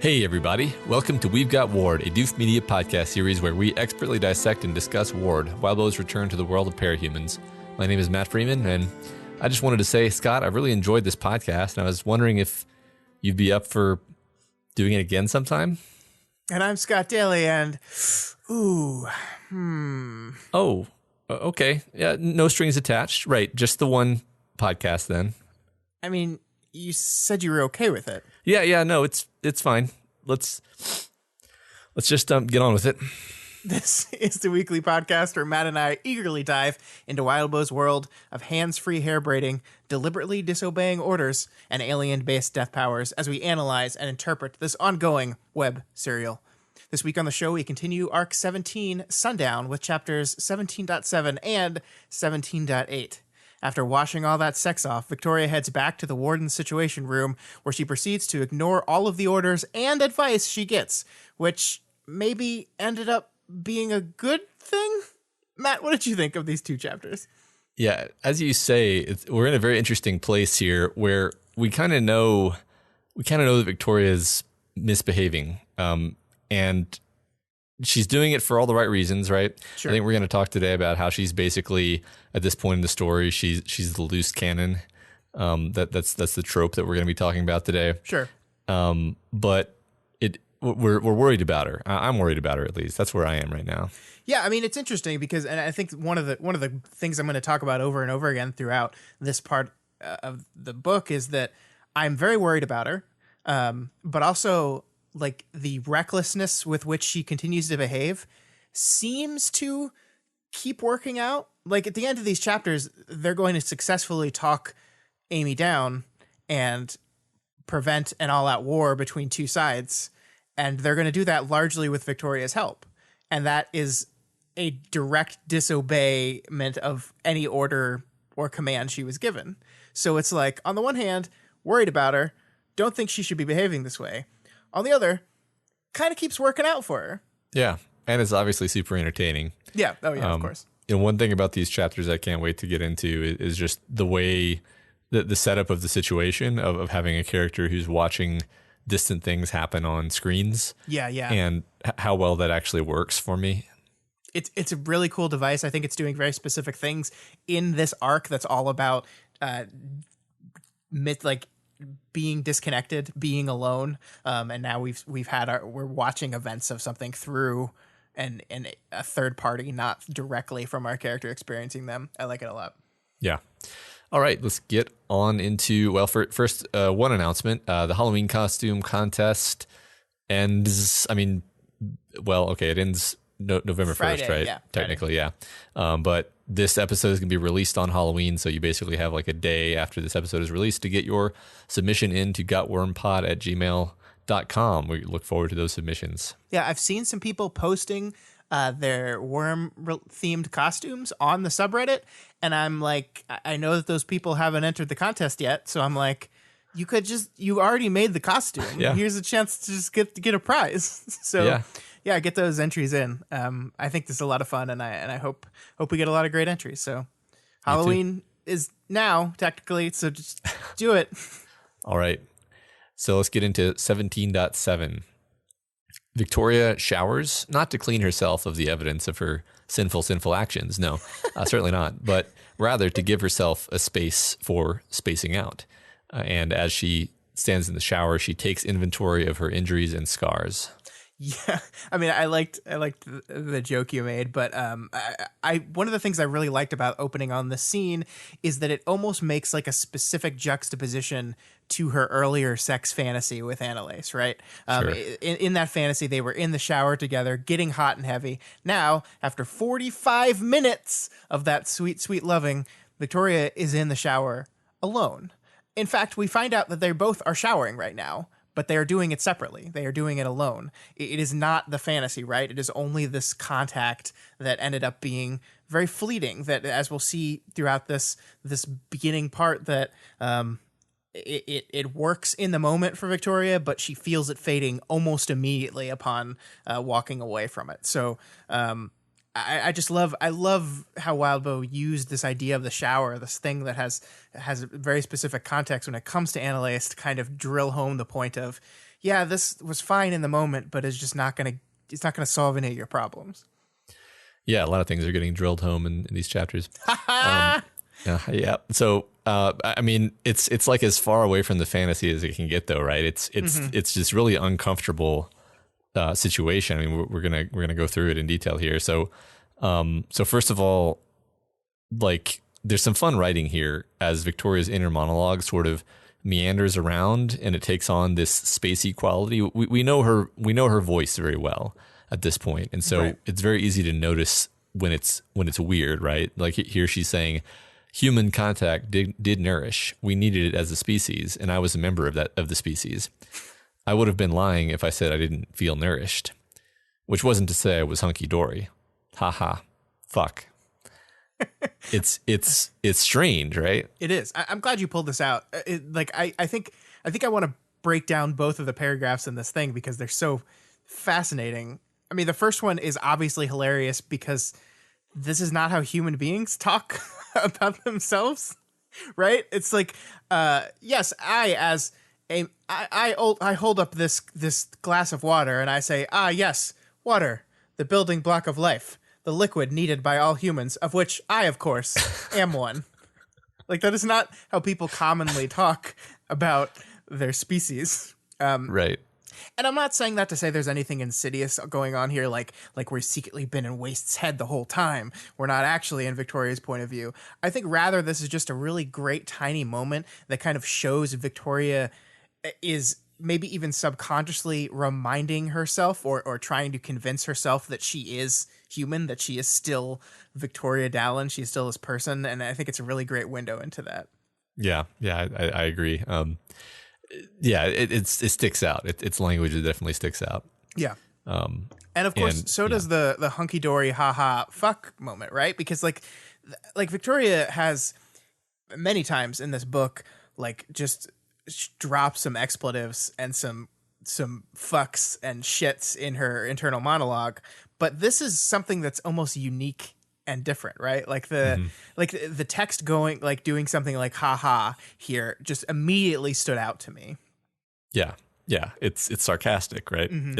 Hey everybody, welcome to We've Got Ward, a Doof Media podcast series where we expertly dissect and discuss Ward, Wildbow's return to the world of parahumans. My name is Matt Freeman, and I just wanted to say, Scott, I've really enjoyed this podcast, and I was wondering if you'd be up for doing it again sometime? And I'm Scott Daly, and Oh, okay. Yeah, no strings attached. Right, just the one podcast then. I mean, you said you were okay with it. Yeah, no, it's fine. Let's just get on with it. This is the weekly podcast where Matt and I eagerly dive into Wildbow's world of hands-free hair braiding, deliberately disobeying orders, and alien-based death powers as we analyze and interpret this ongoing web serial. This week on the show, we continue Arc 17, Sundown, with chapters 17.7 and 17.8. After washing all that sex off, Victoria heads back to the Warden's Situation Room, where she proceeds to ignore all of the orders and advice she gets, which maybe ended up being a good thing? Matt, what did you think of these two chapters? Yeah, as you say, we're in a very interesting place here where we kind of know that Victoria's misbehaving, and she's doing it for all the right reasons, right? Sure. I think we're going to talk today about how she's basically, at this point in the story, she's the loose cannon. That's the trope that we're going to be talking about today. Sure. But we're worried about her. I'm worried about her, at least. That's where I am right now. Yeah, I mean, it's interesting because, and I think one of the things I'm going to talk about over and over again throughout this part of the book is that I'm very worried about her, but also like the recklessness with which she continues to behave seems to keep working out. Like at the end of these chapters, they're going to successfully talk Amy down and prevent an all-out war between two sides. And they're going to do that largely with Victoria's help. And that is a direct disobeyment of any order or command she was given. So it's like, on the one hand, worried about her, don't think she should be behaving this way. On the other, kind of keeps working out for her. Yeah, and it's obviously super entertaining. Yeah, of course. And one thing about these chapters I can't wait to get into is just the way, the setup of the situation of having a character who's watching distant things happen on screens. Yeah. And how well that actually works for me. It's a really cool device. I think it's doing very specific things in this arc that's all about being disconnected, being alone. And now we're watching events of something through and a third party, not directly from our character experiencing them. I like it a lot. Yeah. All right, let's get on into, well, first, one announcement. The Halloween costume contest ends, it ends November Friday, 1st, right? Yeah, technically, Friday. Yeah. But this episode is going to be released on Halloween, so you basically have like a day after this episode is released to get your submission in to gotwormpod@gmail.com. We look forward to those submissions. Yeah, I've seen some people posting their worm-themed costumes on the subreddit, and I'm like, I know that those people haven't entered the contest yet, so I'm like, you already made the costume. Yeah. Here's a chance to just get a prize. So yeah, get those entries in. I think this is a lot of fun, and I hope we get a lot of great entries. So Halloween is now technically, so just do it. All right, so let's get into 17.7. Victoria showers, not to clean herself of the evidence of her sinful actions. No, certainly not. But rather to give herself a space for spacing out. And as she stands in the shower, she takes inventory of her injuries and scars. Yeah, I mean, I liked the joke you made, but I one of the things I really liked about opening on this scene is that it almost makes like a specific juxtaposition to her earlier sex fantasy with Annalise, right? Sure. In that fantasy, they were in the shower together, getting hot and heavy. Now, after 45 minutes of that sweet, sweet loving, Victoria is in the shower alone. In fact, we find out that they both are showering right now, but they are doing it separately. They are doing it alone. It is not the fantasy, right? It is only this contact that ended up being very fleeting. That, as we'll see throughout this beginning part, that it works in the moment for Victoria, but she feels it fading almost immediately upon walking away from it. So I just love how Wildbow used this idea of the shower, this thing that has a very specific context when it comes to Annaleis, to kind of drill home the point of, yeah, this was fine in the moment, but it's just not gonna solve any of your problems. Yeah, a lot of things are getting drilled home in these chapters. Yeah. So, I mean, it's like as far away from the fantasy as it can get, though, right? It's just really uncomfortable situation. I mean, we're gonna go through it in detail here. So first of all, like, there's some fun writing here as Victoria's inner monologue sort of meanders around, and it takes on this spacey quality. We know her voice very well at this point, and so right. It's very easy to notice when it's weird, right? Like here she's saying, "Human contact did nourish. We needed it as a species, and I was a member of the species. I would have been lying if I said I didn't feel nourished," which wasn't to say I was hunky dory. Ha ha. Fuck. It's strange, right? It is. I'm glad you pulled this out. I think I want to break down both of the paragraphs in this thing because they're so fascinating. I mean, the first one is obviously hilarious because this is not how human beings talk about themselves, right? It's like, yes, I hold up this glass of water and I say, yes, water, the building block of life, the liquid needed by all humans, of which I, of course, am one. Like, that is not how people commonly talk about their species. Right. And I'm not saying that to say there's anything insidious going on here, like we've secretly been in Waste's head the whole time. We're not actually in Victoria's point of view. I think rather this is just a really great tiny moment that kind of shows Victoria is maybe even subconsciously reminding herself or trying to convince herself that she is human, that she is still Victoria Dallin, she's still this person. And I think it's a really great window into that. Yeah, I agree. Yeah, it sticks out. It's language that definitely sticks out. Yeah. And of course, so does the hunky dory haha fuck moment, right? Because like Victoria has many times in this book, like, just drop some expletives and some fucks and shits in her internal monologue, but this is something that's almost unique and different, right? Like the text going, like, doing something like haha here just immediately stood out to me. Yeah, it's sarcastic, right? Mm-hmm.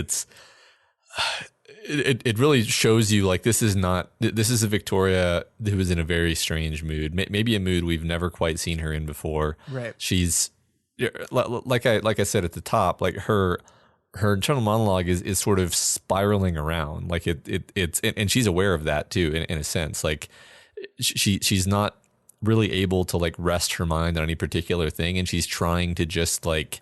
It really shows you, like, this is a Victoria who is in a very strange mood, maybe a mood we've never quite seen her in before. Right. She's like I said at the top, like her internal monologue is sort of spiraling around, like it's and she's aware of that too, in a sense. Like she's not really able to, like, rest her mind on any particular thing, and she's trying to just, like,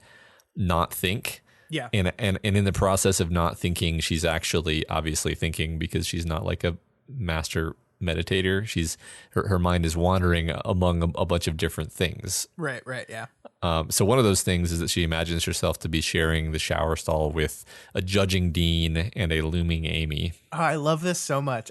not think. Yeah. And in the process of not thinking, she's actually obviously thinking, because she's not like a master meditator. Her mind is wandering among a bunch of different things. Right, yeah. So one of those things is that she imagines herself to be sharing the shower stall with a judging Dean and a looming Amy. Oh, I love this so much.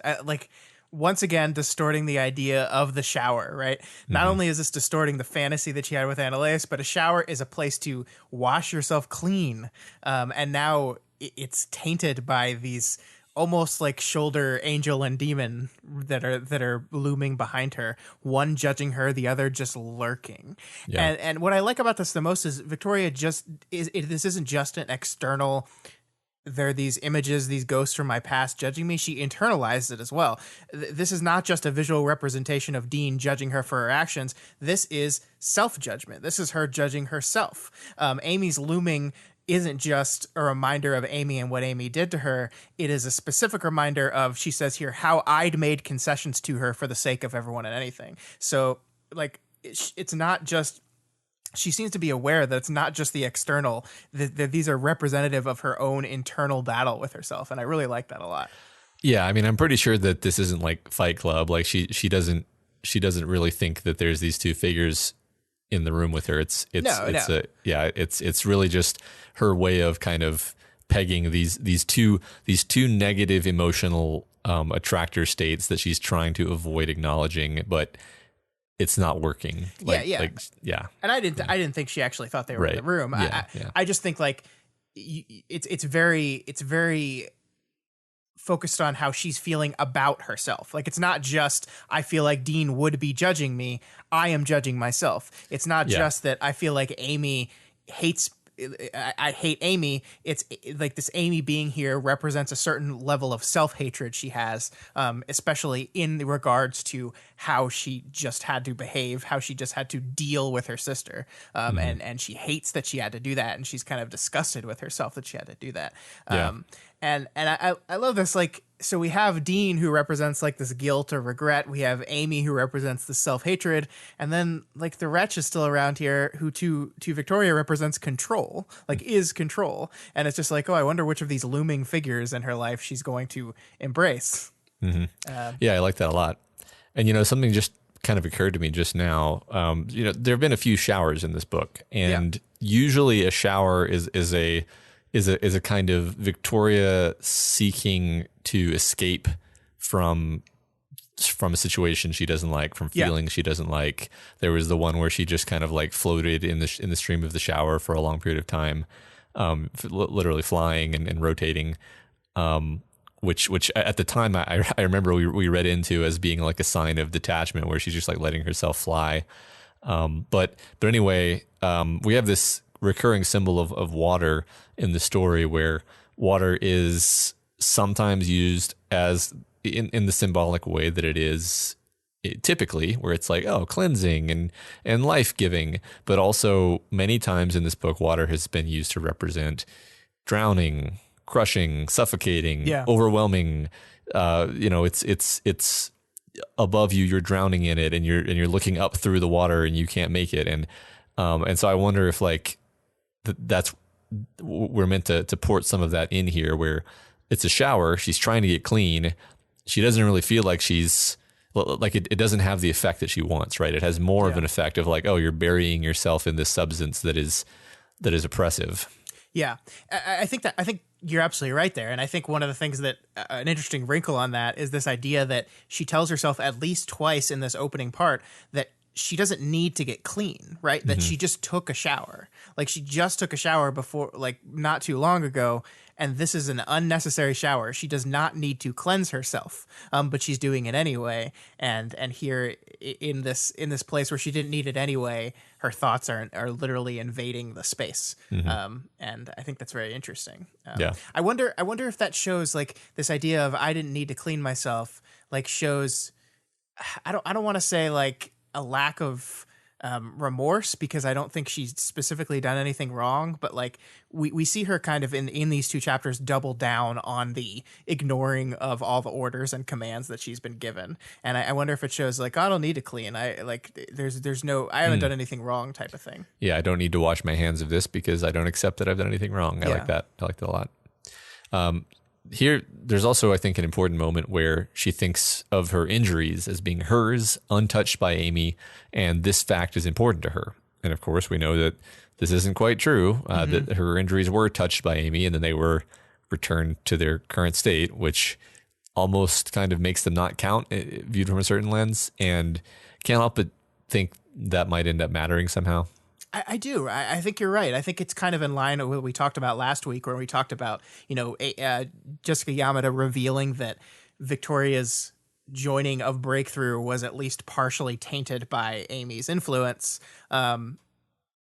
Once again, distorting the idea of the shower, right? Not only is this distorting the fantasy that she had with Annaleis, but a shower is a place to wash yourself clean. And now it's tainted by these almost like shoulder angel and demon that are looming behind her, one judging her, the other just lurking. Yeah. And what I like about this the most is Victoria this isn't just an external, there are these images, these ghosts from my past judging me. She internalized it as well. This is not just a visual representation of Dean judging her for her actions. This is self-judgment. This is her judging herself. Amy's looming isn't just a reminder of Amy and what Amy did to her. It is a specific reminder of, she says here, how I'd made concessions to her for the sake of everyone and anything. So, like, it's not just, she seems to be aware that it's not just the external, that these are representative of her own internal battle with herself. And I really like that a lot. Yeah. I mean, I'm pretty sure that this isn't like Fight Club. Like she doesn't really think that there's these two figures in the room with her. It's No. it's really just her way of kind of pegging these two negative emotional attractor states that she's trying to avoid acknowledging, but it's not working. Yeah. And I didn't think she actually thought they were in the room. I just think like it's very focused on how she's feeling about herself. Like, it's not just, I feel like Dean would be judging me. I am judging myself. It's not just that I feel like Amy hates, I hate Amy. It's like this Amy being here represents a certain level of self-hatred she has, especially in regards to how she just had to behave, how she just had to deal with her sister. And she hates that she had to do that. And she's kind of disgusted with herself that she had to do that. And I love this, like, so we have Dean, who represents like this guilt or regret. We have Amy, who represents the self-hatred. And then like the wretch is still around here, who to Victoria represents control, like is control. And it's just like, oh, I wonder which of these looming figures in her life she's going to embrace. Yeah, I like that a lot. And, something just kind of occurred to me just now. There have been a few showers in this book, and usually a shower is a kind of Victoria seeking to escape from a situation she doesn't like, from feelings she doesn't like. There was the one where she just kind of like floated in the stream of the shower for a long period of time, literally flying and rotating, which at the time I remember we read into as being like a sign of detachment, where she's just like letting herself fly. But anyway, we have this recurring symbol of water in the story, where water is sometimes used as in the symbolic way that it is typically, where it's like, oh, cleansing and life-giving, but also many times in this book, water has been used to represent drowning, crushing, suffocating, overwhelming. It's above you, you're drowning in it, and you're looking up through the water and you can't make it. And so I wonder if like that's, we're meant to port some of that in here, where it's a shower, she's trying to get clean. She doesn't really feel like she's like, it doesn't have the effect that she wants, right? It has more of an effect of like, oh, you're burying yourself in this substance that is oppressive. Yeah, I think you're absolutely right there. And I think one of the things that an interesting wrinkle on that is this idea that she tells herself at least twice in this opening part that she doesn't need to get clean, right? That she just took a shower. Like, she just took a shower before, like, not too long ago, and this is an unnecessary shower. She does not need to cleanse herself, but she's doing it anyway. And here in this place where she didn't need it anyway, her thoughts are literally invading the space. And I think that's very interesting. I wonder if that shows like this idea of I didn't need to clean myself, like shows, I don't want to say like a lack of remorse, because I don't think she's specifically done anything wrong, but like we see her kind of in these two chapters double down on the ignoring of all the orders and commands that she's been given. And I wonder if it shows like, oh, I don't need to clean. I like there's no, I haven't done anything wrong type of thing. Yeah, I don't need to wash my hands of this because I don't accept that I've done anything wrong. I like that. I like that a lot. Here, there's also, I think, an important moment where she thinks of her injuries as being hers, untouched by Amy, and this fact is important to her. And of course, we know that this isn't quite true, that her injuries were touched by Amy, and then they were returned to their current state, which almost kind of makes them not count, viewed from a certain lens, and can't help but think that might end up mattering somehow. I do. I think you're right. I think it's kind of in line with what we talked about last week, where we talked about, Jessica Yamada revealing that Victoria's joining of Breakthrough was at least partially tainted by Amy's influence.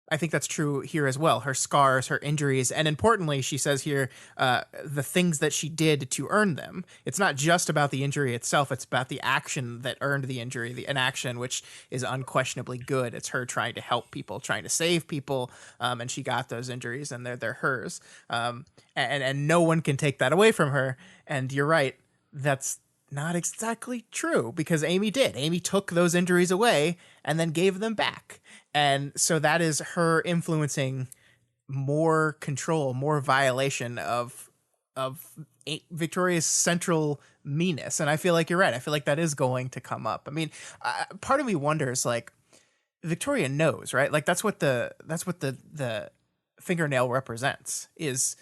I think that's true here as well. Her scars, her injuries, and importantly, she says here, the things that she did to earn them. It's not just about the injury itself. It's about the action that earned the injury, an action which is unquestionably good. It's her trying to help people, trying to save people, and she got those injuries, and they're hers. And no one can take that away from her. And you're right, that's not exactly true, because Amy did. Amy took those injuries away and then gave them back. And so that is her influencing more control, more violation of Victoria's central meanness. And I feel like you're right. I feel like that is going to come up. I mean, part of me wonders, like, Victoria knows, right? Like that's what the fingernail represents is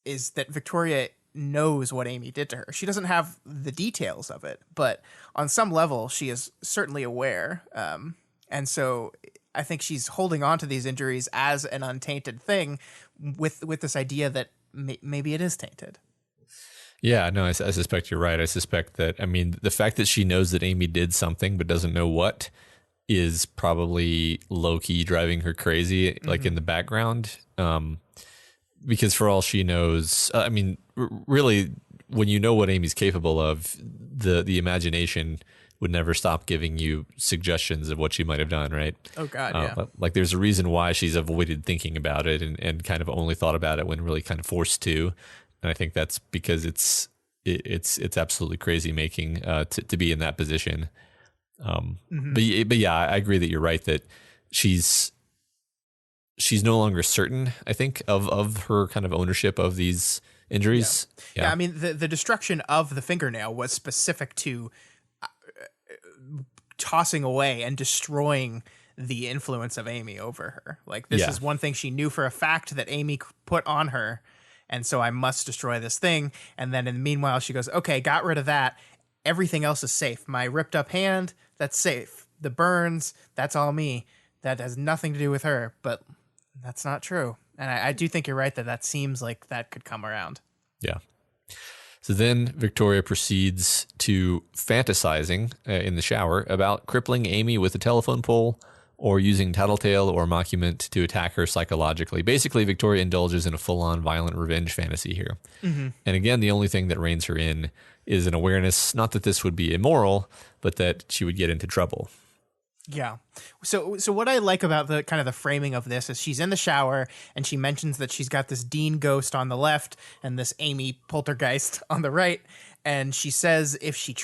that Victoria knows what Amy did to her. She doesn't have the details of it, but on some level, she is certainly aware. And so I think she's holding on to these injuries as an untainted thing, with this idea that maybe it is tainted. Yeah, no, I suspect you're right. I suspect that, I mean, the fact that she knows that Amy did something but doesn't know what is probably low key driving her crazy, like in the background. Because for all she knows, I mean, really, when you know what Amy's capable of, the imagination would never stop giving you suggestions of what she might have done, right? Oh God, yeah. Like there's a reason why she's avoided thinking about it and kind of only thought about it when really kind of forced to. And I think that's because it's absolutely crazy making to be in that position. But yeah, I agree that you're right that she's no longer certain, I think, of her kind of ownership of these injuries. Yeah, I mean, the destruction of the fingernail was specific to tossing away and destroying the influence of Amy over her. Like, this is one thing she knew for a fact that Amy put on her, and so I must destroy this thing. And then in the meanwhile, she goes, okay, got rid of that. Everything else is safe. My ripped up hand, that's safe. The burns, that's all me. That has nothing to do with her. But that's not true. And I do think you're right that seems like that could come around. Yeah. So then Victoria proceeds to fantasizing in the shower about crippling Amy with a telephone pole or using tattletale or mockument to attack her psychologically. Basically, Victoria indulges in a full-on violent revenge fantasy here. And again, the only thing that reins her in is an awareness, not that this would be immoral, but that she would get into trouble. Yeah. So what I like about the kind of the framing of this is she's in the shower and she mentions that she's got this Dean ghost on the left and this Amy poltergeist on the right. And she says if she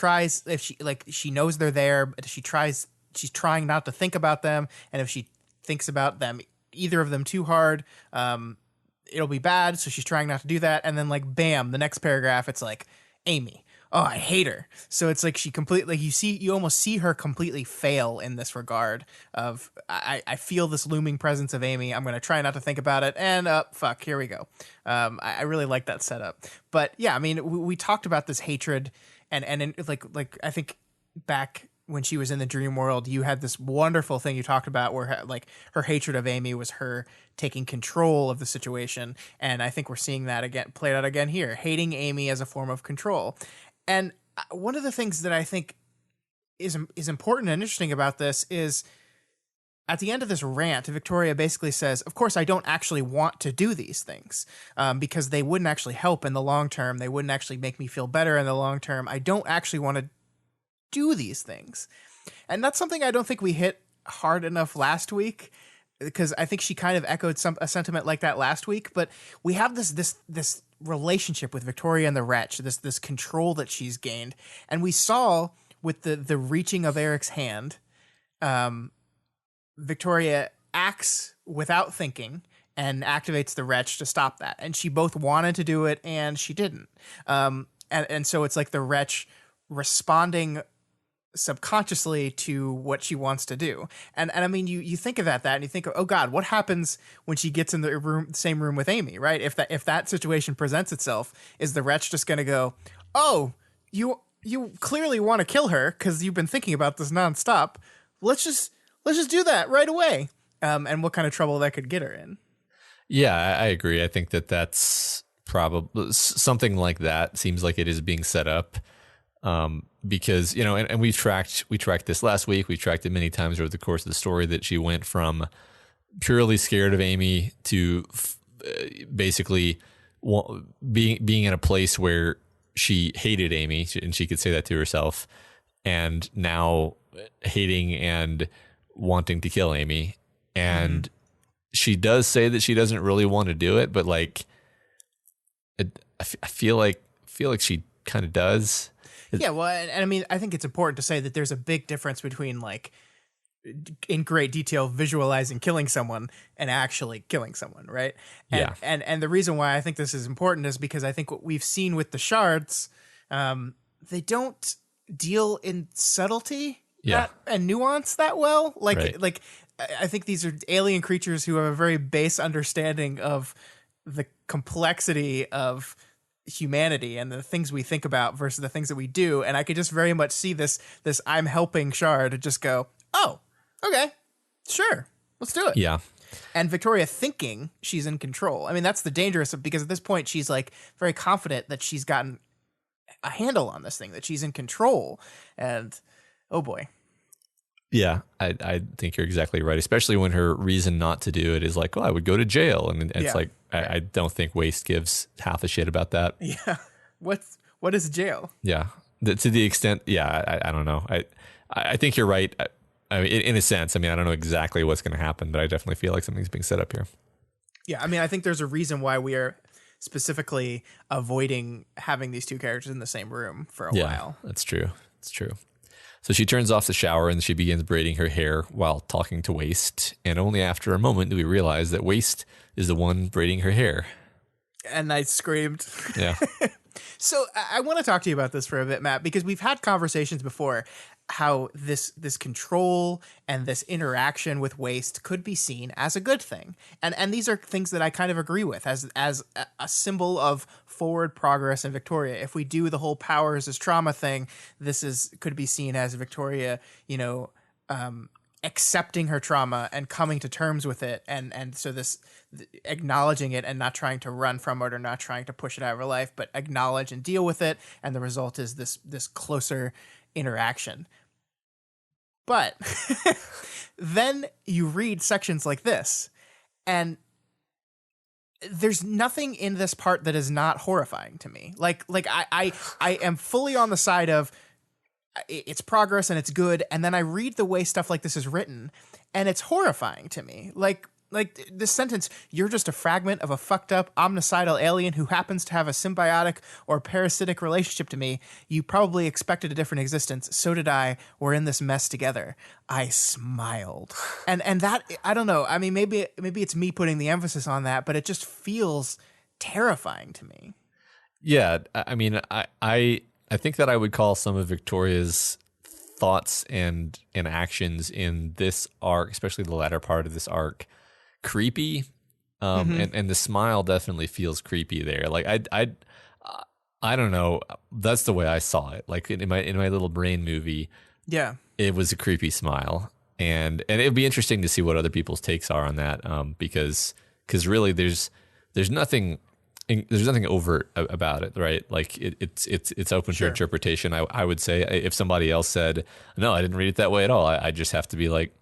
knows they're there, but she's trying not to think about them. And if she thinks about them, either of them too hard, it'll be bad. So she's trying not to do that. And then like, bam, the next paragraph, it's like, Amy, oh, I hate her. So it's like she completely, you almost see her completely fail in this regard of, I feel this looming presence of Amy. I'm going to try not to think about it. And fuck, here we go. I really like that setup. But yeah, I mean, we talked about this hatred and like I think back when she was in the dream world, you had this wonderful thing you talked about where her hatred of Amy was her taking control of the situation. And I think we're seeing that again, played out again here, hating Amy as a form of control. And one of the things that I think is important and interesting about this is at the end of this rant, Victoria basically says, of course, I don't actually want to do these things because they wouldn't actually help in the long term. They wouldn't actually make me feel better in the long term. I don't actually want to do these things. And that's something I don't think we hit hard enough last week, because I think she kind of echoed a sentiment like that last week. But we have this relationship with Victoria and the wretch, this control that she's gained. And we saw with the reaching of Eric's hand, Victoria acts without thinking and activates the wretch to stop that. And she both wanted to do it and she didn't. And so it's like the wretch responding subconsciously to what she wants to do. And I mean, you think about that and you think, oh God, what happens when she gets in the same room with Amy, right? If that situation presents itself, is the wretch just going to go, oh, you clearly want to kill her because you've been thinking about this nonstop. Let's just do that right away. And what kind of trouble that could get her in. Yeah, I agree. I think that's probably something like that seems like it is being set up. Because, you know, and we tracked this last week. We tracked it many times over the course of the story that she went from purely scared of Amy to basically being in a place where she hated Amy, and she could say that to herself, and now hating and wanting to kill Amy. And she does say that she doesn't really want to do it, but like, I feel like she kind of does. Yeah, well, and I mean, I think it's important to say that there's a big difference between like in great detail visualizing killing someone and actually killing someone, right? And, and the reason why I think this is important is because I think what we've seen with the shards, they don't deal in subtlety and nuance that well. Like I think these are alien creatures who have a very base understanding of the complexity of humanity and the things we think about versus the things that we do. And I could just very much see this I'm helping shard just go, oh, okay, sure, let's do it. Yeah. And Victoria thinking she's in control. I mean, that's the dangerous of, because at this point she's like very confident that she's gotten a handle on this thing, that she's in control. And oh boy. Yeah, I think you're exactly right, especially when her reason not to do it is like, oh, I would go to jail. And it's like, I don't think Waste gives half a shit about that. Yeah. What is jail? Yeah. To the extent, I don't know. I think you're right. I mean, in a sense, I mean, I don't know exactly what's going to happen, but I definitely feel like something's being set up here. Yeah, I mean, I think there's a reason why we are specifically avoiding having these two characters in the same room for a while. That's true. It's true. So she turns off the shower and she begins braiding her hair while talking to Waste. And only after a moment do we realize that Waste is the one braiding her hair. And I screamed. Yeah. So I want to talk to you about this for a bit, Matt, because we've had conversations before how this control and this interaction with Waste could be seen as a good thing. And these are things that I kind of agree with as a symbol of forward progress in Victoria. If we do the whole powers as trauma thing, could be seen as Victoria, accepting her trauma and coming to terms with it. And so this acknowledging it and not trying to run from it or not trying to push it out of her life, but acknowledge and deal with it. And the result is this closer interaction. But then you read sections like this, and there's nothing in this part that is not horrifying to me. Like I am fully on the side of it's progress and it's good, and then I read the way stuff like this is written, and it's horrifying to me. Like this sentence, you're just a fragment of a fucked up omnicidal alien who happens to have a symbiotic or parasitic relationship to me. You probably expected a different existence. So did I. We're in this mess together. I smiled. And that, I don't know. I mean, maybe it's me putting the emphasis on that, but it just feels terrifying to me. Yeah. I mean, I think that I would call some of Victoria's thoughts and actions in this arc, especially the latter part of this arc, creepy, and the smile definitely feels creepy there. Like I don't know. That's the way I saw it. Like in my little brain movie, it was a creepy smile, and it'd be interesting to see what other people's takes are on that. Because really, there's nothing overt about it, right? Like it's open to interpretation. I would say if somebody else said, no, I didn't read it that way at all, I just have to be like,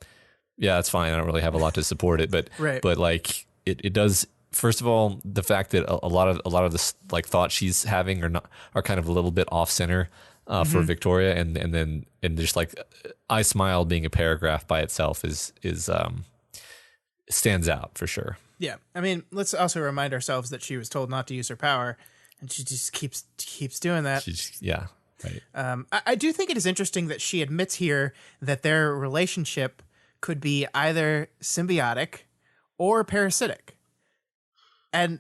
yeah, that's fine. I don't really have a lot to support it, but but like it does. First of all, the fact that a lot of the like thoughts she's having are kind of a little bit off center for Victoria, and just like I smile being a paragraph by itself is stands out for sure. Yeah, I mean, let's also remind ourselves that she was told not to use her power, and she just keeps doing that. Right. I do think it is interesting that she admits here that their relationship could be either symbiotic or parasitic. And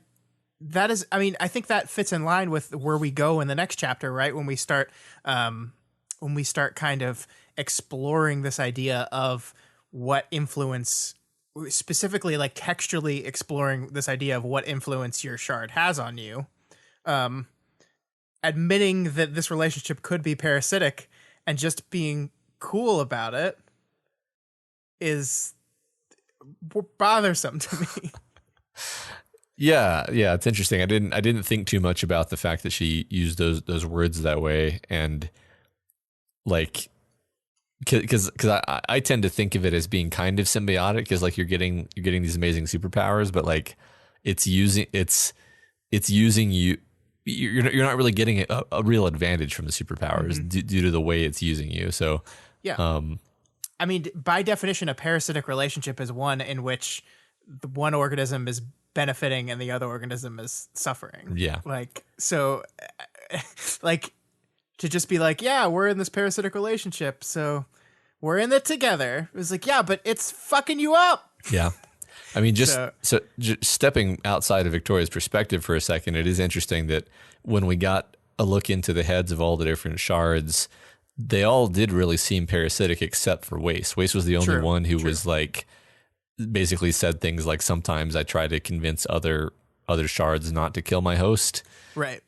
that is, I mean, I think that fits in line with where we go in the next chapter, right? When we start kind of exploring this idea of what influence, specifically like textually exploring this idea of what influence your shard has on you, admitting that this relationship could be parasitic and just being cool about it is bothersome to me. Yeah, it's interesting. I didn't think too much about the fact that she used those words that way, and like, because I tend to think of it as being kind of symbiotic, because like you're getting these amazing superpowers, but like it's using you. You're not really getting a real advantage from the superpowers due to the way it's using you. So yeah. I mean, by definition, a parasitic relationship is one in which the one organism is benefiting and the other organism is suffering. Yeah. Like, so, like, to just be like, yeah, we're in this parasitic relationship, so we're in it together. It was like, yeah, but it's fucking you up. Yeah. I mean, just stepping outside of Victoria's perspective for a second, it is interesting that when we got a look into the heads of all the different shards, they all did really seem parasitic except for Waste. Waste was the only one who was like, basically said things like, sometimes I try to convince other shards not to kill my host. Right.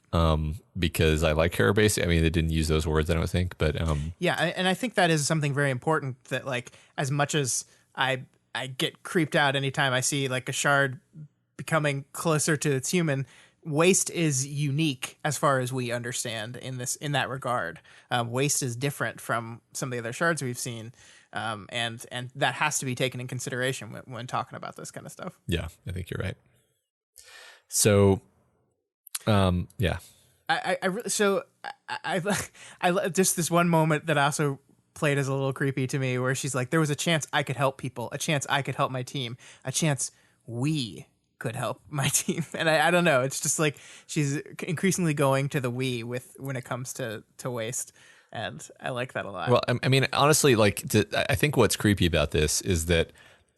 Because I like her, basically. I mean, they didn't use those words, I don't think, but Yeah, and I think that is something very important, that like, as much as I get creeped out anytime I see like a shard becoming closer to its human, Waste is unique as far as we understand in that regard. Waste is different from some of the other shards we've seen, and that has to be taken in consideration when talking about this kind of stuff. yeah, I think you're right. So, yeah. I just this one moment that also played as a little creepy to me, where she's like, there was a chance I could help people, a chance I could help my team, a chance we could help my team. And I don't know, it's just like she's increasingly going to the we when it comes to Waste, and I like that a lot. Well, I mean, honestly, like, I think what's creepy about this is that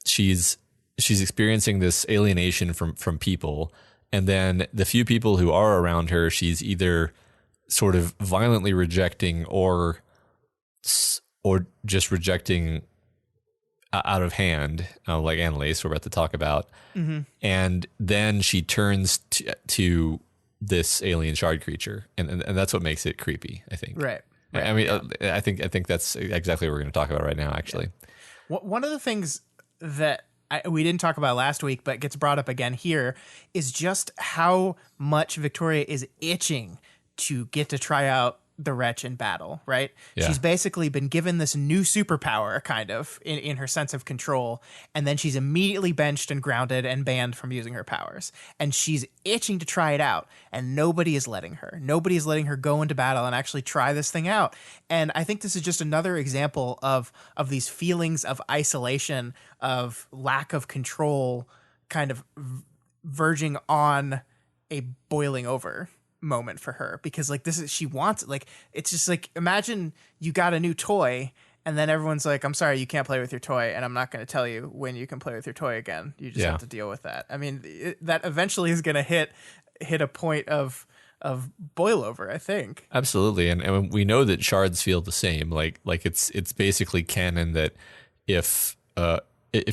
she's experiencing this alienation from people, and then the few people who are around her, she's either sort of violently rejecting or just rejecting out of hand, like Annalise we're about to talk about. Mm-hmm. And then she turns to this alien shard creature, and that's what makes it creepy, I think. Right. I mean, I think that's exactly what we're going to talk about right now, actually. Yeah. One of the things that we didn't talk about last week, but gets brought up again here, is just how much Victoria is itching to get to try out the wretch in battle, right? Yeah. She's basically been given this new superpower, kind of, in her sense of control, and then she's immediately benched and grounded and banned from using her powers. And she's itching to try it out, and nobody is letting her. Nobody is letting her go into battle and actually try this thing out. And I think this is just another example of these feelings of isolation, of lack of control, kind of verging on a boiling over moment for her, because like she wants it. Like, it's just like, imagine you got a new toy and then everyone's like, I'm sorry, you can't play with your toy, and I'm not going to tell you when you can play with your toy again. You just have to deal with that. I mean, that eventually is going to hit a point of boil over, I think. Absolutely. And we know that shards feel the same. Like it's basically canon that if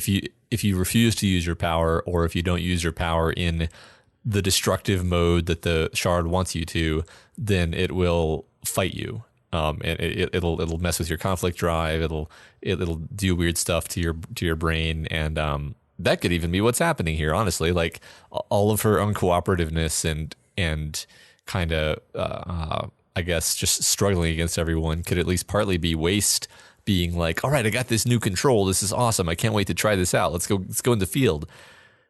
you refuse to use your power, or if you don't use your power in the destructive mode that the shard wants you to, then it will fight you. And it'll mess with your conflict drive. It'll do weird stuff to your brain, and that could even be what's happening here. Honestly, like all of her uncooperativeness and kind of I guess just struggling against everyone could at least partly be Waste being like, all right, I got this new control. This is awesome. I can't wait to try this out. Let's go in the field.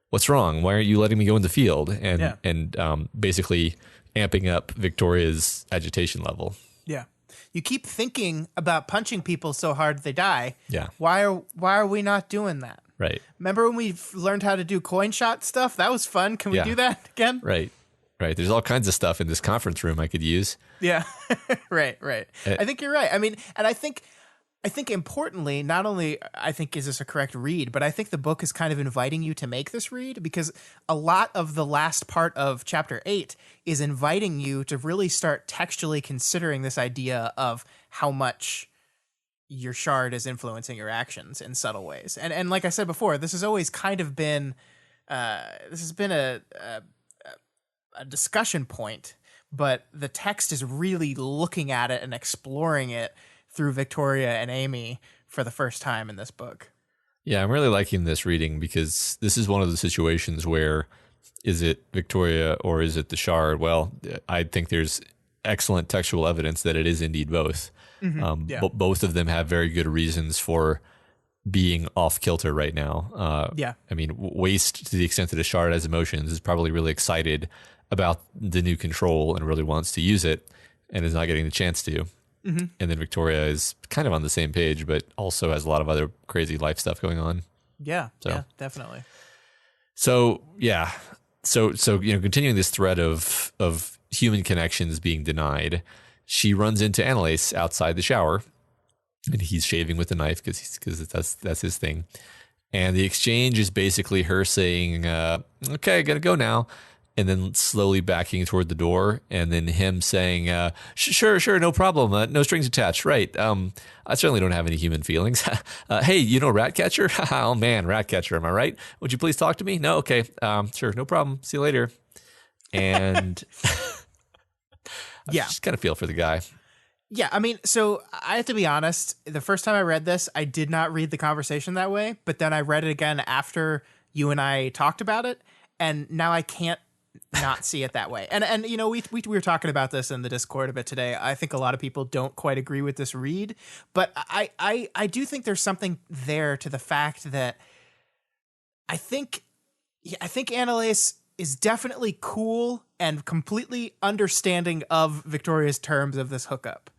What's wrong? Why aren't you letting me go in the field? And basically amping up Victoria's agitation level. Yeah. You keep thinking about punching people so hard they die. Yeah. Why are we not doing that? Right. Remember when we learned how to do coin shot stuff? That was fun. Can we do that again? Right. There's all kinds of stuff in this conference room I could use. Yeah. Right. I think you're right. I mean, and I think importantly, not only I think is this a correct read, but I think the book is kind of inviting you to make this read, because a lot of the last part of chapter 8 is inviting you to really start textually considering this idea of how much your shard is influencing your actions in subtle ways. And like I said before, this has always kind of been a discussion point, but the text is really looking at it and exploring it through Victoria and Amy for the first time in this book. Yeah, I'm really liking this reading, because this is one of the situations where, is it Victoria or is it the shard? Well, I think there's excellent textual evidence that it is indeed both. Mm-hmm. But both of them have very good reasons for being off kilter right now. I mean, Waste, to the extent that a shard has emotions, is probably really excited about the new control and really wants to use it and is not getting the chance to. Mm-hmm. And then Victoria is kind of on the same page, but also has a lot of other crazy life stuff going on. Yeah, definitely. So continuing this thread of human connections being denied, she runs into Annalise outside the shower, and he's shaving with a knife because that's his thing. And the exchange is basically her saying, "Okay, I gotta go now." and then slowly backing toward the door, and then him saying, sure, no problem. No strings attached. Right. I certainly don't have any human feelings. Hey, you know Ratcatcher? Oh man, Ratcatcher, am I right? Would you please talk to me? No? Okay. Sure, no problem. See you later. And I just kind of feel for the guy. Yeah, I mean, so I have to be honest. The first time I read this, I did not read the conversation that way, but then I read it again after you and I talked about it, and now I can't not see it that way. And you know, we were talking about this in the Discord a bit today. I think a lot of people don't quite agree with this read, but I do think there's something there to the fact that I think Annalise is definitely cool and completely understanding of Victoria's terms of this hookup.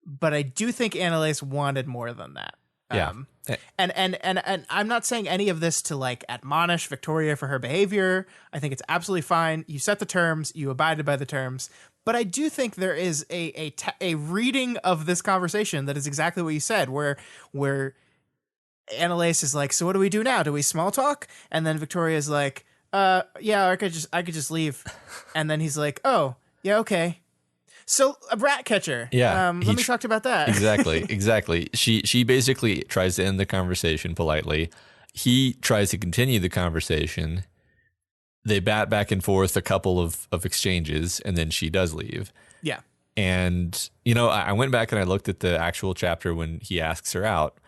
But I do think Annalise wanted more than that. Yeah. And I'm not saying any of this to like admonish Victoria for her behavior. I think it's absolutely fine. You set the terms, you abided by the terms. But I do think there is a reading of this conversation that is exactly what you said, where Annalise is like, so what do we do now? Do we small talk? And then Victoria's like, yeah, I could just leave. And then he's like, oh, yeah, okay. So a Ratcatcher. Yeah. Let me talk about that. Exactly. She basically tries to end the conversation politely. He tries to continue the conversation. They bat back and forth a couple of exchanges, and then she does leave. Yeah. And, you know, I went back and I looked at the actual chapter when he asks her out.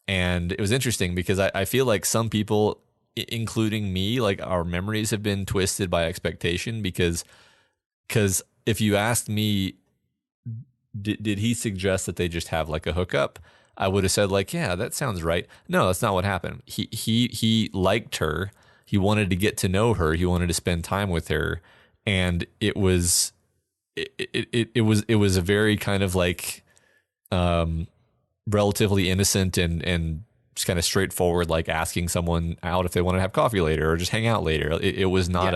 And it was interesting because I feel like some people, including me, like our memories have been twisted by expectation because if you asked me, did he suggest that they just have like a hookup? I would have said like, yeah, that sounds right. No, that's not what happened. He liked her. He wanted to get to know her. He wanted to spend time with her. And it was a very kind of like, relatively innocent and just kind of straightforward, like asking someone out if they want to have coffee later or just hang out later. It was not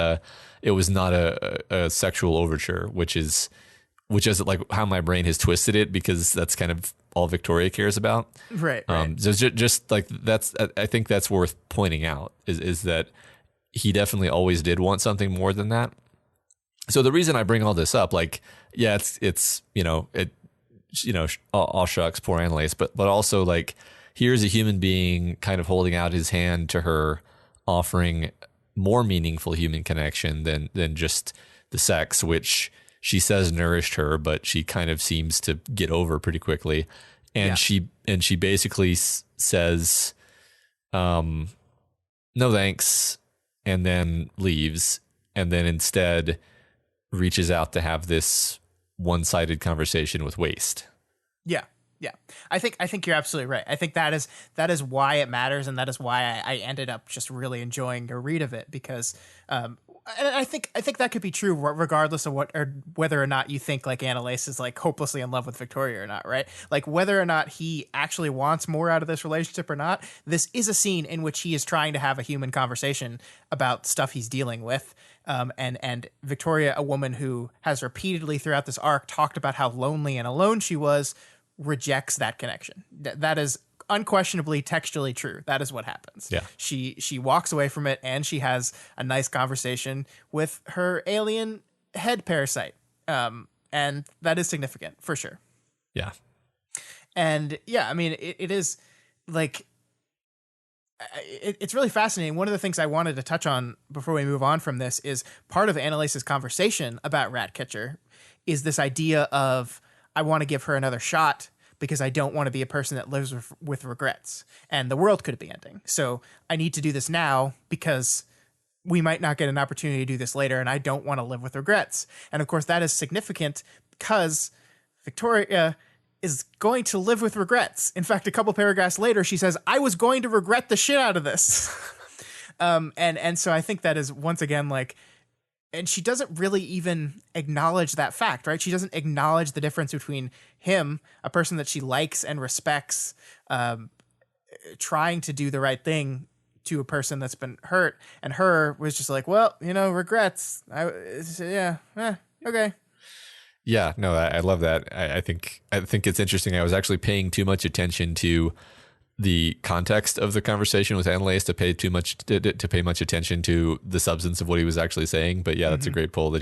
a sexual overture, which is like how my brain has twisted it because that's kind of all Victoria cares about. Right. So just like I think that's worth pointing out is that he definitely always did want something more than that. So the reason I bring all this up, like, yeah, it's all shucks, poor Annalise, but also like, here's a human being kind of holding out his hand to her, offering more meaningful human connection than just the sex, which she says nourished her, but she kind of seems to get over pretty quickly. And she basically says, no thanks, and then leaves, and then instead reaches out to have this one-sided conversation with Waste. Yeah. I think you're absolutely right. I think that is why it matters, and that is why I ended up just really enjoying a read of it because, and I think that could be true regardless of whether or not you think like Annalise is like hopelessly in love with Victoria or not, right? Like whether or not he actually wants more out of this relationship or not. This is a scene in which he is trying to have a human conversation about stuff he's dealing with. And Victoria, a woman who has repeatedly throughout this arc talked about how lonely and alone she was, rejects that connection. That is unquestionably textually true. That is what happens. Yeah. She walks away from it and she has a nice conversation with her alien head parasite. And that is significant for sure. Yeah. And yeah, I mean, it is like, it's really fascinating. One of the things I wanted to touch on before we move on from this is part of Annalise's conversation about Ratcatcher is this idea of, I want to give her another shot because I don't want to be a person that lives with regrets and the world could be ending. So I need to do this now because we might not get an opportunity to do this later and I don't want to live with regrets. And of course that is significant because Victoria is going to live with regrets. In fact, a couple paragraphs later, she says, I was going to regret the shit out of this. And so I think that is once again, like, and she doesn't really even acknowledge that fact, right? She doesn't acknowledge the difference between him, a person that she likes and respects, trying to do the right thing to a person that's been hurt. And her was just like, well, regrets. Okay. Yeah, no, I love that. I think it's interesting. I was actually paying too much attention to the context of the conversation with Annalise to pay to pay much attention to the substance of what he was actually saying. But yeah, that's a great pull that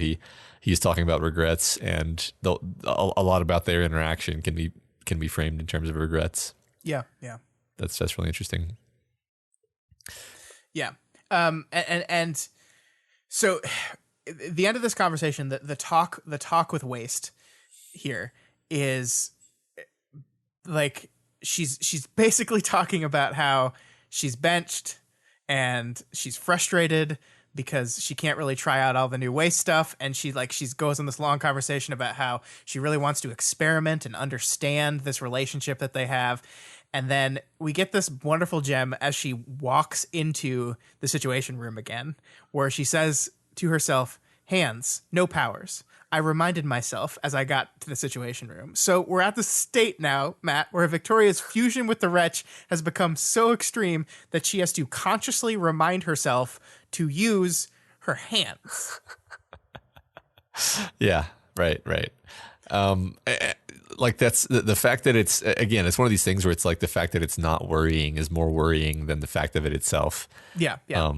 he's talking about regrets, and a lot about their interaction can be framed in terms of regrets. Yeah. That's really interesting. Yeah. And so the end of this conversation, the talk with Waste here is like she's basically talking about how she's benched and she's frustrated because she can't really try out all the new Waste stuff, and she goes on this long conversation about how she really wants to experiment and understand this relationship that they have. And then we get this wonderful gem as she walks into the Situation Room again, where she says to herself, "Hands, no powers. I reminded myself as I got to the Situation Room." So we're at the state now, Matt, where Victoria's fusion with the Wretch has become so extreme that she has to consciously remind herself to use her hands. Yeah, right. Like that's the fact that it's one of these things where it's like the fact that it's not worrying is more worrying than the fact of it itself. Yeah. Yeah.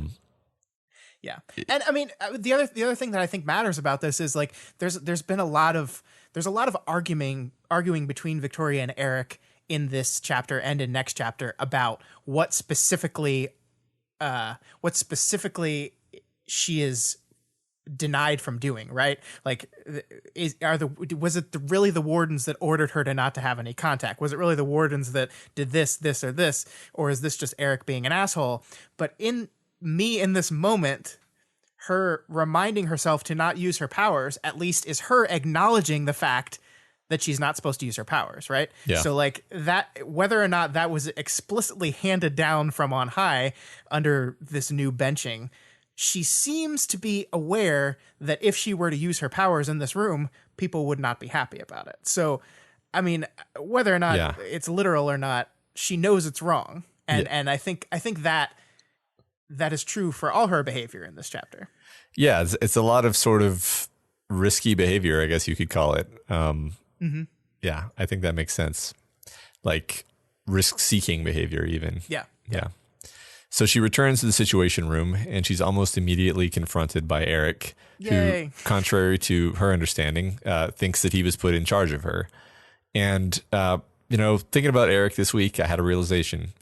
And I mean, the other thing that I think matters about this is like there's been a lot of arguing between Victoria and Eric in this chapter and in next chapter about what specifically she is denied from doing, right? Like, was it really the wardens that ordered her to not to have any contact? Was it really the wardens that did this, or this, or is this just Eric being an asshole? But in this moment, her reminding herself to not use her powers, at least, is her acknowledging the fact that she's not supposed to use her powers, right? Yeah. So like that, whether or not that was explicitly handed down from on high under this new benching, she seems to be aware that if she were to use her powers in this room, people would not be happy about it. So, I mean, whether or not it's literal or not, she knows it's wrong. And I think that is true for all her behavior in this chapter. Yeah, it's a lot of sort of risky behavior, I guess you could call it. Yeah, I think that makes sense. Like risk-seeking behavior even. Yeah. So she returns to the Situation Room, and she's almost immediately confronted by Eric, who, contrary to her understanding, thinks that he was put in charge of her. And, thinking about Eric this week, I had a realization.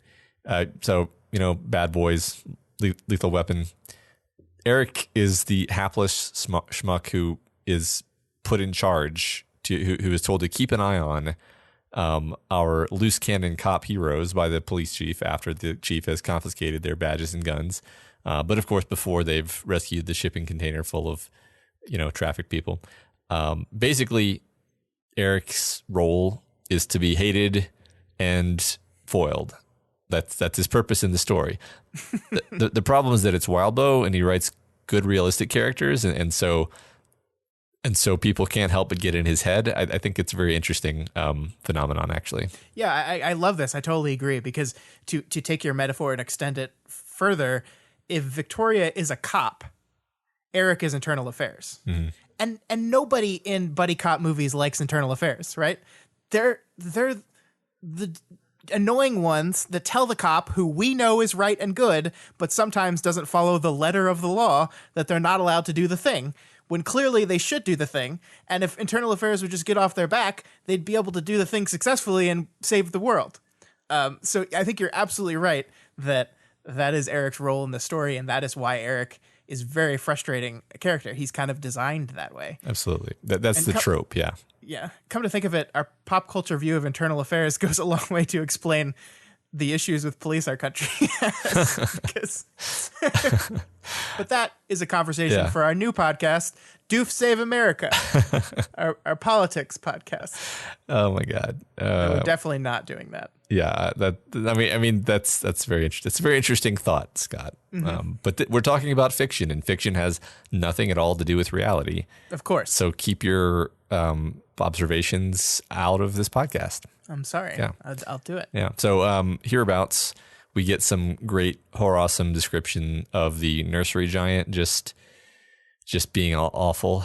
Bad Boys, Lethal Weapon. Eric is the hapless schmuck who is put in charge, who is told to keep an eye on our loose cannon cop heroes by the police chief after the chief has confiscated their badges and guns. But of course, before they've rescued the shipping container full of, trafficked people. Basically, Eric's role is to be hated and foiled. That's his purpose in the story. The problem is that it's Wildbow, and he writes good, realistic characters, and so people can't help but get in his head. I think it's a very interesting phenomenon, actually. Yeah, I love this. I totally agree, because to take your metaphor and extend it further, if Victoria is a cop, Eric is internal affairs. Mm-hmm. And nobody in buddy cop movies likes internal affairs, right? They're the annoying ones that tell the cop, who we know is right and good, but sometimes doesn't follow the letter of the law, that they're not allowed to do the thing, when clearly they should do the thing. And if internal affairs would just get off their back, they'd be able to do the thing successfully and save the world. So I think you're absolutely right that is Eric's role in the story, and that is why Eric is very frustrating a character. He's kind of designed that way. Absolutely. That's the trope, yeah. Yeah. Come to think of it, our pop culture view of internal affairs goes a long way to explain the issues with police our country has. But that is a conversation for our new podcast, Doof Save America, our politics podcast. Oh my God. We're definitely not doing that. Yeah, that's very interesting. It's a very interesting thought, Scott. Mm-hmm. But we're talking about fiction, and fiction has nothing at all to do with reality. Of course. So keep your observations out of this podcast. I'm sorry. Yeah. I'll do it. Yeah. So hereabouts, we get some great horror-awesome description of the nursery giant just being all awful.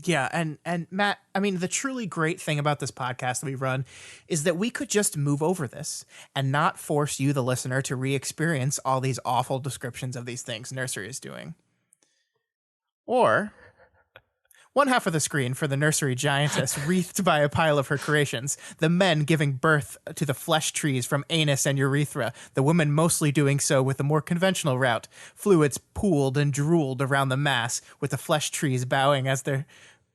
Yeah, and Matt, I mean, the truly great thing about this podcast that we run is that we could just move over this and not force you, the listener, to re-experience all these awful descriptions of these things Nursery is doing. Or one half of the screen for the nursery giantess wreathed by a pile of her creations, the men giving birth to the flesh trees from anus and urethra, the women mostly doing so with the more conventional route. Fluids pooled and drooled around the mass, with the flesh trees bowing as their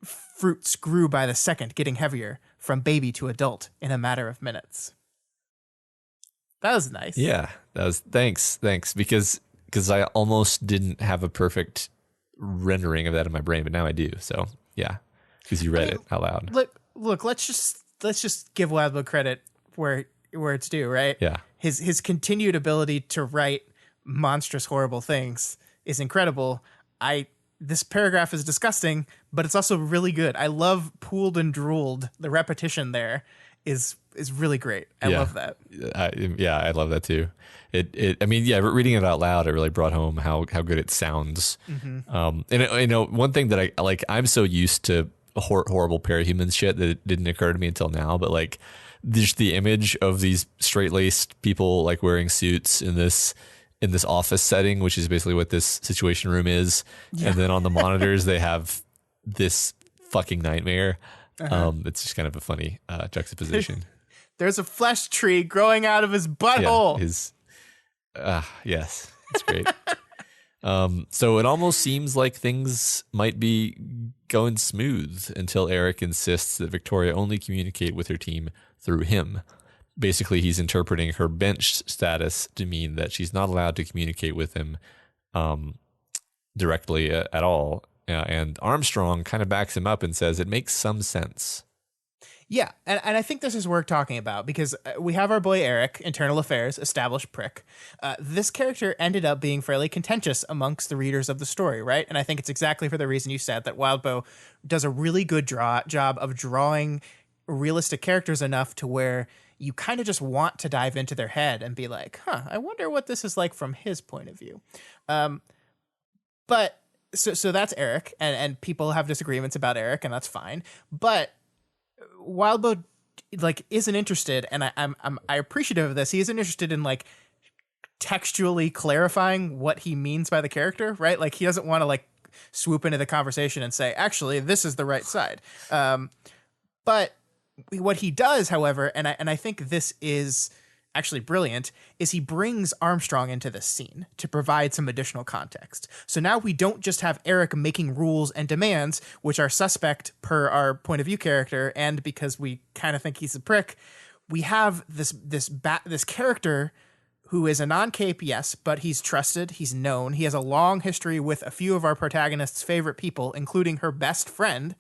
fruits grew by the second, getting heavier, from baby to adult, in a matter of minutes. That was nice. Yeah, that was thanks, because I almost didn't have a perfect rendering of that in my brain, but now I do. So yeah, because you read it out loud. Look. Let's just give Wildbow credit where it's due, right? Yeah. His continued ability to write monstrous, horrible things is incredible. This paragraph is disgusting, but it's also really good. I love pooled and drooled. The repetition there is really great. I love that. I love that too. I mean, reading it out loud, it really brought home how good it sounds. Mm-hmm. And one thing that I like, I'm so used to horrible parahuman shit that it didn't occur to me until now, but like just the image of these straight-laced people like wearing suits in this office setting, which is basically what this situation room is. Yeah. And then on the monitors, they have this fucking nightmare. It's just kind of a funny juxtaposition. There's a flesh tree growing out of his butthole. Yes, it's great. So it almost seems like things might be going smooth until Eric insists that Victoria only communicate with her team through him. Basically, he's interpreting her bench status to mean that she's not allowed to communicate with him directly at all. And Armstrong kind of backs him up and says it makes some sense. Yeah, and I think this is worth talking about because we have our boy Eric, internal affairs, established prick. This character ended up being fairly contentious amongst the readers of the story, right? And I think it's exactly for the reason you said, that Wildbow does a really good job of drawing realistic characters enough to where you kind of just want to dive into their head and be like, I wonder what this is like from his point of view. But so that's Eric, and people have disagreements about Eric, and that's fine. But Wildbow like isn't interested, and I'm appreciative of this. He isn't interested in like textually clarifying what he means by the character, right? Like he doesn't want to like swoop into the conversation and say, actually, this is the right side. But what he does, however, and I think this is actually brilliant, is he brings Armstrong into this scene to provide some additional context. So now we don't just have Eric making rules and demands, which are suspect per our point of view character, and because we kind of think he's a prick, we have this character who is a non-cape, yes, but he's trusted, he's known, he has a long history with a few of our protagonist's favorite people, including her best friend,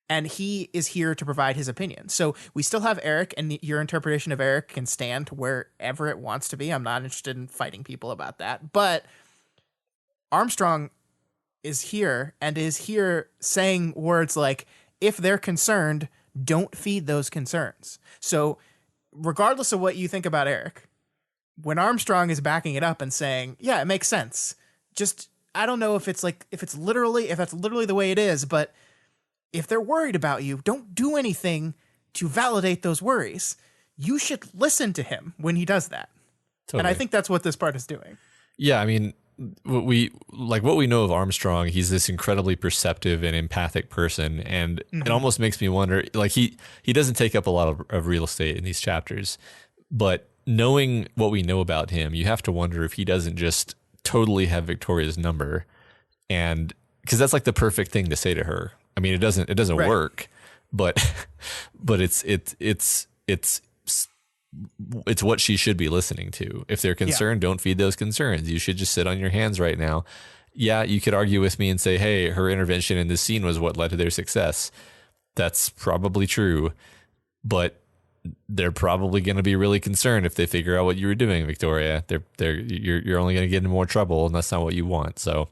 and he is here to provide his opinion. So we still have Eric, and your interpretation of Eric can stand wherever it wants to be. I'm not interested in fighting people about that. But Armstrong is here, and is here saying words like, if they're concerned, don't feed those concerns. So regardless of what you think about Eric, when Armstrong is backing it up and saying, yeah, it makes sense. Just, I don't know if that's literally the way it is, but if they're worried about you, don't do anything to validate those worries. You should listen to him when he does that. Totally. And I think that's what this part is doing. Yeah, I mean, what we know of Armstrong, he's this incredibly perceptive and empathic person, and it almost makes me wonder, like he doesn't take up a lot of real estate in these chapters, but knowing what we know about him, you have to wonder if he doesn't just totally have Victoria's number, and because that's like the perfect thing to say to her. I mean, it doesn't right. work, but it's what she should be listening to. If they're concerned, don't feed those concerns. You should just sit on your hands right now. Yeah, you could argue with me and say, hey, her intervention in this scene was what led to their success. That's probably true, but they're probably going to be really concerned if they figure out what you were doing, Victoria. You're only going to get in more trouble, and that's not what you want. So.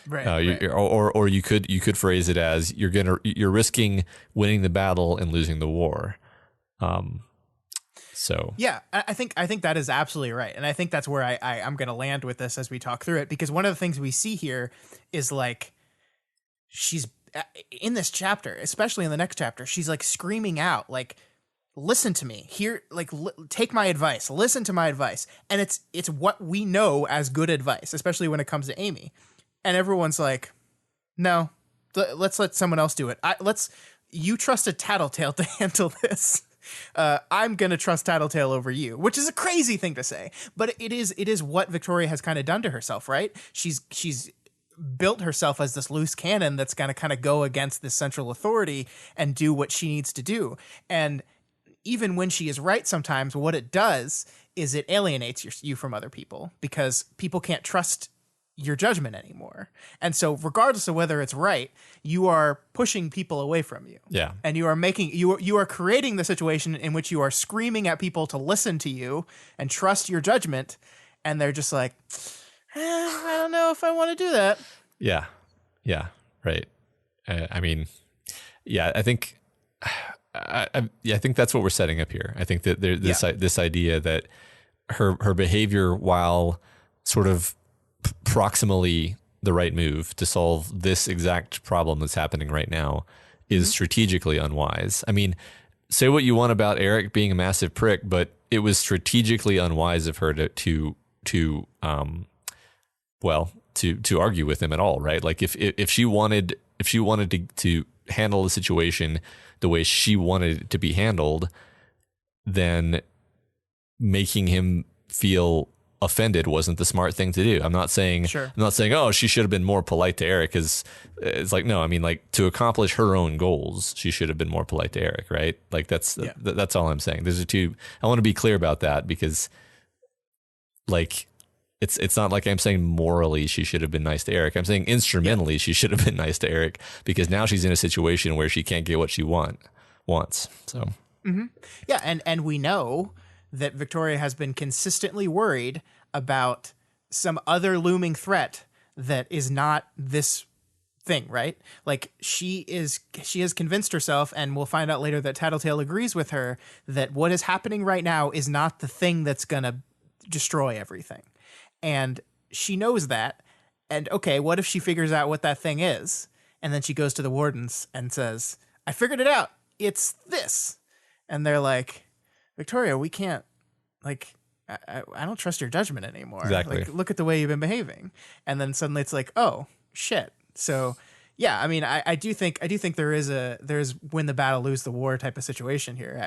Right, right. Or you could phrase it as you're risking winning the battle and losing the war. So yeah, I think that is absolutely right, and I think that's where I'm going to land with this as we talk through it, because one of the things we see here is like she's in this chapter, especially in the next chapter, she's like screaming out, like, listen to me here, like take my advice, listen to my advice. And it's what we know as good advice, especially when it comes to Amy. And everyone's like, no, let's let someone else do it. You trusted Tattletale to handle this. I'm going to trust Tattletale over you, which is a crazy thing to say, but it is what Victoria has kind of done to herself, right? She's built herself as this loose cannon that's going to kind of go against this central authority and do what she needs to do. And even when she is right, sometimes what it does is it alienates you from other people, because people can't trust your judgment anymore. And so regardless of whether it's right, you are pushing people away from you. Yeah. And you are you are creating the situation in which you are screaming at people to listen to you and trust your judgment. And they're just like, I don't know if I want to do that. Yeah. Yeah. Right. I mean, yeah, I think, I think that's what we're setting up here. I think that this idea that her behavior, while sort of proximally the right move to solve this exact problem that's happening right now, is strategically unwise. I mean, say what you want about Eric being a massive prick, but it was strategically unwise of her to argue with him at all, right? Like if she wanted to handle the situation the way she wanted it to be handled, then making him feel offended wasn't the smart thing to do. I'm not saying, oh, she should have been more polite to Eric, because it's like, no, I mean, like, to accomplish her own goals, she should have been more polite to Eric, right? Like that's all I'm saying. I want to be clear about that, because like, it's not like I'm saying morally she should have been nice to Eric. I'm saying instrumentally she should have been nice to Eric, because now she's in a situation where she can't get what she wants. So and we know that Victoria has been consistently worried about some other looming threat that is not this thing, right? Like she has convinced herself, and we'll find out later that Tattletale agrees with her, that what is happening right now is not the thing that's going to destroy everything. And she knows that. And okay, what if she figures out what that thing is? And then she goes to the wardens and says, I figured it out. It's this. And they're like, Victoria, we can't, like, I don't trust your judgment anymore. Exactly. Like, look at the way you've been behaving. And then suddenly it's like, oh shit. So yeah, I mean, I do think there's win the battle, lose the war type of situation here.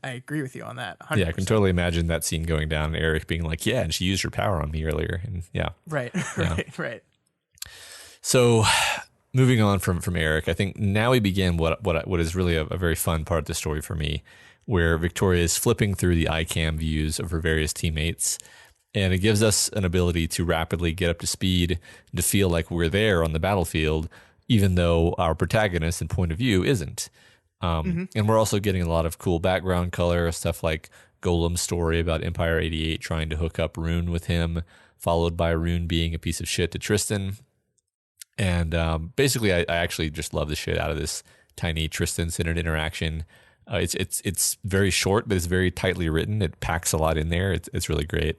I agree with you on that. 100%. Yeah, I can totally imagine that scene going down and Eric being like, yeah, and she used her power on me earlier. And yeah. Right. Yeah. Right. So moving on from Eric, I think now we begin what is really a very fun part of the story for me, where Victoria is flipping through the iCam views of her various teammates. And it gives us an ability to rapidly get up to speed, to feel like we're there on the battlefield, even though our protagonist and point of view isn't. And we're also getting a lot of cool background color, stuff like Golem's story about Empire 88 trying to hook up Rune with him, followed by Rune being a piece of shit to Tristan. And basically, I actually just love the shit out of this tiny Tristan-centered interaction. It's very short, but it's very tightly written. It packs a lot in there. It's really great.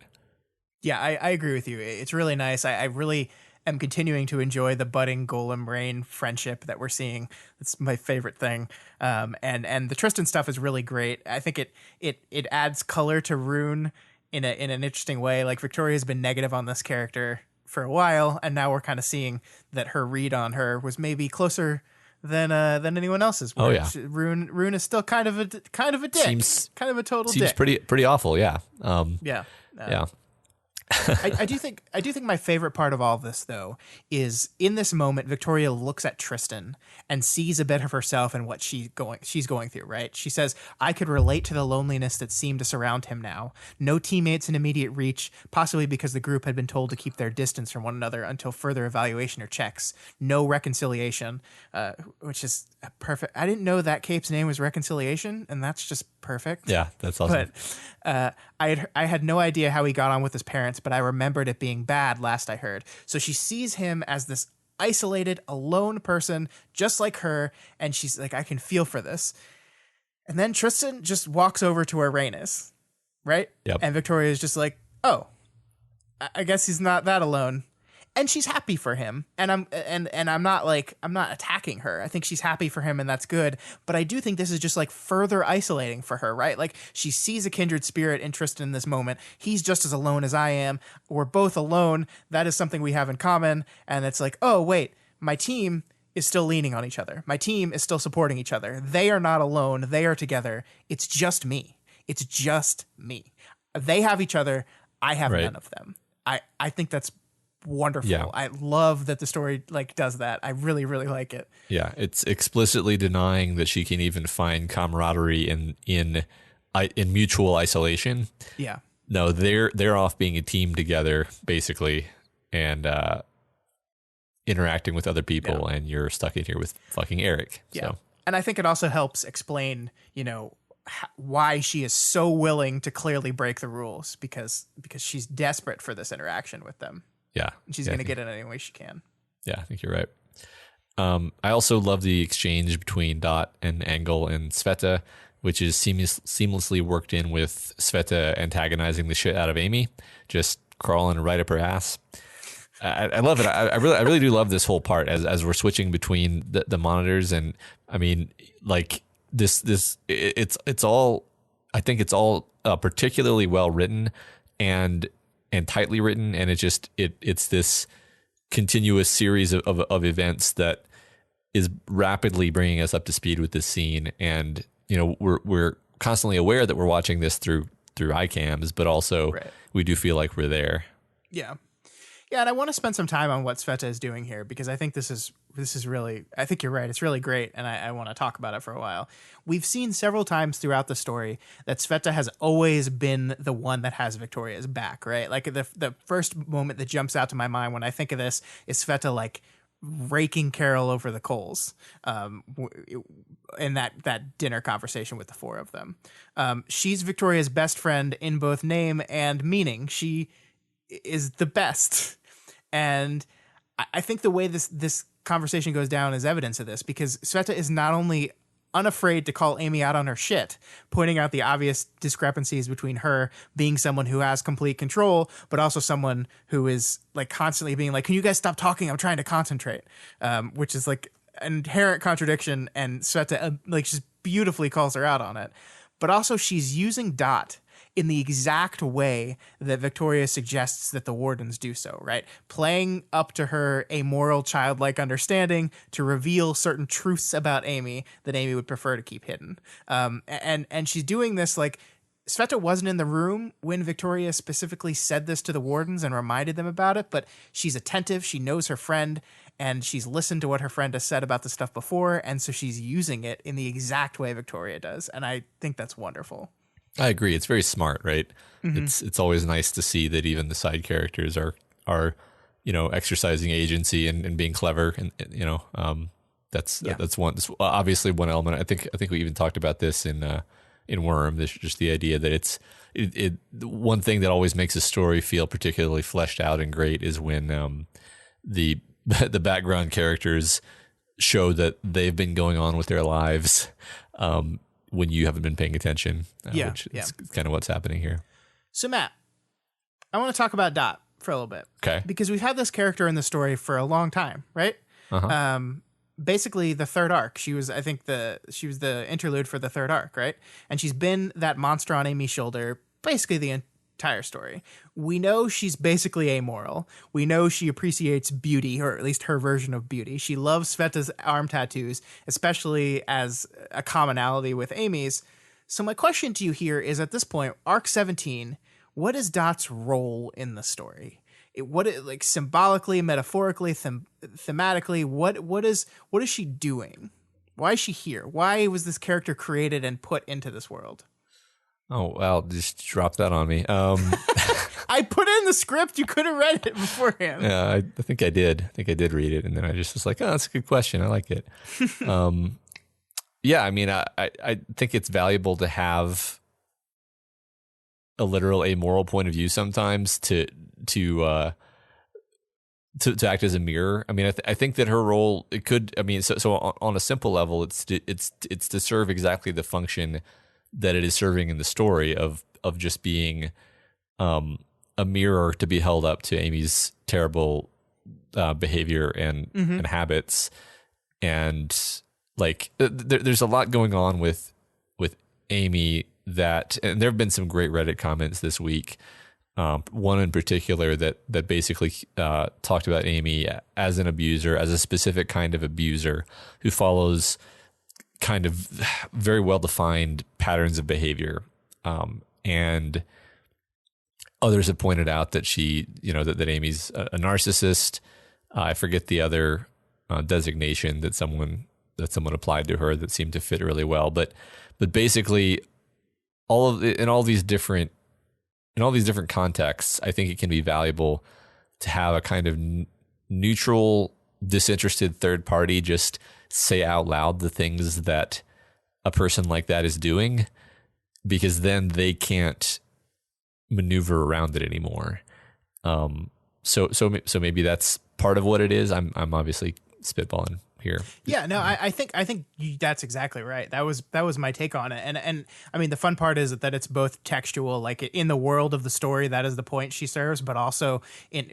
Yeah, I agree with you. It's really nice. I really am continuing to enjoy the budding Golem Rain friendship that we're seeing. It's my favorite thing. And the Tristan stuff is really great. I think it adds color to Rune in an interesting way. Like Victoria's been negative on this character for a while, and now we're kind of seeing that her read on her was maybe closer than anyone else's. Oh yeah, Rune is still kind of a dick, kind of a total dick. Seems pretty awful. Yeah. Yeah. I do think my favorite part of all of this, though, is in this moment, Victoria looks at Tristan and sees a bit of herself and what she's going through, right? She says, I could relate to the loneliness that seemed to surround him now. No teammates in immediate reach, possibly because the group had been told to keep their distance from one another until further evaluation or checks. No reconciliation, which is perfect. I didn't know that cape's name was Reconciliation, and that's just perfect. Yeah, that's awesome. But I had no idea how he got on with his parents, but I remembered it being bad last I heard. So she sees him as this isolated, alone person, just like her, and she's like, I can feel for this. And then Tristan just walks over to Uranus, right? Yep. And Victoria is just like, oh, I guess he's not that alone. and she's happy for him, and I'm not like, I'm not attacking her. I think she's happy for him, and that's good. But I do think this is just like further isolating for her, right? Like she sees a kindred spirit interest in this moment. He's just as alone as I am. We're both alone. That is something we have in common. And it's like, oh wait, my team is still leaning on each other. My team is still supporting each other. They are not alone. They are together. It's just me. It's just me. They have each other. I have Right. none of them. I think that's wonderful. Yeah. I love that the story like does that. I really, really like it. Yeah, it's explicitly denying that she can even find camaraderie in mutual isolation. Yeah. No, they're off being a team together, basically, and interacting with other people, and you're stuck in here with fucking Eric. Yeah. So And I think it also helps explain, why she is so willing to clearly break the rules because she's desperate for this interaction with them. yeah, And she's going to get it any way she can. Yeah, I think you're right. I also love the exchange between Dot and Angle and Sveta, which is seamlessly worked in with Sveta antagonizing the shit out of Amy, just crawling right up her ass. I love it. I really do love this whole part as we're switching between the monitors, and I mean, like it's all. I think it's all particularly well written and tightly written, and it's this continuous series of events that is rapidly bringing us up to speed with this scene. And we're constantly aware that we're watching this through iCams, but also we do feel like we're there. Yeah. Yeah, and I want to spend some time on what Sveta is doing here because I think this is really, I think you're right. It's really great, and I want to talk about it for a while. We've seen several times throughout the story that Sveta has always been the one that has Victoria's back, right? Like the first moment that jumps out to my mind when I think of this is Sveta like raking Carol over the coals in that dinner conversation with the four of them. She's Victoria's best friend in both name and meaning. She is the best. And I think the way this conversation goes down is evidence of this, because Sveta is not only unafraid to call Amy out on her shit, pointing out the obvious discrepancies between her being someone who has complete control, but also someone who is like constantly being like, can you guys stop talking? I'm trying to concentrate, which is like an inherent contradiction. And Sveta like just beautifully calls her out on it. But also she's using Dot in the exact way that Victoria suggests that the Wardens do so, right? Playing up to her amoral childlike understanding to reveal certain truths about Amy that Amy would prefer to keep hidden. And she's doing this like, Sveta wasn't in the room when Victoria specifically said this to the Wardens and reminded them about it, but she's attentive, she knows her friend, and she's listened to what her friend has said about the stuff before, and so she's using it in the exact way Victoria does, and I think that's wonderful. I agree. It's very smart, right? Mm-hmm. It's always nice to see that even the side characters are exercising agency and being clever, and that's obviously one element. I think we even talked about this in Worm. This just the idea that it's one thing that always makes a story feel particularly fleshed out and great is when the background characters show that they've been going on with their lives when you haven't been paying attention, which is kind of what's happening here. So Matt, I want to talk about Dot for a little bit. Okay. Because we've had this character in the story for a long time, right? Uh-huh. Basically the third arc. She was the interlude for the third arc, right? And she's been that monster on Amy's shoulder basically the entire story. We know she's basically amoral. We know she appreciates beauty, or at least her version of beauty. She loves Sveta's arm tattoos, especially as a commonality with Amy's. So my question to you here is, at this point, arc 17, what is Dot's role in the story? Like symbolically, metaphorically, thematically, what is she doing? Why is she here? Why was this character created and put into this world? Oh, well, just drop that on me. I put it in the script. You could have read it beforehand. Yeah, I think I did. I think I did read it. And then I just was like, oh, that's a good question. I like it. Yeah, I mean, I think it's valuable to have a literal amoral point of view sometimes to act as a mirror. I mean, I think that her role, it could, I mean, so on a simple level, it's to serve exactly the function that it is serving in the story of just being a mirror to be held up to Amy's terrible behavior and habits, and like there's a lot going on with Amy that, and there have been some great Reddit comments this week. One in particular that basically talked about Amy as an abuser, as a specific kind of abuser who follows kind of very well-defined patterns of behavior. And others have pointed out that that Amy's a narcissist. I forget the other designation that someone applied to her that seemed to fit really well. But basically, in all these different contexts, I think it can be valuable to have a kind of neutral, disinterested third party just say out loud the things that a person like that is doing, because then they can't maneuver around it anymore. So maybe that's part of what it is. I'm obviously spitballing here. Yeah, no, I think that's exactly right. That was my take on it. And I mean, the fun part is that it's both textual, like in the world of the story, that is the point she serves, but also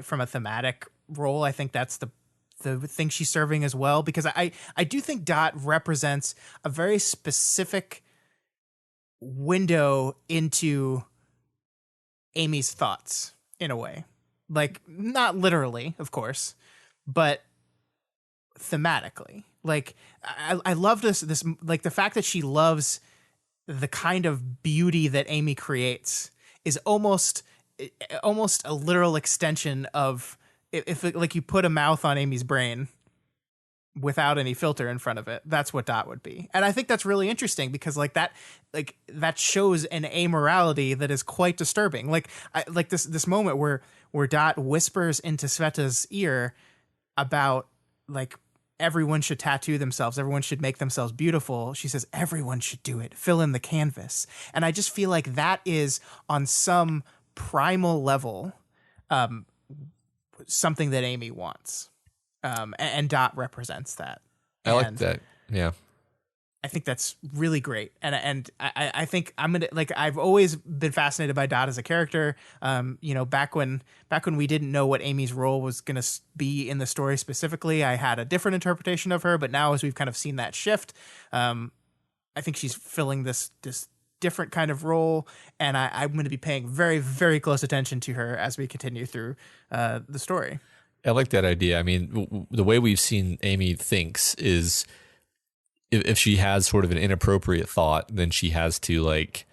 from a thematic role, I think that's the thing she's serving as well, because I do think Dot represents a very specific window into Amy's thoughts in a way. Like, not literally, of course, but thematically. Like, I love this like the fact that she loves the kind of beauty that Amy creates is almost a literal extension of if like you put a mouth on Amy's brain without any filter in front of it, that's what Dot would be. And I think that's really interesting because that shows an amorality that is quite disturbing. Like this moment where Dot whispers into Sveta's ear about like everyone should tattoo themselves, everyone should make themselves beautiful. She says everyone should do it, fill in the canvas. And I just feel like that is on some primal level something that Amy wants. And Dot represents that. I like that. Yeah. I think that's really great. And I think I've always been fascinated by Dot as a character. Back when we didn't know what Amy's role was going to be in the story specifically, I had a different interpretation of her, but now as we've kind of seen that shift, I think she's filling this different kind of role, and I'm going to be paying very, very close attention to her as we continue through the story. I like that idea. I mean, the way we've seen Amy thinks is if she has sort of an inappropriate thought, then she has to like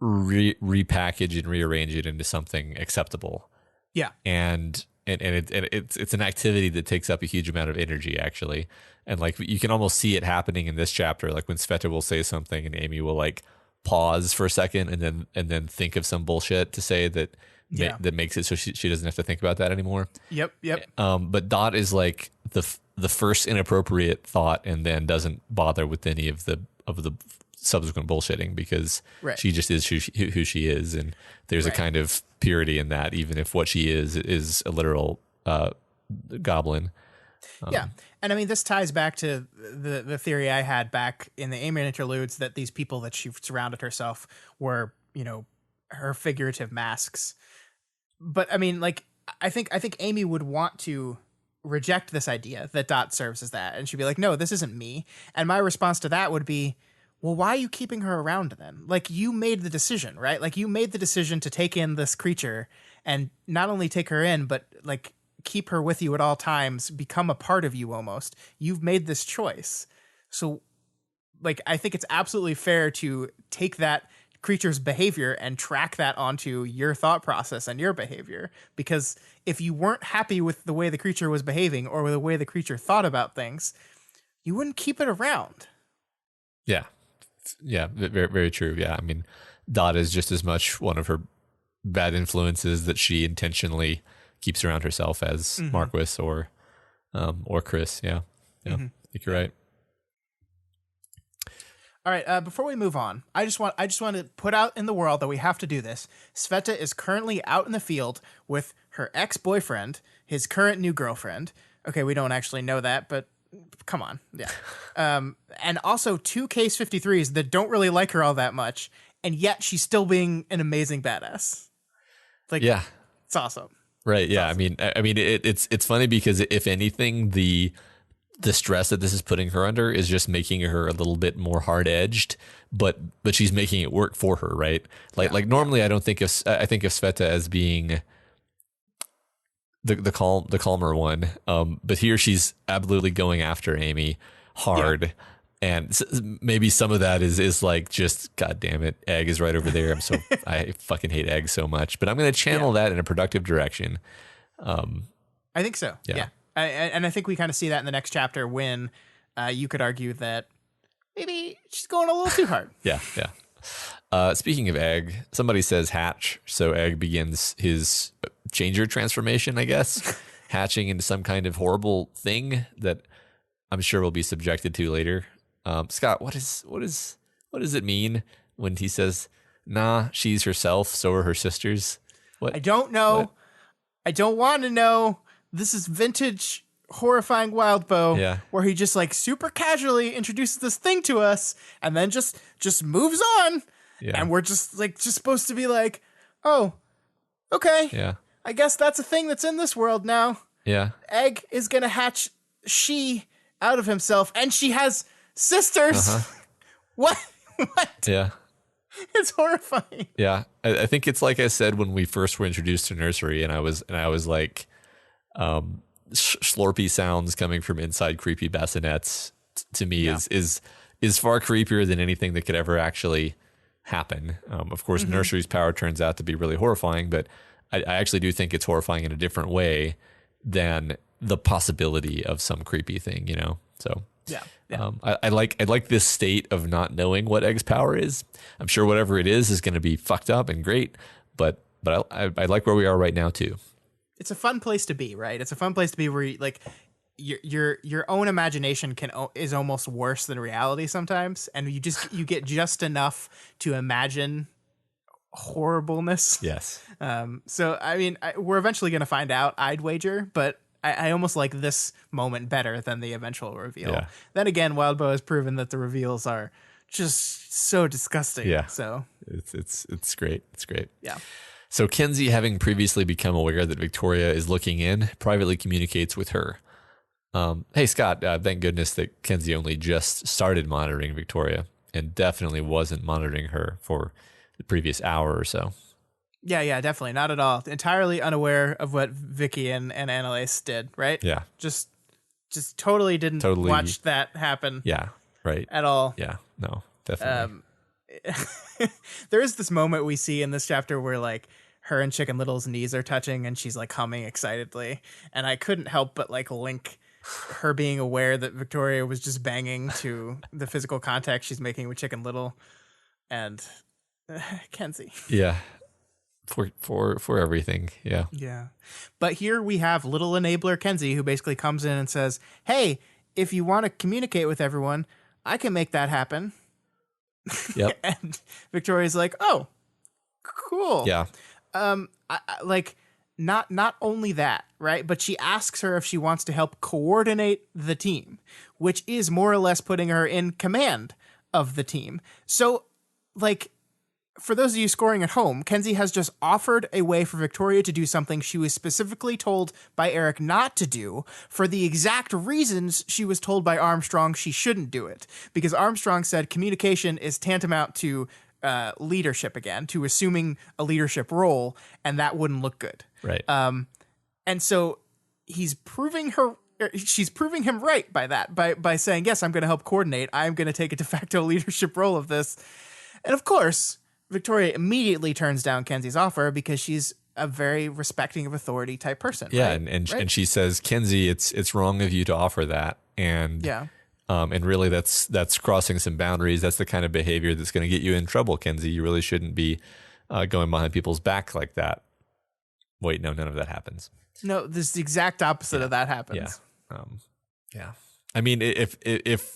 repackage and rearrange it into something acceptable. Yeah. And it's an activity that takes up a huge amount of energy, actually. And like you can almost see it happening in this chapter, like when Sveta will say something and Amy will like pause for a second and then think of some bullshit to say that makes it so she doesn't have to think about that anymore. Yep. But Dot is like the first inappropriate thought and then doesn't bother with any of the subsequent bullshitting because she just is who she is, and there's a kind of purity in that, even if what she is a literal goblin. Yeah. And I mean, this ties back to the theory I had back in the Amy interludes that these people that she surrounded herself were, her figurative masks. But I mean, like, I think Amy would want to reject this idea that Dot serves as that. And she'd be like, no, this isn't me. And my response to that would be, well, why are you keeping her around then? Like, you made the decision, right? Like, you made the decision to take in this creature and not only take her in, but like keep her with you at all times, become a part of you almost. You've made this choice. So like, I think it's absolutely fair to take that creature's behavior and track that onto your thought process and your behavior. Because if you weren't happy with the way the creature was behaving or with the way the creature thought about things, you wouldn't keep it around. Yeah. Yeah. Very, very true. Yeah. I mean, Dot is just as much one of her bad influences that she intentionally keeps around herself as Marquis or Chris. Yeah. Yeah. I think you're right. All right, before we move on, I just want to put out in the world that we have to do this. Sveta is currently out in the field with her ex-boyfriend, his current new girlfriend. Okay, we don't actually know that, but come on. Yeah. And also 2 Case 53s that don't really like her all that much, and yet she's still being an amazing badass. Like, yeah. It's awesome. Right. Yeah. Awesome. I mean, it's funny because if anything, the stress that this is putting her under is just making her a little bit more hard edged, but she's making it work for her. Right. Like normally I don't think I think of Sveta as being the calmer one. But here she's absolutely going after Amy hard. Yeah. And maybe some of that is like, just, God damn it, Egg is right over there. I fucking hate Egg so much, but I'm going to channel that in a productive direction. I think so. Yeah. And I think we kind of see that in the next chapter when you could argue that maybe she's going a little too hard. Yeah. Speaking of Egg, somebody says hatch. So Egg begins his changer transformation, I guess, hatching into some kind of horrible thing that I'm sure will be subjected to later. Scott, what does it mean when he says, "Nah, she's herself, so are her sisters"? What? I don't know. What? I don't want to know. This is vintage horrifying Wildbow, where he just like super casually introduces this thing to us and then just moves on. Yeah. And we're just supposed to be like, oh, okay. Yeah. I guess that's a thing that's in this world now. Yeah. Egg is gonna hatch she out of himself, and she has sisters. What? Yeah. It's horrifying. Yeah. I think it's like I said when we first were introduced to nursery, and I was like, slurpy sounds coming from inside creepy bassinets to me is far creepier than anything that could ever actually happen. Of course, nursery's power turns out to be really horrifying, but I actually do think it's horrifying in a different way than the possibility of some creepy thing, you know? So yeah. I like this state of not knowing what Egg's power is. I'm sure whatever it is going to be fucked up and great, but I like where we are right now too. It's a fun place to be, right? It's a fun place to be where your own imagination is almost worse than reality sometimes, and you get just enough to imagine horribleness. Yes. So I mean, we're eventually going to find out, I'd wager, but I almost like this moment better than the eventual reveal. Yeah. Then again, Wildbow has proven that the reveals are just so disgusting. Yeah. So it's great. It's great. Yeah. So Kenzie, having previously become aware that Victoria is looking in, privately communicates with her. Hey, Scott, thank goodness that Kenzie only just started monitoring Victoria and definitely wasn't monitoring her for the previous hour or so. Yeah, definitely. Not at all. Entirely unaware of what Vicky and Annalise did, right? Yeah. Just totally didn't watch that happen. Yeah, right. At all. Yeah, no, definitely. There is this moment we see in this chapter where like her and Chicken Little's knees are touching and she's like humming excitedly. And I couldn't help but like link her being aware that Victoria was just banging to the physical contact she's making with Chicken Little and Kenzie. Yeah. For everything. Yeah. Yeah. But here we have little enabler Kenzie who basically comes in and says, hey, if you want to communicate with everyone, I can make that happen. Yep. And Victoria's like, oh, cool. Yeah. Not only that, right? But she asks her if she wants to help coordinate the team, which is more or less putting her in command of the team. So, like, for those of you scoring at home, Kenzie has just offered a way for Victoria to do something she was specifically told by Eric not to do for the exact reasons she was told by Armstrong she shouldn't do it. Because Armstrong said communication is tantamount to leadership again, to assuming a leadership role, and that wouldn't look good. Right. And so she's proving him right by that, by saying, yes, I'm going to help coordinate. I'm going to take a de facto leadership role of this. And of course, Victoria immediately turns down Kenzie's offer because she's a very respecting of authority type person. Yeah, right? and she says, Kenzie, it's wrong of you to offer that. And yeah. And really that's crossing some boundaries. That's the kind of behavior that's going to get you in trouble, Kenzie. You really shouldn't be going behind people's back like that. Wait, no, none of that happens. No, this the exact opposite of that happens. Yeah. Yeah. I mean, if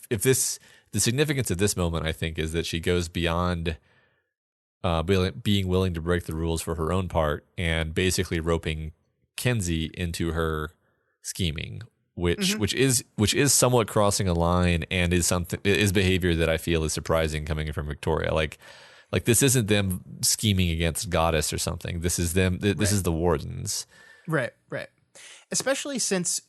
this, the significance of this moment, I think, is that she goes beyond being willing to break the rules for her own part and basically roping Kenzie into her scheming, which is somewhat crossing a line and is behavior that I feel is surprising coming from Victoria. Like this isn't them scheming against Goddess or something. This is them. This is the Wardens. Right. Especially since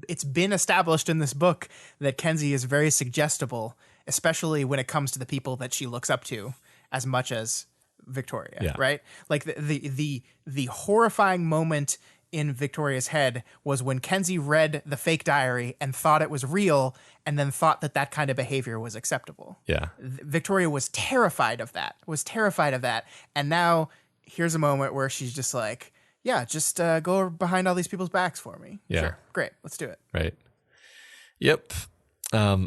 it's been established in this book that Kenzie is very suggestible, especially when it comes to the people that she looks up to as much as Victoria. Yeah. Right. Like the horrifying moment in Victoria's head was when Kenzie read the fake diary and thought it was real, and then thought that kind of behavior was acceptable. Yeah. Victoria was terrified of that. And now here's a moment where she's just like, yeah, just go behind all these people's backs for me. Yeah. Sure. Great. Let's do it. Right. Yep.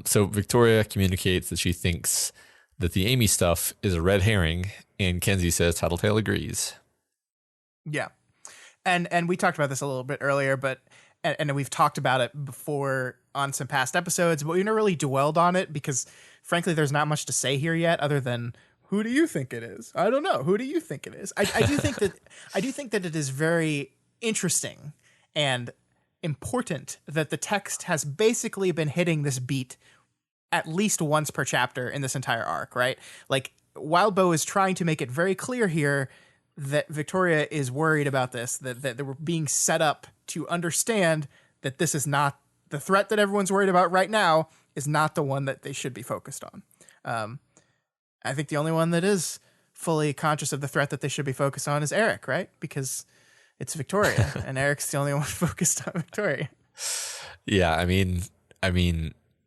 So Victoria communicates that she thinks that the Amy stuff is a red herring, and Kenzie says Tattletale agrees. Yeah. And we talked about this a little bit earlier, but and we've talked about it before on some past episodes, but we've never really dwelled on it because, frankly, there's not much to say here yet other than, who do you think it is? I don't know. Who do you think it is? I do think that it is very interesting and important that the text has basically been hitting this beat at least once per chapter in this entire arc, right? Like, Wildbow is trying to make it very clear here that Victoria is worried about this, that they were being set up to understand that this is not the threat that everyone's worried about right now, is not the one that they should be focused on. I think the only one that is fully conscious of the threat that they should be focused on is Eric, right? Because it's Victoria, and Eric's the only one focused on Victoria. Yeah, I mean,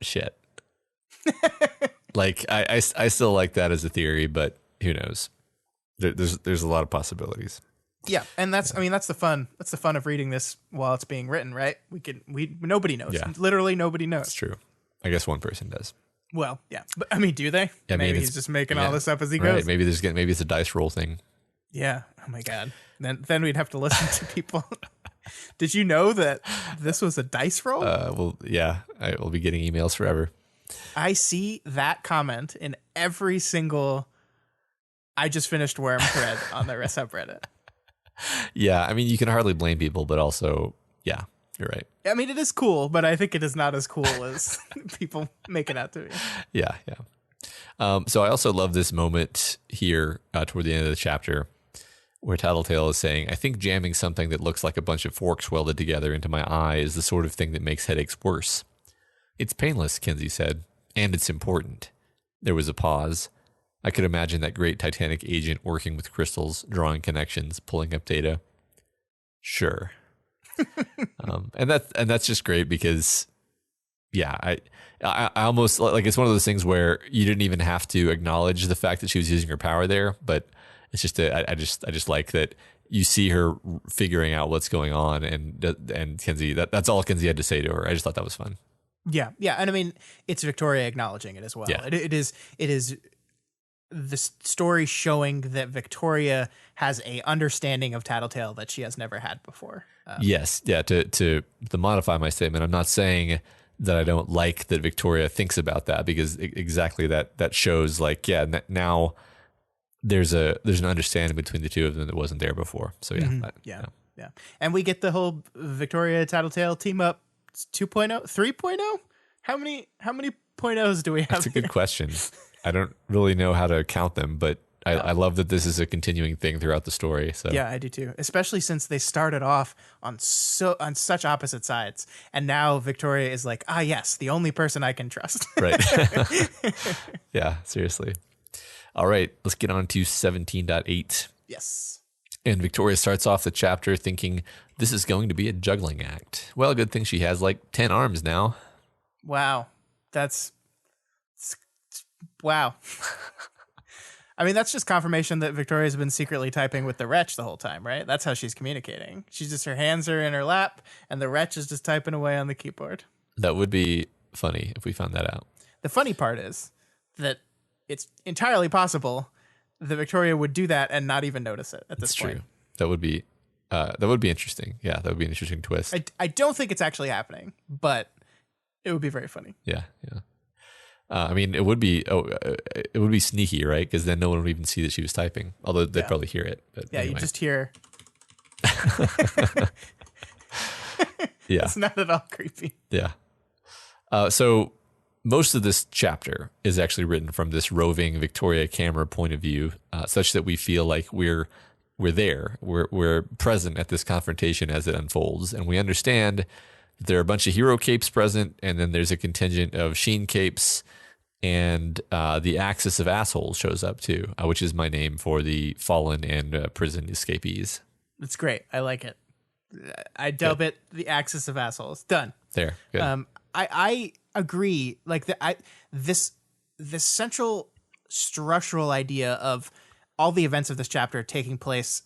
shit. Like, I still like that as a theory, but who knows? There's a lot of possibilities. Yeah, and that's the fun of reading this while it's being written, right? Nobody knows. Yeah. Literally nobody knows. It's true. I guess one person does. Well, yeah, but I mean, do they? Yeah, maybe he's just making all this up as he goes. Right. Maybe it's a dice roll thing. Yeah. Oh my god. Then we'd have to listen to people. Did you know that this was a dice roll? Well, yeah. I will be getting emails forever. I see that comment in every single I just finished Worm thread on the subreddit. Yeah, I mean, you can hardly blame people, but also, yeah, you're right. I mean, it is cool, but I think it is not as cool as people make it out to be. Yeah. So I also love this moment here toward the end of the chapter where Tattletale is saying, I think jamming something that looks like a bunch of forks welded together into my eye is the sort of thing that makes headaches worse. It's painless, Kenzie said, and it's important. There was a pause. I could imagine that great Titanic agent working with crystals, drawing connections, pulling up data. Sure. And that's just great because, yeah, I almost like, it's one of those things where you didn't even have to acknowledge the fact that she was using her power there, but it's just I just like that you see her figuring out what's going on, and Kenzie, that's all Kenzie had to say to her. I just thought that was fun. Yeah, and I mean, it's Victoria acknowledging it as well. Yeah. It is the story showing that Victoria has a understanding of Tattletale that she has never had before. Yes, yeah. To modify my statement, I'm not saying that I don't like that Victoria thinks about that, because exactly that shows, like, yeah, now there's an understanding between the two of them that wasn't there before. So yeah, mm-hmm. Yeah. And we get the whole Victoria Tattletale team up 2.0, 3.0. How many point ohs do we have? That's a good question. I don't really know how to count them, but I love that this is a continuing thing throughout the story. So yeah, I do too. Especially since they started off on such opposite sides, and now Victoria is like, yes, the only person I can trust. Right. Yeah, seriously. All right, let's get on to 17.8. Yes. And Victoria starts off the chapter thinking this is going to be a juggling act. Well, good thing she has like 10 arms now. Wow. Wow. I mean, that's just confirmation that Victoria's been secretly typing with the wretch the whole time, right? That's how she's communicating. She's just, her hands are in her lap, and the wretch is just typing away on the keyboard. That would be funny if we found that out. The funny part is that it's entirely possible that Victoria would do that and not even notice it at this point. True. That would be interesting. Yeah, that would be an interesting twist. I don't think it's actually happening, but it would be very funny. Yeah. I mean, it would be sneaky, right? Because then no one would even see that she was typing, although they'd probably hear it. But yeah, anyway. You just hear. Yeah, it's not at all creepy. Yeah. So most of this chapter is actually written from this roving Victoria camera point of view, such that we feel like we're we're there. We're present at this confrontation as it unfolds, and we understand that there are a bunch of hero capes present, and then there's a contingent of Sheen capes, and the Axis of Assholes shows up too, which is my name for the fallen and prison escapees. That's great. I like it. I dub it the Axis of Assholes. Done. There. Good. I agree. Like this central structural idea of all the events of this chapter taking place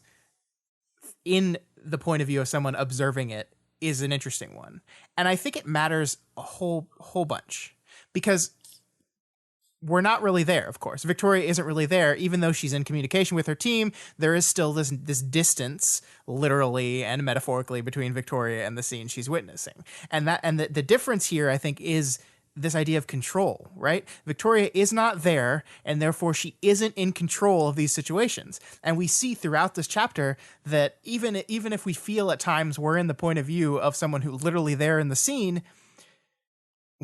in the point of view of someone observing it is an interesting one. And I think it matters a whole bunch because we're not really there, of course. Victoria isn't really there, even though she's in communication with her team. There is still this distance, literally and metaphorically, between Victoria and the scene she's witnessing. And the difference here, I think, is this idea of control, right? Victoria is not there, and therefore she isn't in control of these situations. And we see throughout this chapter that even if we feel at times we're in the point of view of someone who's literally there in the scene,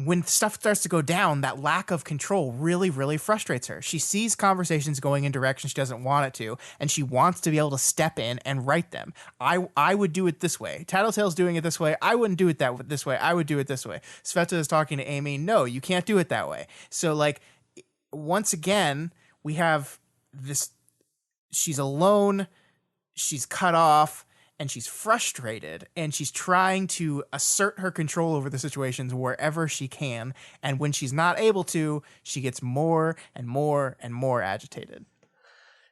when stuff starts to go down, that lack of control really, really frustrates her. She sees conversations going in directions she doesn't want it to, and she wants to be able to step in and right them. I would do it this way. Tattletale's doing it this way. I wouldn't do it this way. I would do it this way. Sveta is talking to Amy. No, you can't do it that way. So, like, once again, we have this. She's alone. She's cut off. And she's frustrated, and she's trying to assert her control over the situations wherever she can. And when she's not able to, she gets more and more and more agitated.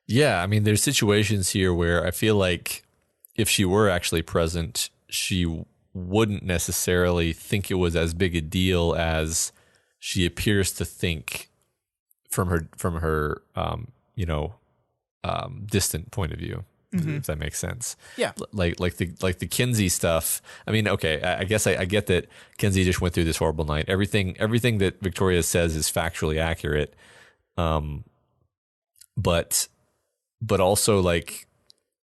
Yeah, I mean, there's situations here where I feel like if she were actually present, she wouldn't necessarily think it was as big a deal as she appears to think from her distant point of view. If that makes sense. Yeah. Like the Kinsey stuff. I mean, okay, I guess I get that Kinsey just went through this horrible night. Everything that Victoria says is factually accurate. But also, like,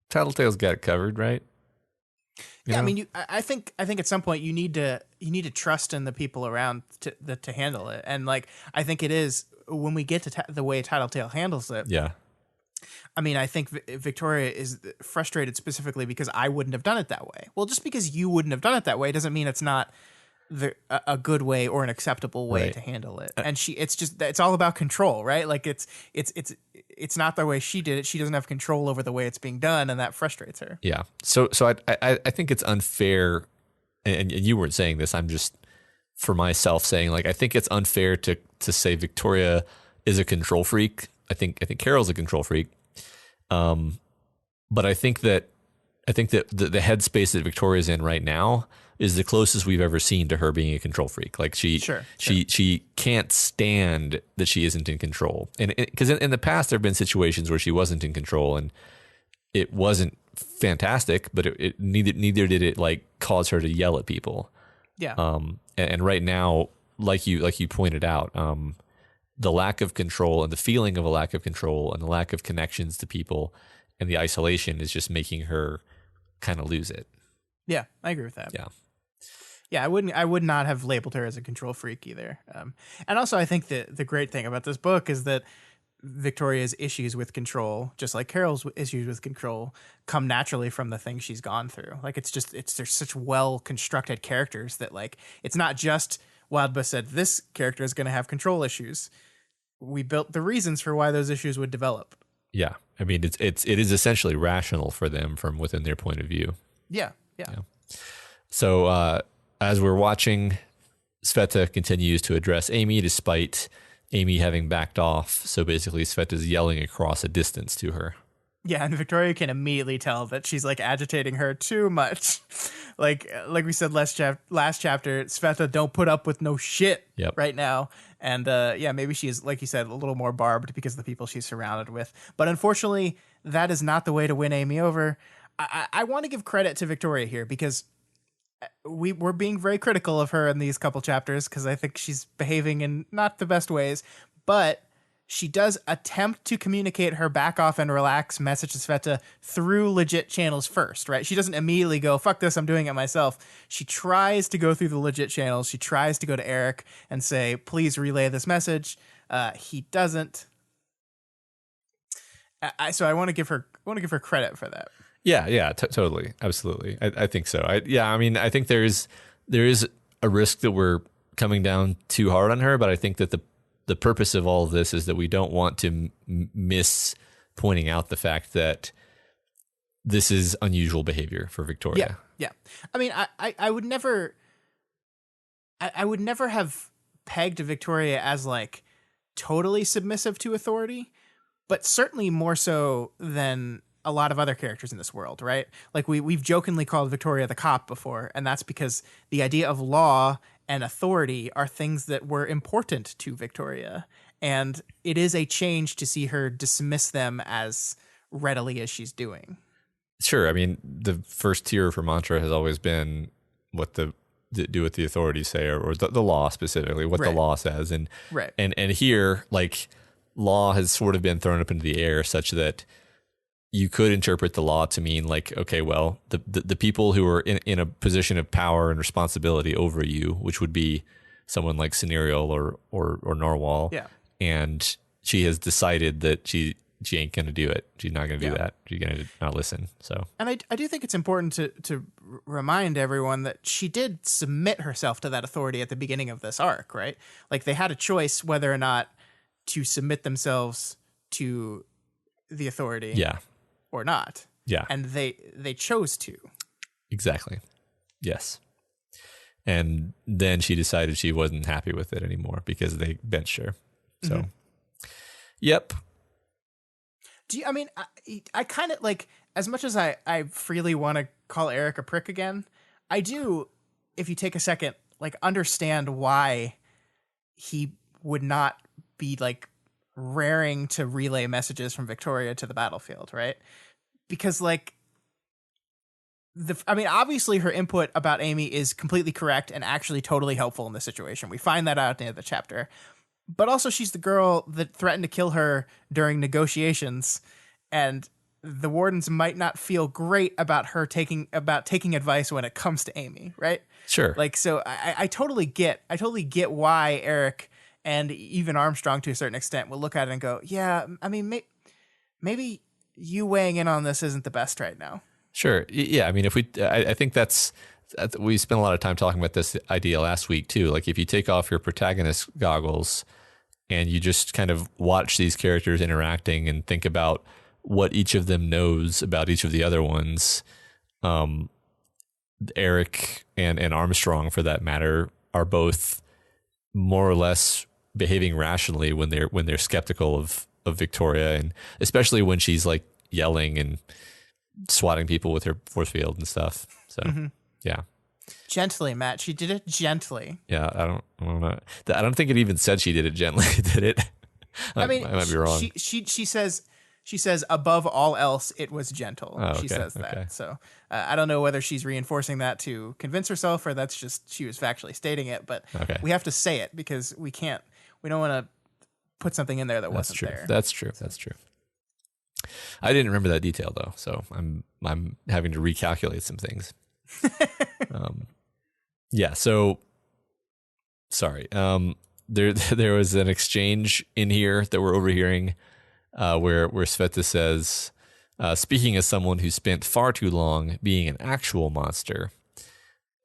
Tattletale's got it covered, right? I mean, I think at some point you need to trust in the people around to handle it. And, like, I think it is when we get to the way Tattletale handles it. Yeah. I mean, I think Victoria is frustrated specifically because I wouldn't have done it that way. Well, just because you wouldn't have done it that way doesn't mean it's not a good way or an acceptable way to handle it. And it's all about control, right? Like it's not the way she did it. She doesn't have control over the way it's being done, and that frustrates her. Yeah. So I think it's unfair, and you weren't saying this. I'm just for myself saying, like, I think it's unfair to say Victoria is a control freak. I think Carol's a control freak. But I think that the headspace that Victoria's in right now is the closest we've ever seen to her being a control freak. Like she can't stand that she isn't in control. And because in the past, there've been situations where she wasn't in control and it wasn't fantastic, but it neither did it like cause her to yell at people. Yeah. And right now, like you pointed out, the lack of control and the feeling of a lack of control and the lack of connections to people and the isolation is just making her kind of lose it. Yeah, I agree with that. Yeah. Yeah, I would not have labeled her as a control freak either. And also I think that the great thing about this book is that Victoria's issues with control, just like Carol's issues with control, come naturally from the things she's gone through. Like they're such well constructed characters that, like, it's not just Wildboss said this character is going to have control issues. We built the reasons for why those issues would develop. Yeah. I mean, it is essentially rational for them from within their point of view. Yeah. So as we're watching, Sveta continues to address Amy despite Amy having backed off. So basically Sveta's yelling across a distance to her. Yeah, and Victoria can immediately tell that she's, like, agitating her too much. like we said last chapter, Sveta don't put up with no shit right now. And maybe she's, like you said, a little more barbed because of the people she's surrounded with. But unfortunately, that is not the way to win Amy over. I want to give credit to Victoria here because we're being very critical of her in these couple chapters because I think she's behaving in not the best ways. But she does attempt to communicate her back off and relax message to Sveta through legit channels first, right? She doesn't immediately go, fuck this, I'm doing it myself. She tries to go through the legit channels. She tries to go to Eric and say, please relay this message. He doesn't. So I want to give her credit for that. Yeah, totally, absolutely. I think so. I mean, I think there is a risk that we're coming down too hard on her, but I think that the purpose of all of this is that we don't want to miss pointing out the fact that this is unusual behavior for Victoria. Yeah. I mean, I would never, I would never have pegged Victoria as like totally submissive to authority, but certainly more so than a lot of other characters in this world, right? Like we've jokingly called Victoria the cop before, and that's because the idea of law and authority are things that were important to Victoria, and it is a change to see her dismiss them as readily as she's doing. Sure. I mean, the first tier of her mantra has always been what do what the authorities say, or the law specifically, what the law says, and here, like, law has sort of been thrown up into the air such that you could interpret the law to mean like, okay, well, the people who are in a position of power and responsibility over you, which would be someone like Scenario or Narwhal, and she has decided that she ain't going to do it. She's not going to do that. She's going to not listen. So, and I do think it's important to remind everyone that she did submit herself to that authority at the beginning of this arc, right? Like they had a choice whether or not to submit themselves to the authority or not. Yeah. And they chose to. Exactly. Yes. And then she decided she wasn't happy with it anymore because they benched her. So, yep. I mean, I kind of like, as much as I freely want to call Eric a prick again, I do, if you take a second, like understand why he would not be like raring to relay messages from Victoria to the battlefield, right? Because like, I mean, obviously her input about Amy is completely correct and actually totally helpful in this situation. We find that out at the end of the chapter. But also she's the girl that threatened to kill her during negotiations, and the wardens might not feel great about her taking advice when it comes to Amy, right? Sure. Like, so I totally get why Eric and even Armstrong to a certain extent will look at it and go, yeah, I mean, maybe you weighing in on this isn't the best right now. Sure. Yeah. I mean, I think we spent a lot of time talking about this idea last week too. Like if you take off your protagonist goggles and you just kind of watch these characters interacting and think about what each of them knows about each of the other ones, Eric and Armstrong, for that matter, are both more or less behaving rationally when they're skeptical of Victoria, and especially when she's like yelling and swatting people with her force field and stuff. So yeah. Gently, Matt. She did it gently. Yeah, I don't know. I don't think it even said she did it gently. Did it? I mean, I might be wrong. She says above all else, it was gentle. Oh, okay, she says that. okay. So I don't know whether she's reinforcing that to convince herself or that's just she was factually stating it. But we have to say it because we don't want to put something in there that wasn't there. That's true. I didn't remember that detail though, so I'm having to recalculate some things. Yeah. So sorry. There was an exchange in here that we're overhearing, where Sveta says, speaking as someone who spent far too long being an actual monster,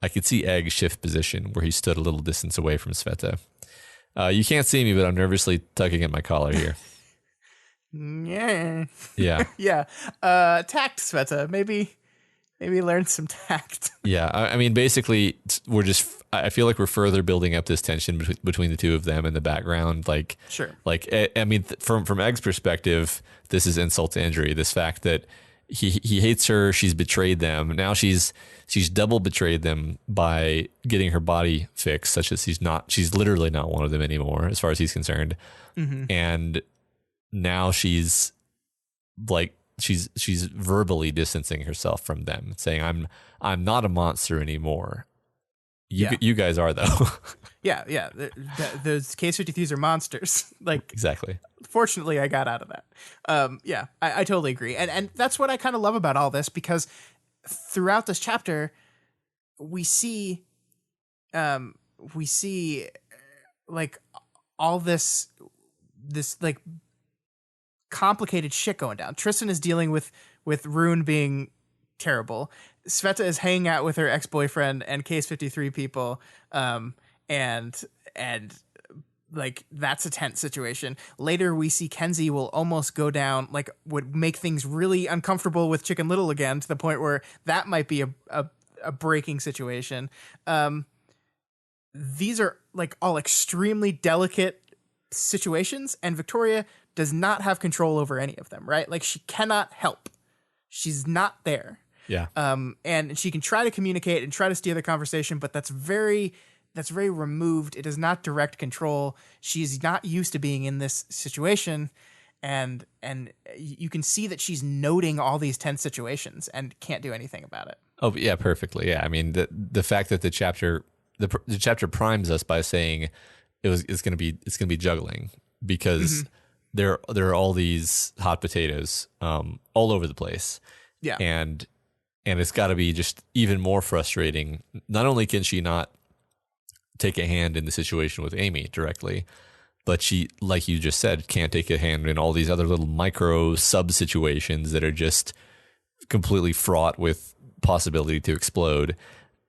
I could see Egg shift position where he stood a little distance away from Sveta. You can't see me, but I'm nervously tugging at my collar here. Yeah. Yeah. Tact, Sveta. Maybe learn some tact. Yeah. I mean, basically, I feel like we're further building up this tension between the two of them in the background. Like, sure. Like, I mean, from Egg's perspective, this is insult to injury. This fact that he hates her, she's betrayed them. Now she's double betrayed them by getting her body fixed, such as she's literally not one of them anymore, as far as he's concerned. And now she's verbally distancing herself from them, saying, I'm not a monster anymore. You guys are though. Yeah. Those K-53s are monsters. Like, exactly. Fortunately, I got out of that. I totally agree. And that's what I kind of love about all this, because throughout this chapter, we see like all this like complicated shit going down. Tristan is dealing with Rune being terrible. Sveta is hanging out with her ex-boyfriend and Case 53 people, and like that's a tense situation. Later we see Kenzie will almost go down, like would make things really uncomfortable with Chicken Little again, to the point where that might be a breaking situation. These are like all extremely delicate situations, and Victoria does not have control over any of them, right? Like she cannot help. She's not there. Yeah. And she can try to communicate and try to steer the conversation, but that's very removed. It is not direct control. She's not used to being in this situation, and you can see that she's noting all these tense situations and can't do anything about it. Oh yeah, perfectly. Yeah, I mean the fact that the chapter primes us by saying it's going to be juggling, because there are all these hot potatoes all over the place. Yeah, and it's got to be just even more frustrating. Not only can she not take a hand in the situation with Amy directly, but she, like you just said, can't take a hand in all these other little micro sub situations that are just completely fraught with possibility to explode.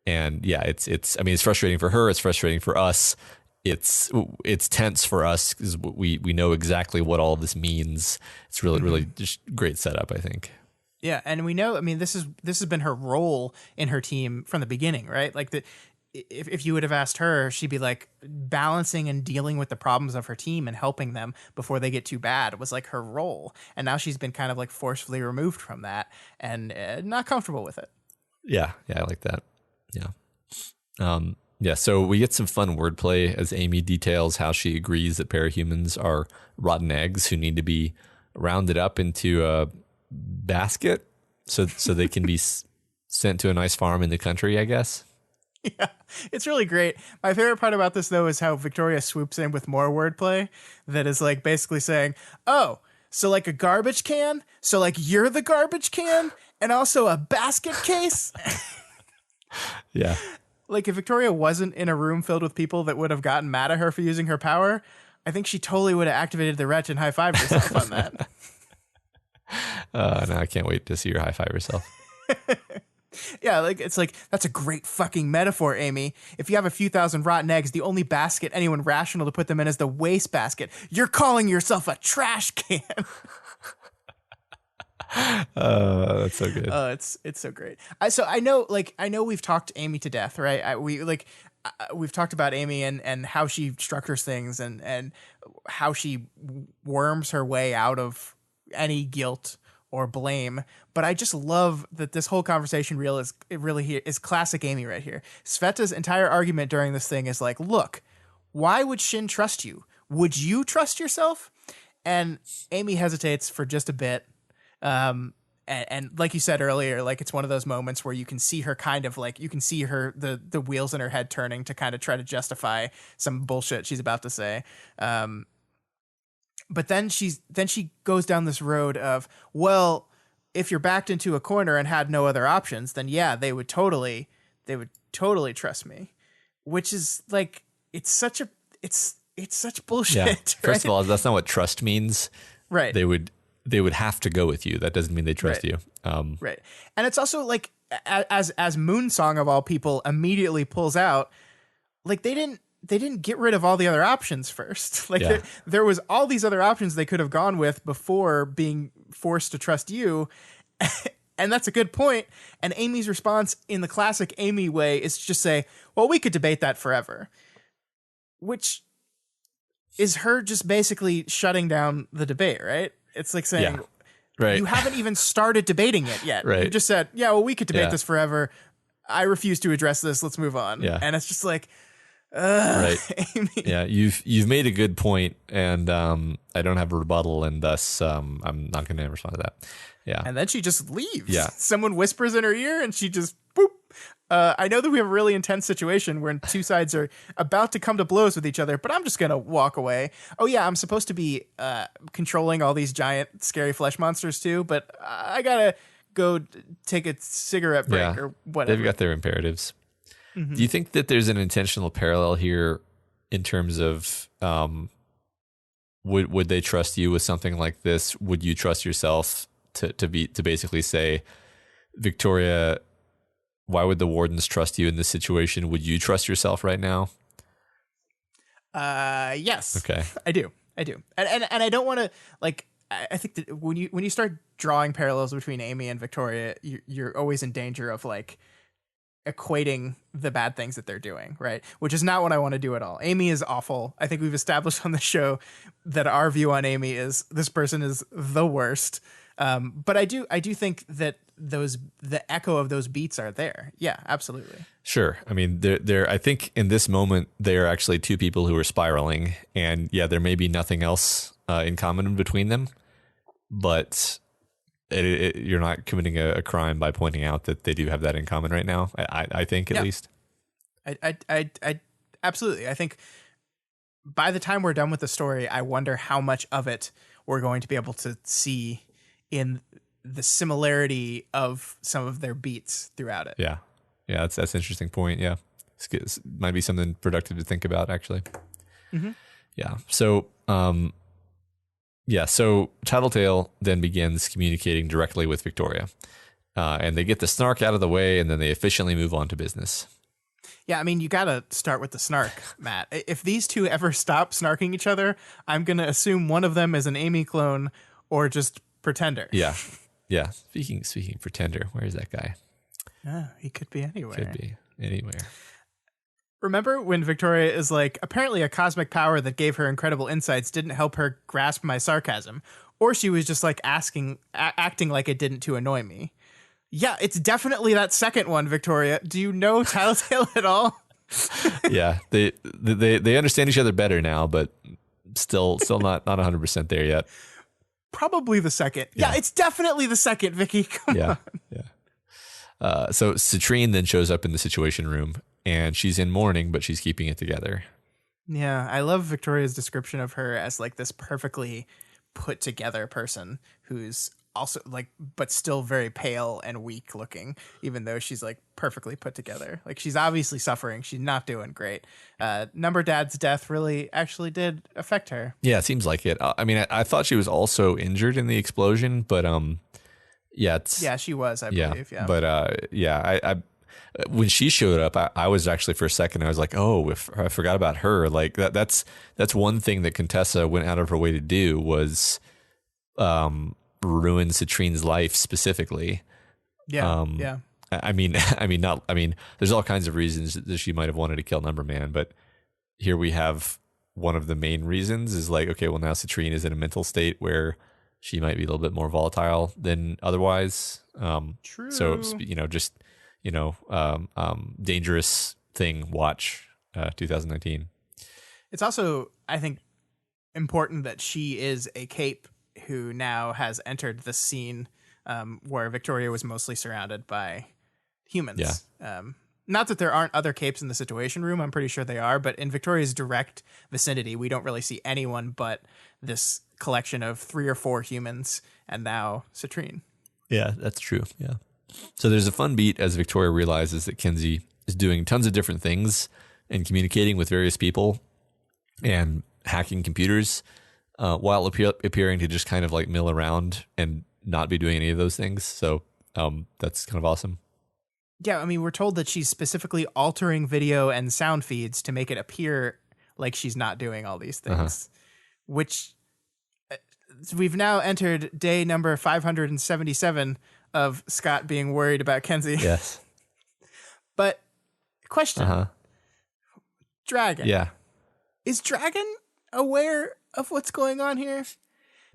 And yeah, it's I mean, it's frustrating for her. It's frustrating for us. It's tense for us because we know exactly what all of this means. It's really just great setup, I think. Yeah, and we know, I mean, this has been her role in her team from the beginning, right? Like if you would have asked her, she'd be like balancing and dealing with the problems of her team and helping them before they get too bad. It was like her role. And now she's been kind of like forcefully removed from that and not comfortable with it. Yeah, I like that. Yeah. So we get some fun wordplay as Amy details how she agrees that parahumans are rotten eggs who need to be rounded up into a basket so they can be sent to a nice farm in the country, I guess. Yeah, it's really great. My favorite part about this, though, is how Victoria swoops in with more wordplay that is like basically saying, oh, so like a garbage can? So like you're the garbage can and also a basket case? Yeah. Like if Victoria wasn't in a room filled with people that would have gotten mad at her for using her power, I think she totally would have activated the wretch and high-fived herself on that. No, I can't wait to see her high-five herself. Yeah, like it's like, that's a great fucking metaphor, Amy. If you have a few thousand rotten eggs, the only basket anyone rational to put them in is the waste basket. You're calling yourself a trash can. That's so good. It's so great. I know we've talked Amy to death, right? We've talked about Amy and how she structures things and how she worms her way out of any guilt or blame. But I just love that this whole conversation is classic Amy right here. Sveta's entire argument during this thing is like, look, why would Shin trust you? Would you trust yourself? And Amy hesitates for just a bit. And like you said earlier, like it's one of those moments where you can see her kind of like, you can see her, the wheels in her head turning to kind of try to justify some bullshit she's about to say. But then she goes down this road of, well, if you're backed into a corner and had no other options, then yeah, they would totally trust me, which is like, it's such bullshit. Yeah. Right? First of all, that's not what trust means. Right. They would have to go with you. That doesn't mean they trust you. Right. And it's also like, as Moonsong of all people immediately pulls out, like they didn't get rid of all the other options first. Like there was all these other options they could have gone with before being forced to trust you. And that's a good point. And Amy's response in the classic Amy way is to just say, well, we could debate that forever, which is her just basically shutting down the debate, right? It's like saying, right. You haven't even started debating it yet. Right. You just said, yeah, well, we could debate this forever. I refuse to address this. Let's move on. Yeah. And it's just like, right. Amy. Yeah, you've made a good point, and I don't have a rebuttal, and thus I'm not going to respond to that. Yeah. And then she just leaves. Yeah. Someone whispers in her ear, and she just boop. I know that we have a really intense situation where two sides are about to come to blows with each other, but I'm just going to walk away. Oh yeah, I'm supposed to be controlling all these giant scary flesh monsters too, but I got to go take a cigarette break or whatever. They've got their imperatives. Mm-hmm. Do you think that there's an intentional parallel here in terms of would they trust you with something like this? Would you trust yourself to basically say, Victoria, why would the Wardens trust you in this situation? Would you trust yourself right now? Yes. Okay. I do. And I don't want to, like, I think that when you start drawing parallels between Amy and Victoria, you're always in danger of like equating the bad things that they're doing, right? Which is not what I want to do at all. Amy is awful. I think we've established on the show that our view on Amy is this person is the worst. But I do think that the echo of those beats are there. Yeah, absolutely. Sure. I mean, they're I think in this moment, they are actually two people who are spiraling, and yeah, there may be nothing else in common between them, but you're not committing a crime by pointing out that they do have that in common right now. I think at least. I absolutely. I think by the time we're done with the story, I wonder how much of it we're going to be able to see in the similarity of some of their beats throughout it. Yeah. That's an interesting point. Yeah. It might be something productive to think about, actually. Mm-hmm. Yeah. So, so Tattletale then begins communicating directly with Victoria, and they get the snark out of the way, and then they efficiently move on to business. Yeah, I mean, you got to start with the snark, Matt. If these two ever stop snarking each other, I'm going to assume one of them is an Amy clone or just pretender. Yeah. Speaking pretender, where is that guy? He could be anywhere. Could be anywhere. Remember when Victoria is like, apparently a cosmic power that gave her incredible insights didn't help her grasp my sarcasm, or she was just like acting like it didn't to annoy me. Yeah, it's definitely that second one, Victoria. Do you know Tattletale at all? Yeah, they understand each other better now, but still not 100% there yet. Probably the second. Yeah, it's definitely the second, Vicky. Come on. Yeah. So Citrine then shows up in the Situation Room, and she's in mourning, but she's keeping it together. Yeah, I love Victoria's description of her as like this perfectly put together person who's also like, but still very pale and weak looking, even though she's like perfectly put together. Like she's obviously suffering. She's not doing great. Number Dad's death really actually did affect her. Yeah, it seems like it. I mean, I thought she was also injured in the explosion, but yeah, she was, I believe. Yeah, but I when she showed up, I was actually for a second I was like, oh, if I forgot about her. Like that's one thing that Contessa went out of her way to do was ruin Citrine's life specifically. Yeah. I mean, there's all kinds of reasons that she might have wanted to kill Number Man, but here we have one of the main reasons is like, okay, well now Citrine is in a mental state where she might be a little bit more volatile than otherwise. True. So, dangerous thing. Watch 2019. It's also, I think, important that she is a cape who now has entered the scene where Victoria was mostly surrounded by humans. Yeah. Not that there aren't other capes in the Situation Room. I'm pretty sure they are. But in Victoria's direct vicinity, we don't really see anyone but this collection of 3 or 4 humans and now Citrine. Yeah, that's true. Yeah. So there's a fun beat as Victoria realizes that Kinsey is doing tons of different things and communicating with various people and hacking computers while appearing to just kind of like mill around and not be doing any of those things. So that's kind of awesome. Yeah, I mean, we're told that she's specifically altering video and sound feeds to make it appear like she's not doing all these things, which we've now entered day number 577 of Scott being worried about Kenzie. Yes. But question, Dragon. Yeah. Is Dragon aware of what's going on here?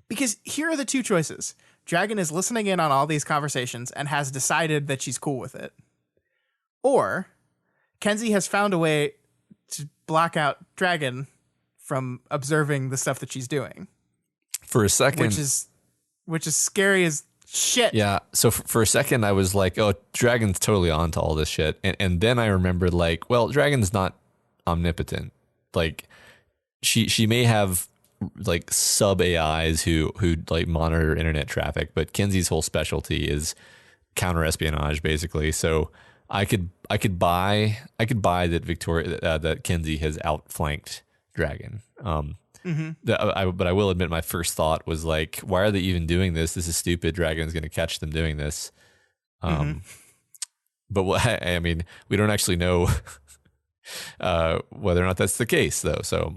Because here are the two choices. Dragon is listening in on all these conversations and has decided that she's cool with it. Or Kenzie has found a way to block out Dragon from observing the stuff that she's doing. For a second. Which is scary as shit. Yeah. So for a second, I was like, oh, Dragon's totally onto all this shit. And then I remembered like, well, Dragon's not omnipotent. Like she may have like sub AIs who like monitor internet traffic, but Kenzie's whole specialty is counter espionage basically. So I could buy that Victoria that Kenzie has outflanked Dragon. But I will admit my first thought was like, why are they even doing this? This is stupid. Dragon's going to catch them doing this. But I mean, we don't actually know whether or not that's the case, though. So,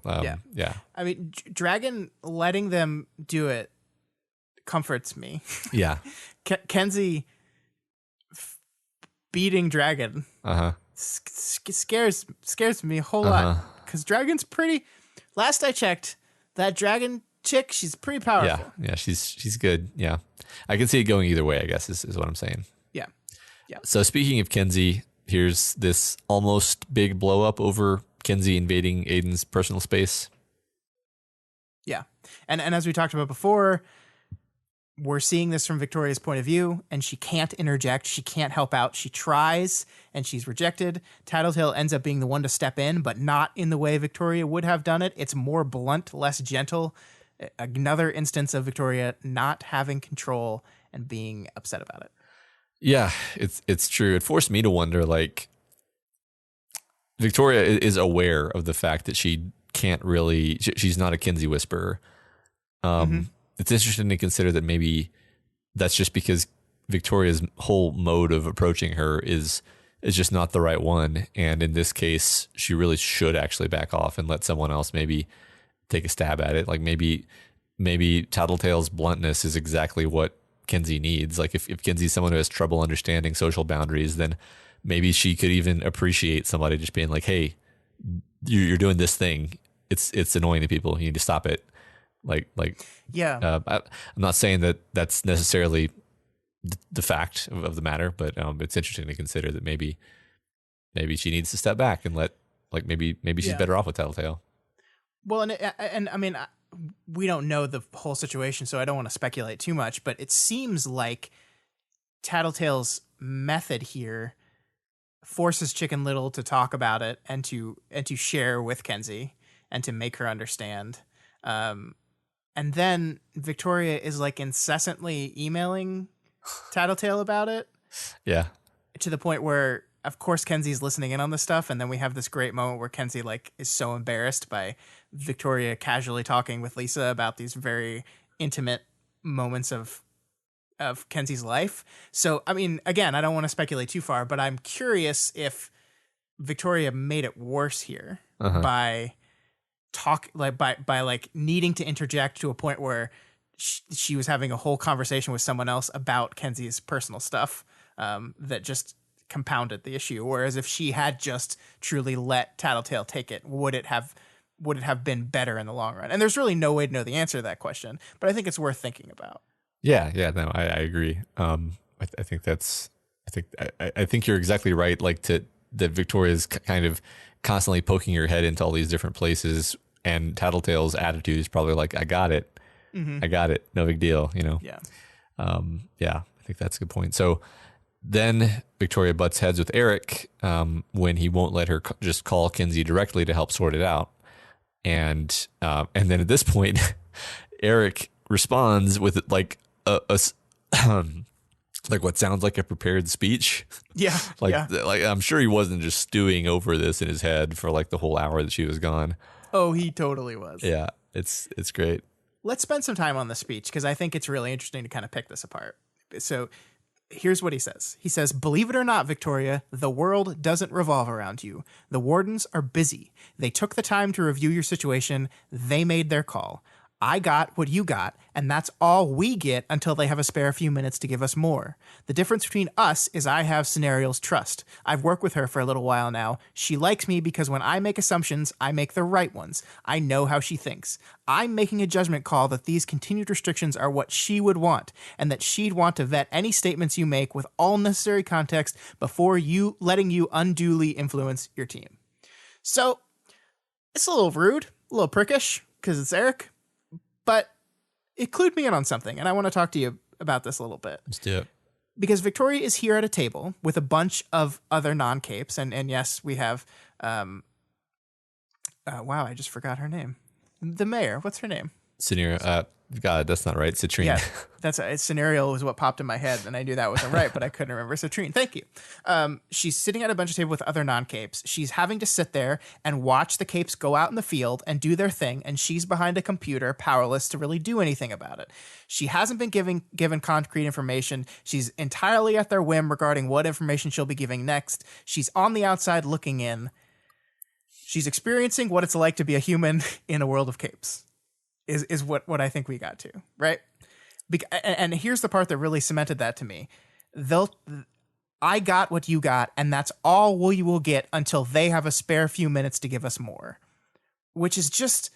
yeah. I mean, Dragon letting them do it comforts me. Yeah. Kenzie beating Dragon scares me a whole lot, because Dragon's pretty. Last I checked, that Dragon chick, she's pretty powerful. Yeah, she's good. Yeah, I can see it going either way, I guess is what I'm saying. Yeah. So speaking of Kenzie, here's this almost big blow up over Kenzie invading Aiden's personal space. Yeah, and as we talked about before, we're seeing this from Victoria's point of view, and she can't interject. She can't help out. She tries, and she's rejected. Tattletale ends up being the one to step in, but not in the way Victoria would have done it. It's more blunt, less gentle. Another instance of Victoria not having control and being upset about it. Yeah, it's true. It forced me to wonder, like, Victoria is aware of the fact that she can't really, she's not a Kenzie whisperer. It's interesting to consider that maybe that's just because Victoria's whole mode of approaching her is just not the right one. And in this case, she really should actually back off and let someone else maybe take a stab at it. Like maybe Tattletale's bluntness is exactly what Kenzie needs. Like if Kenzie's someone who has trouble understanding social boundaries, then maybe she could even appreciate somebody just being like, hey, you're doing this thing. It's annoying to people. You need to stop it. Yeah. I'm not saying that that's necessarily the fact of the matter, but it's interesting to consider that maybe she needs to step back and maybe she's better off with Tattletale. Well, and I mean, we don't know the whole situation, so I don't want to speculate too much, but it seems like Tattletale's method here forces Chicken Little to talk about it and to share with Kenzie and to make her understand. And then Victoria is like incessantly emailing Tattletale about it. Yeah. To the point where, of course, Kenzie's listening in on this stuff. And then we have this great moment where Kenzie like is so embarrassed by Victoria casually talking with Lisa about these very intimate moments of Kenzie's life. So, I mean, again, I don't want to speculate too far, but I'm curious if Victoria made it worse here by needing to interject to a point where she was having a whole conversation with someone else about Kenzie's personal stuff that just compounded the issue. Whereas if she had just truly let Tattletale take it, would it have been better in the long run? And there's really no way to know the answer to that question, but I think it's worth thinking about. Yeah, no, I agree. I think you're exactly right. Like that Victoria's kind of constantly poking her head into all these different places, and Tattletale's attitude is probably like, I got it. I got it. No big deal, you know? Yeah. I think that's a good point. So then Victoria butts heads with Eric when he won't let her just call Kenzie directly to help sort it out. And then at this point, Eric responds with like a like what sounds like a prepared speech. Yeah. like I'm sure he wasn't just stewing over this in his head for like the whole hour that she was gone. Oh, he totally was. Yeah, it's great. Let's spend some time on the speech because I think it's really interesting to kind of pick this apart. So here's what he says. He says, "Believe it or not, Victoria, the world doesn't revolve around you. The Wardens are busy. They took the time to review your situation. They made their call. I got what you got, and that's all we get until they have a spare few minutes to give us more. The difference between us is I have Scenario's trust. I've worked with her for a little while now. She likes me because when I make assumptions, I make the right ones. I know how she thinks. I'm making a judgment call that these continued restrictions are what she would want, and that she'd want to vet any statements you make with all necessary context before letting you unduly influence your team." So, it's a little rude, a little prickish, because it's Eric. But it clued me in on something, and I want to talk to you about this a little bit. Let's do it. Because Victoria is here at a table with a bunch of other non-capes, and yes, we have, wow, I just forgot her name. The mayor, what's her name? Scenario, God, that's not right. Citrine. Yeah, that's a scenario was what popped in my head, and I knew that wasn't right, but I couldn't remember. Citrine, thank you. She's sitting at a bunch of table with other non-capes. She's having to sit there and watch the capes go out in the field and do their thing, and she's behind a computer, powerless to really do anything about it. She hasn't been given concrete information. She's entirely at their whim regarding what information she'll be giving next. She's on the outside looking in. She's experiencing what it's like to be a human in a world of capes. Is what I think we got to, right? And here's the part that really cemented that to me. I got what you got, and that's all we will get until they have a spare few minutes to give us more. Which is just,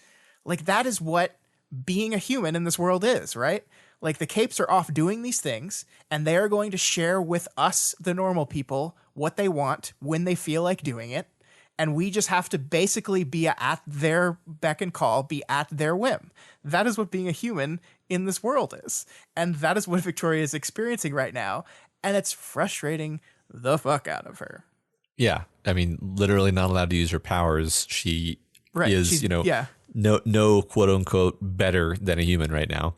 like, that is what being a human in this world is, right? Like, the capes are off doing these things, and they are going to share with us, the normal people, what they want when they feel like doing it. And we just have to basically be at their beck and call, be at their whim. That is what being a human in this world is. And that is what Victoria is experiencing right now. And it's frustrating the fuck out of her. Yeah. I mean, literally not allowed to use her powers. She is, no quote unquote better than a human right now.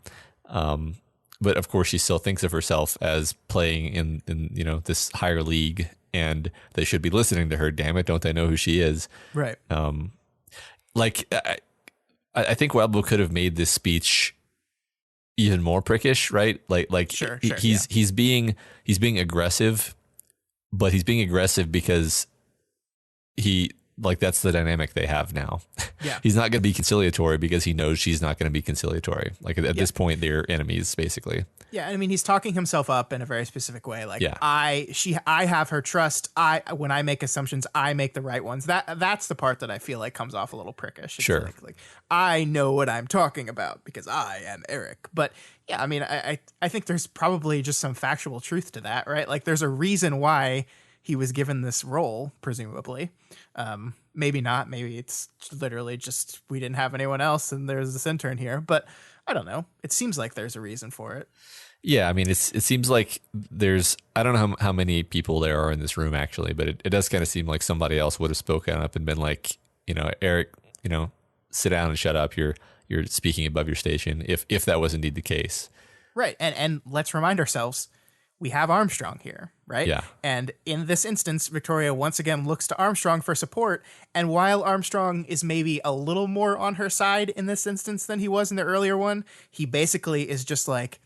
But of course she still thinks of herself as playing in this higher league, and they should be listening to her. Damn it. Don't they know who she is? Right. I think Wildbow could have made this speech even more prickish, right? He's being aggressive, but he's being aggressive because that's the dynamic they have now. Yeah. He's not going to be conciliatory because he knows she's not going to be conciliatory. Like at this point, they're enemies, basically. Yeah, I mean, he's talking himself up in a very specific way. Like, yeah. I have her trust. When I make assumptions, I make the right ones. That's the part that I feel like comes off a little prickish. It's sure. Like, I know what I'm talking about because I am Eric. But yeah, I mean, I think there's probably just some factual truth to that, right? Like, there's a reason why he was given this role, presumably. Maybe not. Maybe it's literally just we didn't have anyone else and there's this intern here. But I don't know. It seems like there's a reason for it. Yeah, I mean, it seems like there's, I don't know how many people there are in this room actually, but it does kind of seem like somebody else would have spoken up and been like, Eric, sit down and shut up. You're speaking above your station, if that was indeed the case. Right. And let's remind ourselves, we have Armstrong here, right? Yeah. And in this instance, Victoria once again looks to Armstrong for support. And while Armstrong is maybe a little more on her side in this instance than he was in the earlier one, he basically is just like,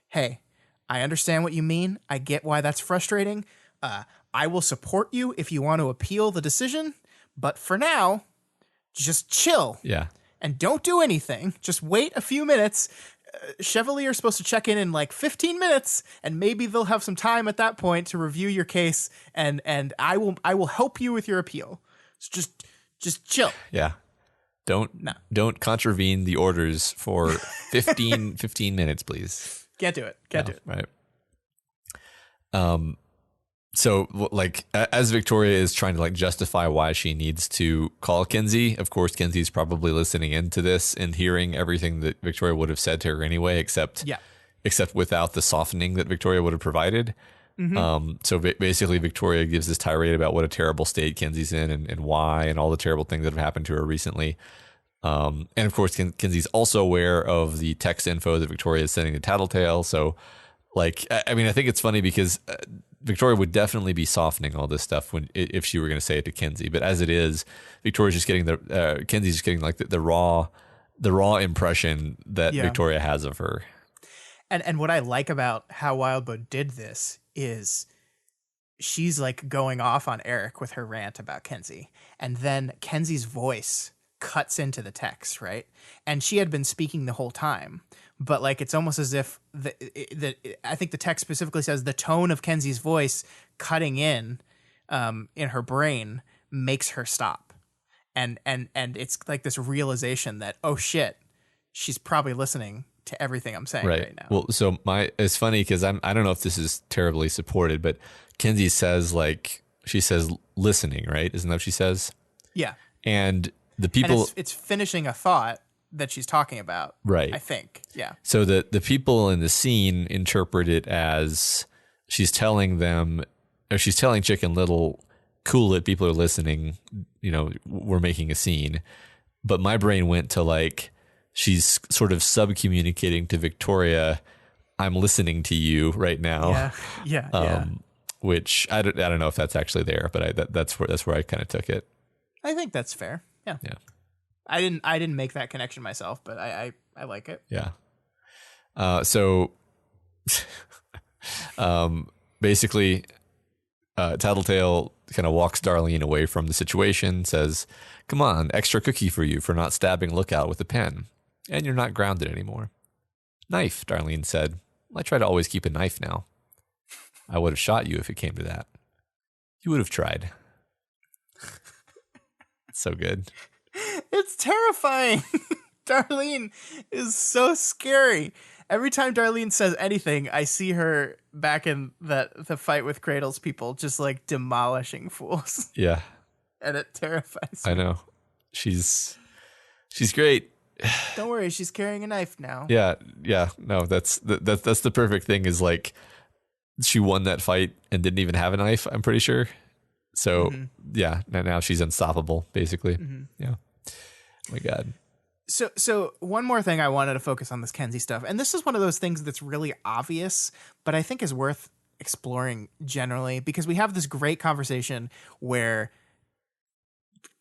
hey, I understand what you mean. I get why that's frustrating. I will support you if you want to appeal the decision. But for now, just chill. Yeah. And don't do anything. Just wait a few minutes. Chevalier is supposed to check in like 15 minutes, and maybe they'll have some time at that point to review your case, and I will help you with your appeal. So just chill. Yeah. Don't contravene the orders for 15 minutes, please. Can't do it. Can't do it. Right. So like as Victoria is trying to like justify why she needs to call Kenzie, of course Kenzie's probably listening into this and hearing everything that Victoria would have said to her anyway, except without the softening that Victoria would have provided. Mm-hmm. So basically Victoria gives this tirade about what a terrible state Kenzie's in and why, and all the terrible things that have happened to her recently. And of course Kenzie's also aware of the text info that Victoria is sending to Tattletale. So like, I mean, I think it's funny because Victoria would definitely be softening all this stuff if she were going to say it to Kenzie. But as it is, Victoria's just getting Kenzie's just getting like the raw impression that Victoria has of her. And what I like about how Wildbow did this is she's like going off on Eric with her rant about Kenzie, and then Kenzie's voice cuts into the text, right? And she had been speaking the whole time, but like it's almost as if I think the text specifically says the tone of Kenzie's voice cutting in her brain makes her stop, and it's like this realization that, oh shit, she's probably listening to everything I'm saying right now. Well, so it's funny because I don't know if this is terribly supported, but Kenzie says she says listening, right? Isn't that what she says? Yeah. And the people, and it's finishing a thought that she's talking about, right? I think, yeah. So the people in the scene interpret it as she's telling Chicken Little, cool it, people are listening, we're making a scene. But my brain went to like, she's sort of sub-communicating to Victoria, I'm listening to you right now. Yeah. Which I don't know if that's actually there, but that's where I kind of took it. I think that's fair. Yeah. Yeah. I didn't make that connection myself, but I like it. Yeah. So basically, Tattletale kind of walks Darlene away from the situation, says, "Come on, extra cookie for you for not stabbing Lookout with a pen. And you're not grounded anymore." "Knife," Darlene said. "I try to always keep a knife now. I would have shot you if it came to that. You would have tried." So good. It's terrifying. Darlene is so scary. Every time Darlene says anything, I see her back in the fight with Cradle's people, just like demolishing fools. Yeah. And it terrifies me. I know. She's great. Don't worry, she's carrying a knife now. Yeah. No, that's the perfect thing is like she won that fight and didn't even have a knife, I'm pretty sure. So yeah, now she's unstoppable, basically. Yeah. Oh my God. So one more thing I wanted to focus on this Kenzie stuff, and this is one of those things that's really obvious, but I think is worth exploring generally, because we have this great conversation where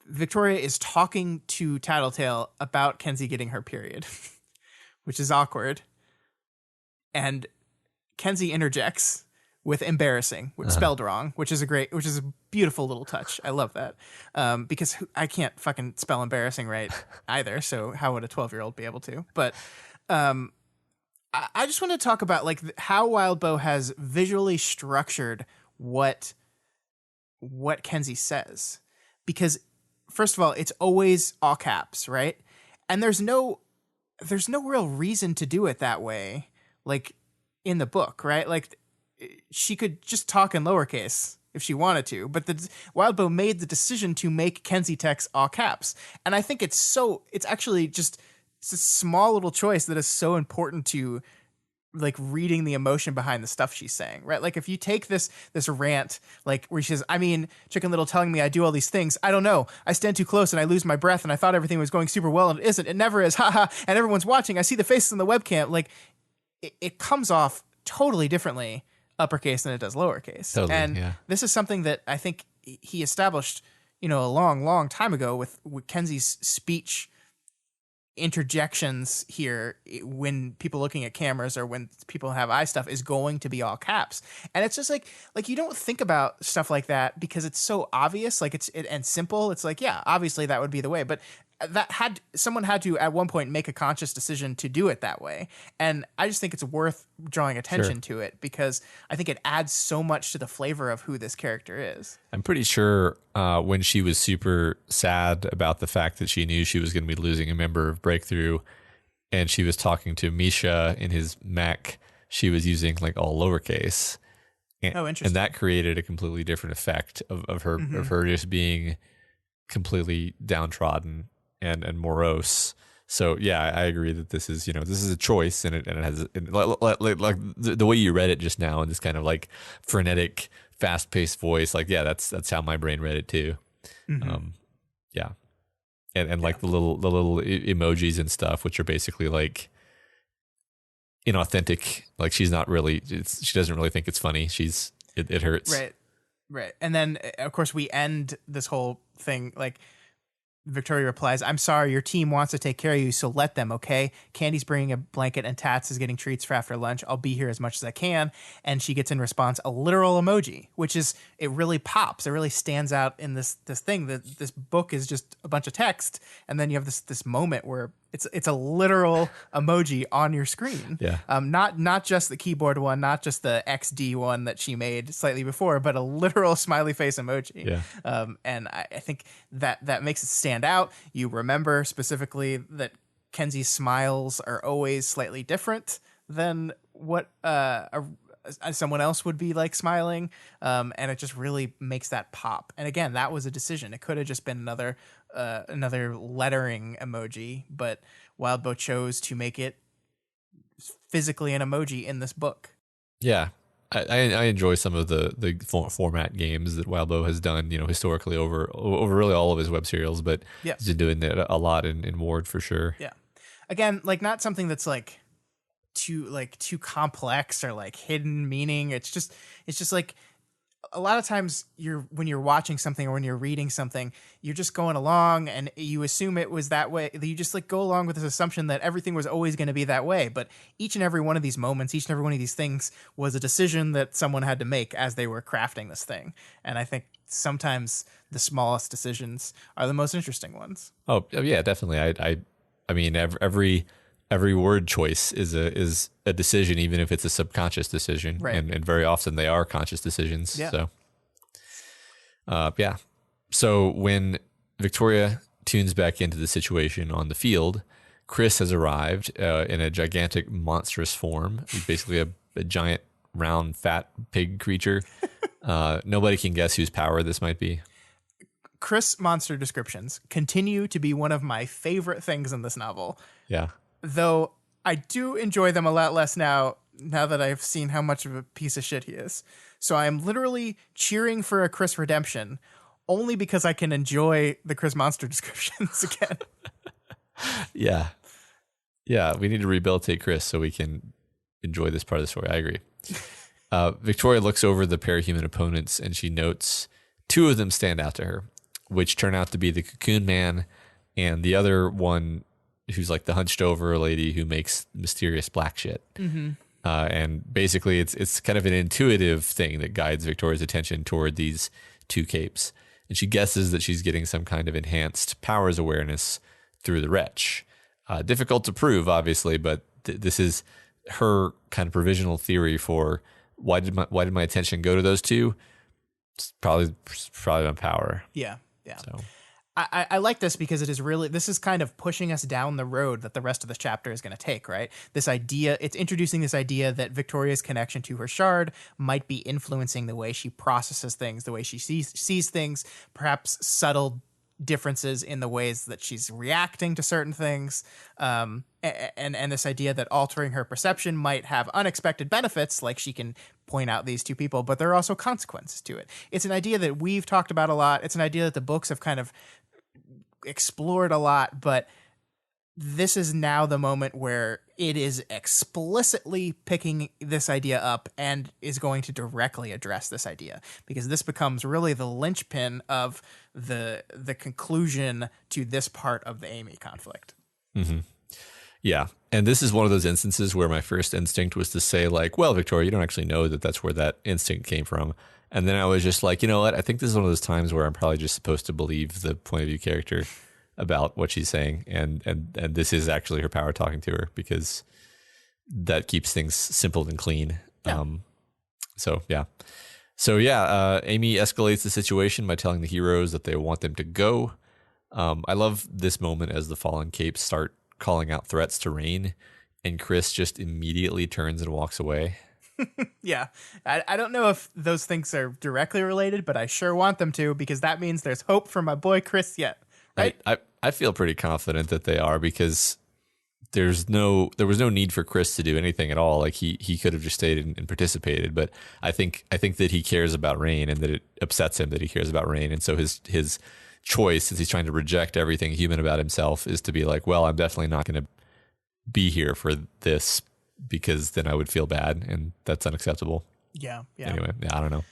Victoria is talking to Tattletale about Kenzie getting her period, which is awkward. And Kenzie interjects with embarrassing, which spelled wrong, which is a beautiful little touch. I love that. Because I can't fucking spell embarrassing right either. So how would a 12-year-old be able to? But I just want to talk about like how Wildbow has visually structured what Kenzie says, because first of all, it's always all caps, right? And there's no real reason to do it that way, like in the book, right? Like she could just talk in lowercase if she wanted to, but the Wildbow made the decision to make Kenzie text all caps. And I think it's actually just, it's a small little choice that is so important to like reading the emotion behind the stuff she's saying, right? Like if you take this rant, like where she says, I mean, Chicken Little telling me I do all these things. I don't know. I stand too close and I lose my breath and I thought everything was going super well and it isn't. It never is. Haha. And everyone's watching. I see the faces in the webcam. Like it comes off totally differently uppercase than it does lowercase. Totally, and yeah. This is something that I think he established, a long, long time ago with Kenzie's speech interjections here when people looking at cameras or when people have eye stuff is going to be all caps. And it's just like you don't think about stuff like that because it's so obvious, like and simple. It's like, yeah, obviously that would be the way, but someone had to at one point make a conscious decision to do it that way. And I just think it's worth drawing attention to it because I think it adds so much to the flavor of who this character is. I'm pretty sure when she was super sad about the fact that she knew she was going to be losing a member of Breakthrough and she was talking to Misha in his mech, she was using like all lowercase. And, interesting. And that created a completely different effect of her of her just being completely downtrodden and morose. So yeah, I agree that this is a choice, and it has like the way you read it just now in this kind of like frenetic, fast paced voice. Like yeah, that's how my brain read it too. Yeah, and like the little emojis and stuff, which are basically like inauthentic. Like she's not really, she doesn't really think it's funny. It hurts. Right. And then of course we end this whole thing like. Victoria replies, I'm sorry, your team wants to take care of you, so let them, okay? Candy's bringing a blanket and Tats is getting treats for after lunch. I'll be here as much as I can. And she gets in response a literal emoji, which is, it really pops. It really stands out in this thing that this book is just a bunch of text. And then you have this moment where it's a literal emoji on your screen. Yeah. Not just the keyboard one, not just the XD one that she made slightly before, but a literal smiley face emoji. Yeah. And I think that makes it stand out. You remember specifically that Kenzie's smiles are always slightly different than what someone else would be like smiling. And it just really makes that pop. And again, that was a decision. It could have just been another lettering emoji, but Wildbow chose to make it physically an emoji in this book. Yeah. I enjoy some of the format games that Wildbow has done, historically over really all of his web serials, but he's been doing that a lot in Ward for sure. Yeah. again, like not something that's like too complex or like hidden meaning. It's just like a lot of times when you're watching something or when you're reading something, you're just going along and you assume it was that way. You just like go along with this assumption that everything was always going to be that way. But each and every one of these moments, each and every one of these things was a decision that someone had to make as they were crafting this thing. And I think sometimes the smallest decisions are the most interesting ones. Oh yeah, definitely. I mean, every word choice is a decision, even if it's a subconscious decision, right. and very often they are conscious decisions. Yeah. So, yeah. So when Victoria tunes back into the situation on the field, Chris has arrived in a gigantic, monstrous form. He's basically a giant, round, fat pig creature. Nobody can guess whose power this might be. Chris monster descriptions continue to be one of my favorite things in this novel. Yeah. Though I do enjoy them a lot less now that I've seen how much of a piece of shit he is. So I'm literally cheering for a Chris redemption only because I can enjoy the Chris monster descriptions again. Yeah. Yeah, we need to rehabilitate Chris so we can enjoy this part of the story. I agree. Victoria looks over the parahuman opponents and she notes two of them stand out to her, which turn out to be the Cocoon Man and the other one who's like the hunched over lady who makes mysterious black shit. Mm-hmm. And basically it's kind of an intuitive thing that guides Victoria's attention toward these two capes. And she guesses that she's getting some kind of enhanced powers awareness through the wretch. Difficult to prove, obviously, but this is her kind of provisional theory for why did my attention go to those two? It's probably on power. Yeah. Yeah. So. I like this because this is kind of pushing us down the road that the rest of this chapter is going to take, right? This idea, it's introducing this idea that Victoria's connection to her shard might be influencing the way she processes things, the way she sees things, perhaps subtle differences in the ways that she's reacting to certain things. And this idea that altering her perception might have unexpected benefits, like she can point out these two people, but there are also consequences to it. It's an idea that we've talked about a lot. It's an idea that the books have kind of explored a lot, but this is now the moment where it is explicitly picking this idea up and is going to directly address this idea, because this becomes really the linchpin of the conclusion to this part of the Amy conflict. Mm-hmm. Yeah. And this is one of those instances where my first instinct was to say like, well, Victoria, you don't actually know that that's where that instinct came from. And then I was just like, you know what? I think this is one of those times where I'm probably just supposed to believe the point of view character about what she's saying. And this is actually her power talking to her, because that keeps things simple and clean. Yeah. Amy escalates the situation by telling the heroes that they want them to go. I love this moment as the fallen capes start calling out threats to Rain, and Chris just immediately turns and walks away. Yeah. I don't know if those things are directly related, but I sure want them to, because that means there's hope for my boy Chris yet. Right? I feel pretty confident that they are, because there was no need for Chris to do anything at all. Like he could have just stayed and participated, but I think that he cares about Rain, and that it upsets him that he cares about Rain. And so his choice, as he's trying to reject everything human about himself, is to be like, well, I'm definitely not going to be here for this, because then I would feel bad, and that's unacceptable. Yeah. Anyway, I don't know.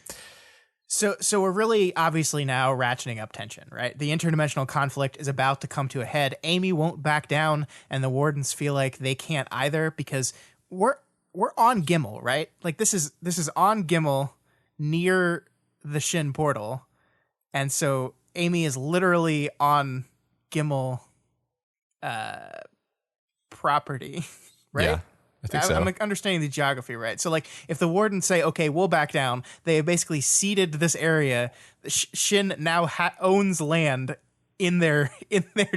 So we're really obviously now ratcheting up tension, right? The interdimensional conflict is about to come to a head. Amy won't back down, and the Wardens feel like they can't either, because we're on Gimel, right? Like this is on Gimel near the Shin portal, and so Amy is literally on Gimel property, right? Yeah. I think so. I'm understanding the geography, right? So, like, if the Wardens say, okay, we'll back down, they have basically ceded this area. Shin now owns land in their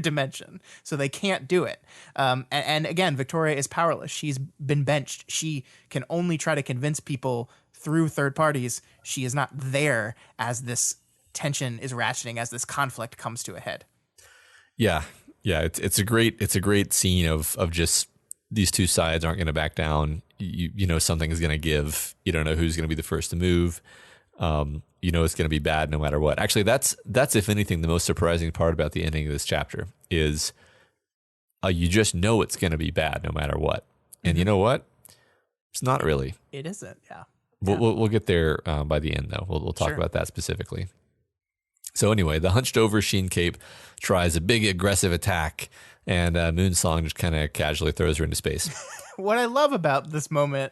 dimension, so they can't do it. And again, Victoria is powerless. She's been benched. She can only try to convince people through third parties. She is not there as this tension is ratcheting, as this conflict comes to a head. Yeah. It's a great scene of just, these two sides aren't going to back down. You know something is going to give. You don't know who's going to be the first to move. You know it's going to be bad no matter what. Actually, that's if anything the most surprising part about the ending of this chapter is you just know it's going to be bad no matter what. And you know what? It's not really. It isn't. Yeah. We'll get there by the end, though. We'll talk about that specifically. So anyway, the hunched over Sheen Cape tries a big aggressive attack, and Moonsong just kind of casually throws her into space. What I love about this moment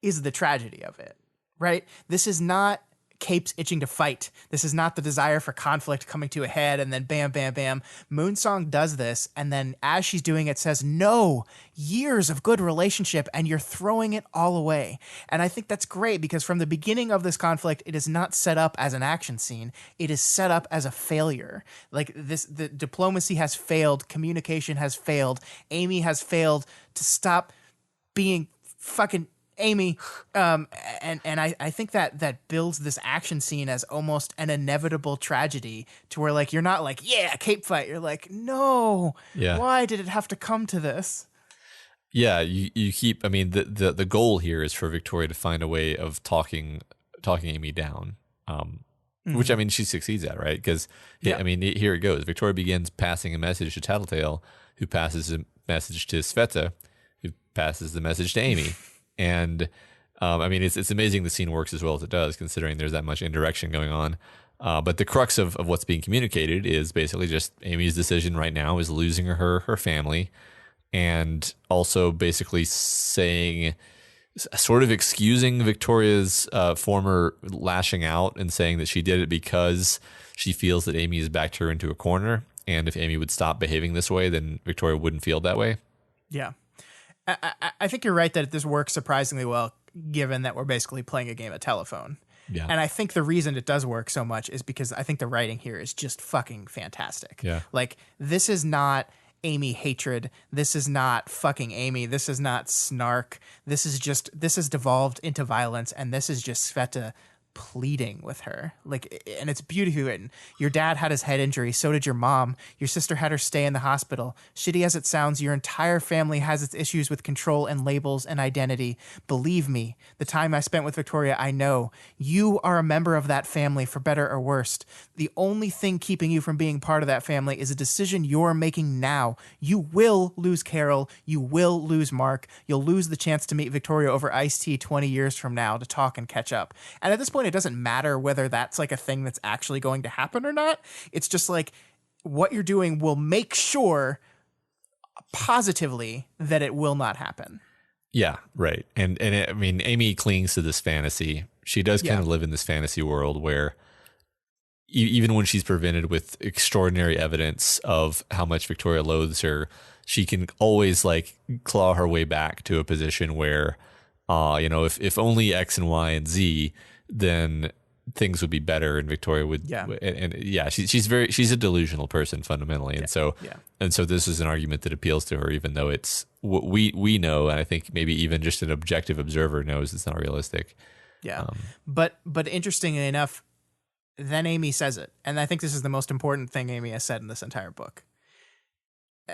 is the tragedy of it, right? This is not Cape's itching to fight. This is not the desire for conflict coming to a head and then bam, bam, bam. Moonsong does this, and then as she's doing it says, no, years of good relationship, and you're throwing it all away. And I think that's great because from the beginning of this conflict, it is not set up as an action scene. It is set up as a failure. Like the diplomacy has failed. Communication has failed. Amy has failed to stop being fucking Amy, and I think that builds this action scene as almost an inevitable tragedy to where like you're not like, yeah, Cape fight. You're like, no, why did it have to come to this? Yeah, you keep. I mean, the goal here is for Victoria to find a way of talking Amy down, which I mean she succeeds at, right? Because I mean here it goes. Victoria begins passing a message to Tattletale, who passes a message to Sveta, who passes the message to Amy. And I mean, it's amazing the scene works as well as it does, considering there's that much indirection going on. But the crux of what's being communicated is basically just Amy's decision right now is losing her family, and also basically saying, sort of excusing Victoria's former lashing out and saying that she did it because she feels that Amy has backed her into a corner. And if Amy would stop behaving this way, then Victoria wouldn't feel that way. Yeah. I think you're right that this works surprisingly well, given that we're basically playing a game of telephone. Yeah. And I think the reason it does work so much is because I think the writing here is just fucking fantastic. Yeah. Like, this is not Amy hatred. This is not fucking Amy. This is not snark. This has devolved into violence, and this is just Sveta pleading with her, like, and it's beautifully written. Your dad had his head injury, so did your mom. Your sister had her stay in the hospital. Shitty as it sounds, your entire family has its issues with control and labels and identity. Believe me, the time I spent with Victoria, I know you are a member of that family, for better or worse. The only thing keeping you from being part of that family is a decision you're making now. You will lose Carol. You will lose Mark. You'll lose the chance to meet Victoria over iced tea 20 years from now to talk and catch up. And at this point, it doesn't matter whether that's like a thing that's actually going to happen or not. It's just like what you're doing will make sure positively that it will not happen. Yeah, right. And I mean, Amy clings to this fantasy. She does kind of live in this fantasy world where even when she's presented with extraordinary evidence of how much Victoria loathes her, she can always like claw her way back to a position where, if only X and Y and Z, then things would be better and Victoria would. She's a delusional person fundamentally. And so this is an argument that appeals to her, even though it's what we know. And I think maybe even just an objective observer knows it's not realistic. Yeah. But interestingly enough, then Amy says it. And I think this is the most important thing Amy has said in this entire book.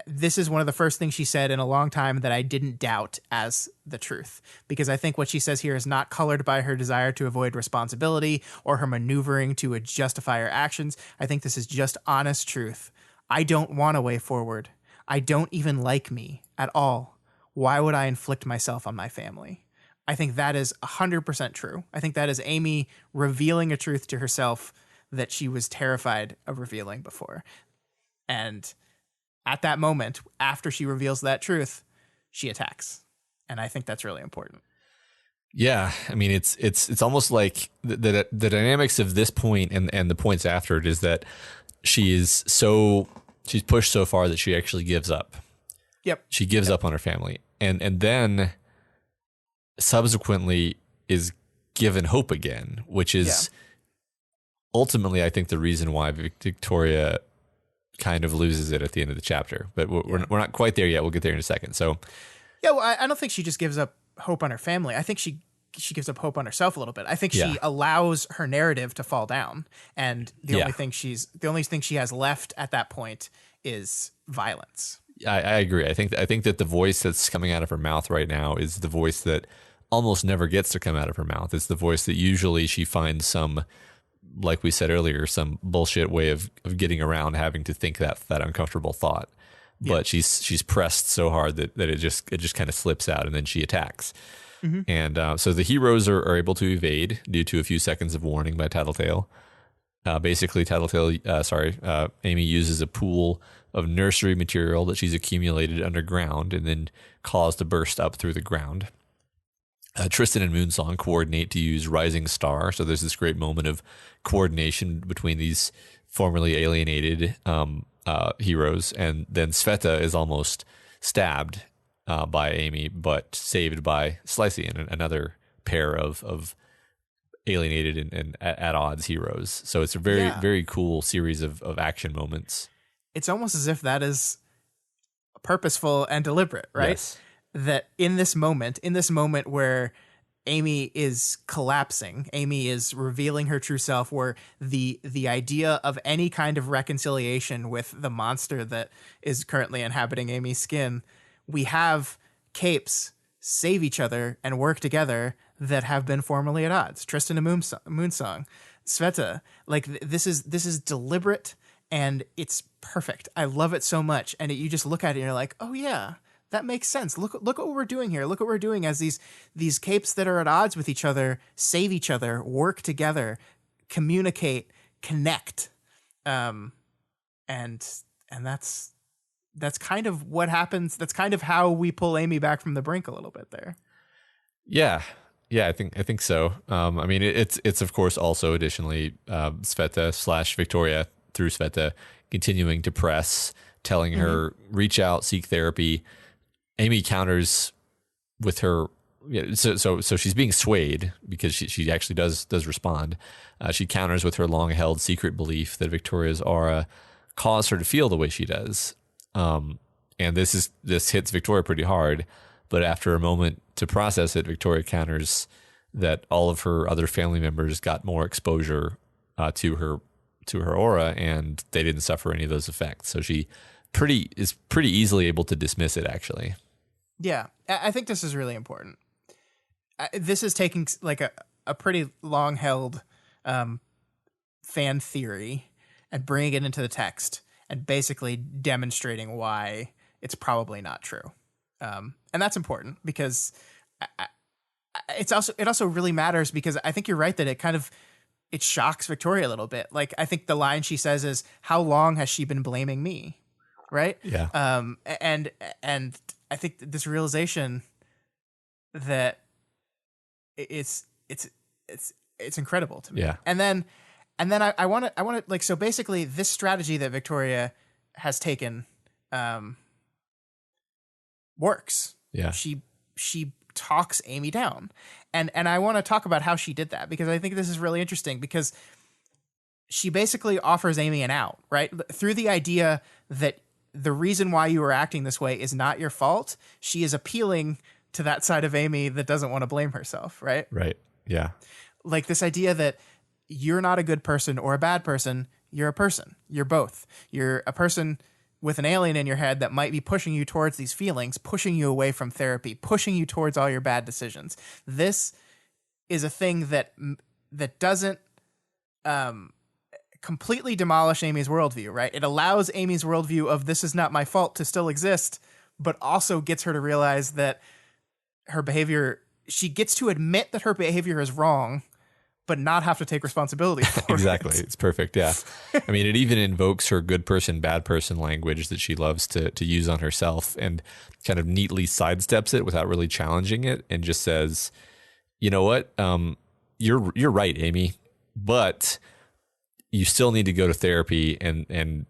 This is one of the first things she said in a long time that I didn't doubt as the truth, because I think what she says here is not colored by her desire to avoid responsibility or her maneuvering to justify her actions. I think this is just honest truth. I don't want a way forward. I don't even like me at all. Why would I inflict myself on my family? I think that is 100% true. I think that is Amy revealing a truth to herself that she was terrified of revealing before. And at that moment, after she reveals that truth, she attacks. And I think that's really important. Yeah. I mean, it's almost like the dynamics of this point and the points after it is that she's pushed so far that she actually gives up. Yep. She gives up on her family. And then subsequently is given hope again, which is ultimately, I think, the reason why Victoria kind of loses it at the end of the chapter. But we're not quite there yet. We'll get there in a second. So, yeah, well, I don't think she just gives up hope on her family. I think she gives up hope on herself a little bit. I think she allows her narrative to fall down, and the only thing she has left at that point is violence. I agree. I think that the voice that's coming out of her mouth right now is the voice that almost never gets to come out of her mouth. It's the voice that usually she finds some, like we said earlier, some bullshit way of getting around having to think that uncomfortable thought. but she's pressed so hard that it just kind of slips out, and then she attacks. And so the heroes are able to evade due to a few seconds of warning by Tattletale. Basically, Amy uses a pool of nursery material that she's accumulated underground and then caused to burst up through the ground. Tristan and Moonsong coordinate to use Rising Star, so there's this great moment of coordination between these formerly alienated heroes, and then Sveta is almost stabbed by Amy, but saved by Slicey, another pair of alienated and at odds heroes. So it's a very cool series of action moments. It's almost as if that is purposeful and deliberate, right? Yes. That in this moment where Amy is collapsing, Amy is revealing her true self, where the idea of any kind of reconciliation with the monster that is currently inhabiting Amy's skin, we have capes save each other and work together that have been formerly at odds. Tristan and Moonsong, Sveta, like this is deliberate and it's perfect. I love it so much. And you just look at it and you're like, oh yeah, that makes sense. Look what we're doing here. Look what we're doing as these capes that are at odds with each other save each other, work together, communicate, connect, and that's kind of what happens. That's kind of how we pull Amy back from the brink a little bit there. Yeah, I think so. I mean, it's of course also additionally Sveta / Victoria through Sveta continuing to press, telling her reach out, seek therapy. Amy counters with her, so she's being swayed because she actually does respond. She counters with her long held secret belief that Victoria's aura caused her to feel the way she does, and this hits Victoria pretty hard. But after a moment to process it, Victoria counters that all of her other family members got more exposure to her aura, and they didn't suffer any of those effects. So she is pretty easily able to dismiss it, actually. Yeah, I think this is really important. This is taking like a pretty long held fan theory and bringing it into the text and basically demonstrating why it's probably not true. And that's important because it also really matters, because I think you're right that it shocks Victoria a little bit. Like, I think the line she says is, "How long has she been blaming me?" Right? Yeah. And I think this realization that it's incredible to me. Yeah. And then I want to like, so basically this strategy that Victoria has taken works. Yeah. She talks Amy down. And I want to talk about how she did that, because I think this is really interesting, because she basically offers Amy an out, right? Through the idea that the reason why you are acting this way is not your fault. She is appealing to that side of Amy that doesn't want to blame herself, right? Right. Yeah. Like this idea that you're not a good person or a bad person. You're a person. You're both. You're a person with an alien in your head that might be pushing you towards these feelings, pushing you away from therapy, pushing you towards all your bad decisions. This is a thing that doesn't completely demolish Amy's worldview, right? It allows Amy's worldview of this is not my fault to still exist, but also gets her to realize that her behavior, she gets to admit that her behavior is wrong, but not have to take responsibility for Exactly. it. It's perfect. Yeah. I mean, it even invokes her good person, bad person language that she loves to use on herself, and kind of neatly sidesteps it without really challenging it, and just says, you know what? You're right, Amy, but you still need to go to therapy and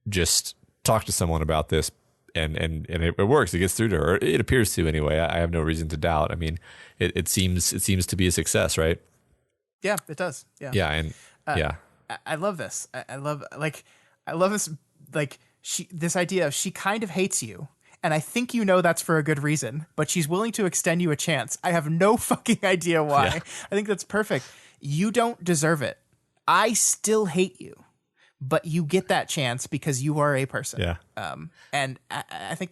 just talk to someone about this. And it works. It gets through to her. It appears to, anyway. I have no reason to doubt. I mean, it seems to be a success, right? Yeah, it does. Yeah. Yeah. And yeah. I love this. I love this, like this idea of she kind of hates you. And I think you know that's for a good reason, but she's willing to extend you a chance. I have no fucking idea why. Yeah. I think that's perfect. You don't deserve it. I still hate you, but you get that chance because you are a person. Yeah. And I think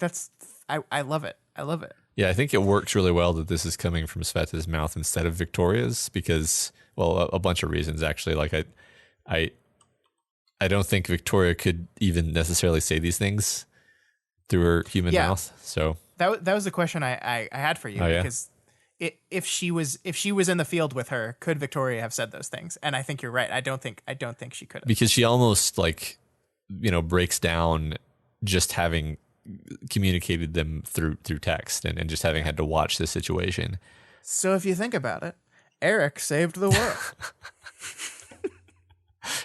I love it. I love it. Yeah, I think it works really well that this is coming from Sveta's mouth instead of Victoria's, because, well, a bunch of reasons, actually. Like, I don't think Victoria could even necessarily say these things through her human Yeah. mouth. So That was the question I had for you, Oh, yeah? because if she was in the field with her, could Victoria have said those things? And I think you're right. I don't think she could have. because she almost like, breaks down just having communicated them through text and just having had to watch the situation. So if you think about it, Eric saved the world.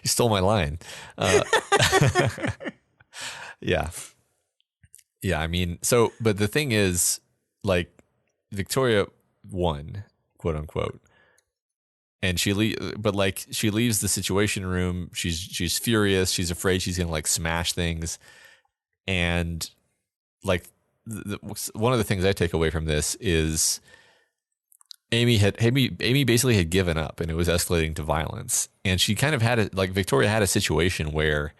You stole my line. Yeah. Yeah. I mean, but the thing is, like, Victoria won, quote unquote. And she leaves the situation room. She's furious. She's afraid she's going to like smash things. And like one of the things I take away from this is Amy basically had given up, and it was escalating to violence. And she kind of Victoria had a situation where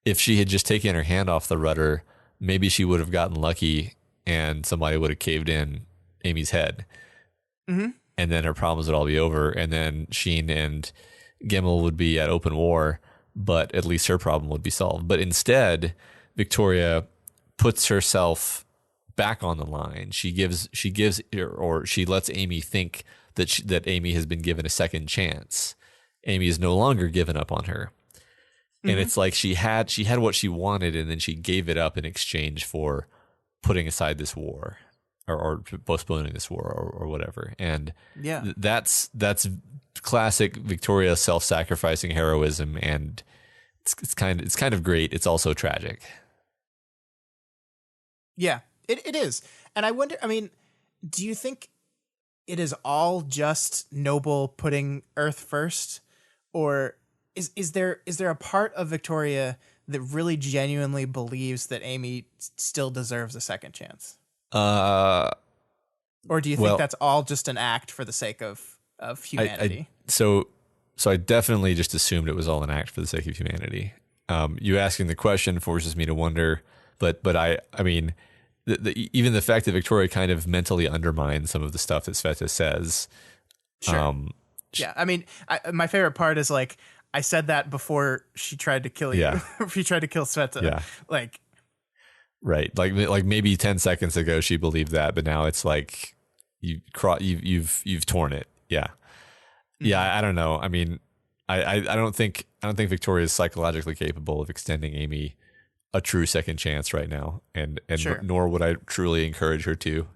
if she had just taken her hand off the rudder, maybe she would have gotten lucky and somebody would have caved in Amy's head. Mm-hmm. And then her problems would all be over. And then Sheen and Gimel would be at open war, but at least her problem would be solved. But instead, Victoria puts herself back on the line. She lets Amy think that Amy has been given a second chance. Amy is no longer given up on her. And it's like she had what she wanted, and then she gave it up in exchange for putting aside this war or postponing this war or whatever. And that's classic Victoria self-sacrificing heroism, and it's kind of great. It's also tragic. Yeah, it is. And I wonder, I mean, do you think it is all just Noble putting Earth first, or is there a part of Victoria that really genuinely believes that Amy still deserves a second chance? Or do you think that's all just an act for the sake of humanity? So I definitely just assumed it was all an act for the sake of humanity. You asking the question forces me to wonder, but I mean, even the fact that Victoria kind of mentally undermines some of the stuff that Sveta says. Sure. Yeah, I mean, my favorite part is like, I said that before she tried to kill you. Yeah. She tried to kill Sveta. Yeah. Like, right. Like maybe 10 seconds ago she believed that, but now it's like you've torn it. Yeah. Mm-hmm. Yeah. I don't know. I mean, I don't think Victoria is psychologically capable of extending Amy a true second chance right now, and sure. Nor would I truly encourage her to.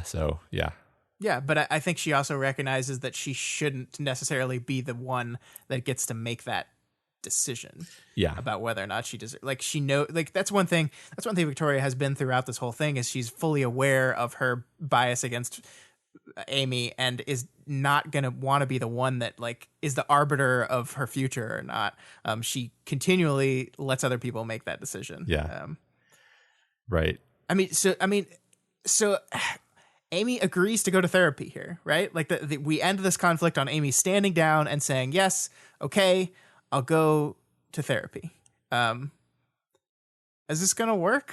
So yeah. Yeah, but I think she also recognizes that she shouldn't necessarily be the one that gets to make that decision. Yeah. About whether or not she deserves. Like, that's one thing Victoria has been throughout this whole thing, is she's fully aware of her bias against Amy and is not going to want to be the one that like is the arbiter of her future or not. She continually lets other people make that decision. Yeah. Right. So Amy agrees to go to therapy here, right? Like we end this conflict on Amy standing down and saying, yes, okay, I'll go to therapy. Is this going to work?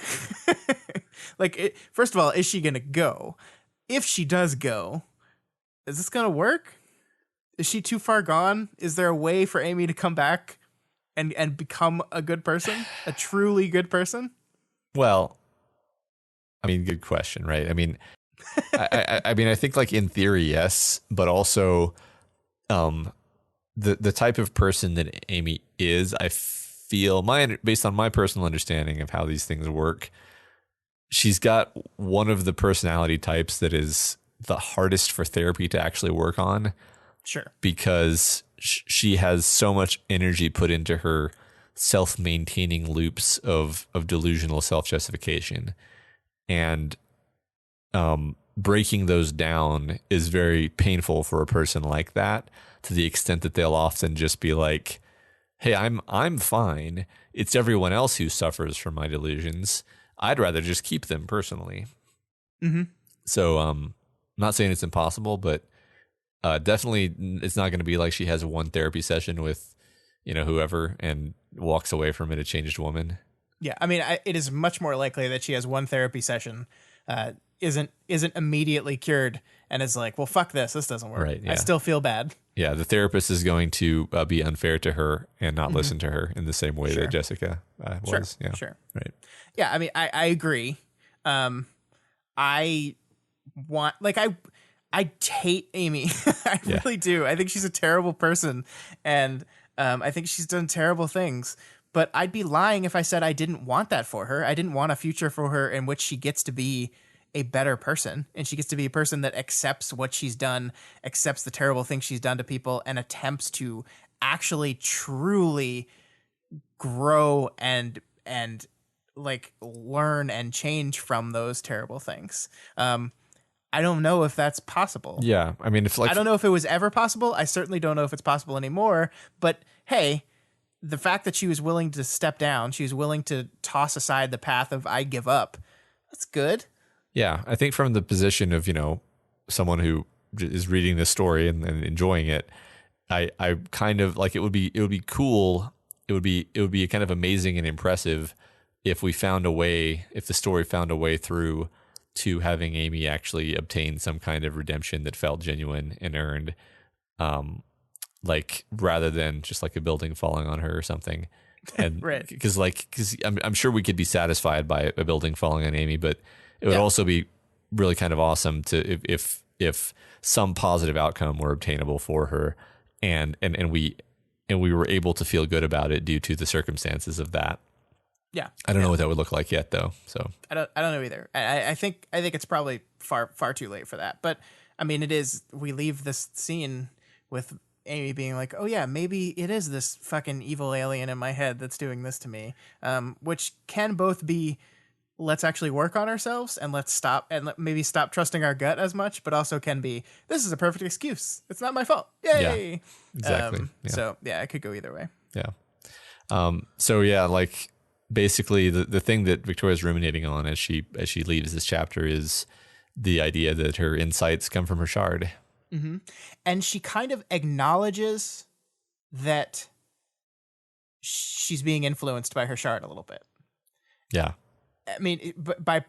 First of all, is she going to go? If she does go, is this going to work? Is she too far gone? Is there a way for Amy to come back and become a good person, a truly good person? Well, I mean, good question, right? I mean, I think like in theory, yes, but also, the type of person that Amy is, I feel based on my personal understanding of how these things work, she's got one of the personality types that is the hardest for therapy to actually work on. Sure. Because she has so much energy put into her self-maintaining loops of delusional self-justification. And breaking those down is very painful for a person like that, to the extent that they'll often just be like, hey, I'm fine. It's everyone else who suffers from my delusions. I'd rather just keep them personally. Mm-hmm. So I'm not saying it's impossible, but definitely it's not going to be like she has one therapy session with, whoever and walks away from it a changed woman. Yeah, I mean, it is much more likely that she has one therapy session, isn't immediately cured, and is like, well, fuck this doesn't work. Right, yeah. I still feel bad. Yeah, the therapist is going to be unfair to her and not listen to her in the same way that Jessica was. Yeah, Sure. right. Yeah, I mean, I agree. I want like I hate Amy. I Yeah. really do. I think she's a terrible person, and I think she's done terrible things. But I'd be lying if I said I didn't want that for her. I didn't want a future for her in which she gets to be a better person, and she gets to be a person that accepts what she's done, accepts the terrible things she's done to people, and attempts to actually truly grow and like learn and change from those terrible things. I don't know if that's possible. Yeah, I mean, if like I don't know if it was ever possible. I certainly don't know if it's possible anymore. But hey, the fact that she was willing to step down, she was willing to toss aside the path of I give up. That's good. yeah, I think from the position of someone who is reading this story and enjoying it, I kind of like it would be cool. It would be kind of amazing and impressive if we found a way, if the story found a way through to having Amy actually obtain some kind of redemption that felt genuine and earned, like rather than just like a building falling on her or something. And Right. because I'm sure we could be satisfied by a building falling on Amy, but it would also be really kind of awesome to if some positive outcome were obtainable for her, and we were able to feel good about it due to the circumstances of that. Yeah. I don't know what that would look like yet, though. So I don't know either. I think it's probably far too late for that. But I mean, it is. We leave this scene with Amy being like, "Oh yeah, maybe it is this fucking evil alien in my head that's doing this to me," which can both be, let's actually work on ourselves and let's stop and maybe stop trusting our gut as much, but also can be, this is a perfect excuse. It's not my fault. Yay! Yeah, exactly. So yeah, it could go either way. Yeah. So yeah, like basically the thing that Victoria's ruminating on as she leaves this chapter is the idea that her insights come from her shard. Mm-hmm. And she kind of acknowledges that she's being influenced by her shard a little bit. Yeah. I mean, by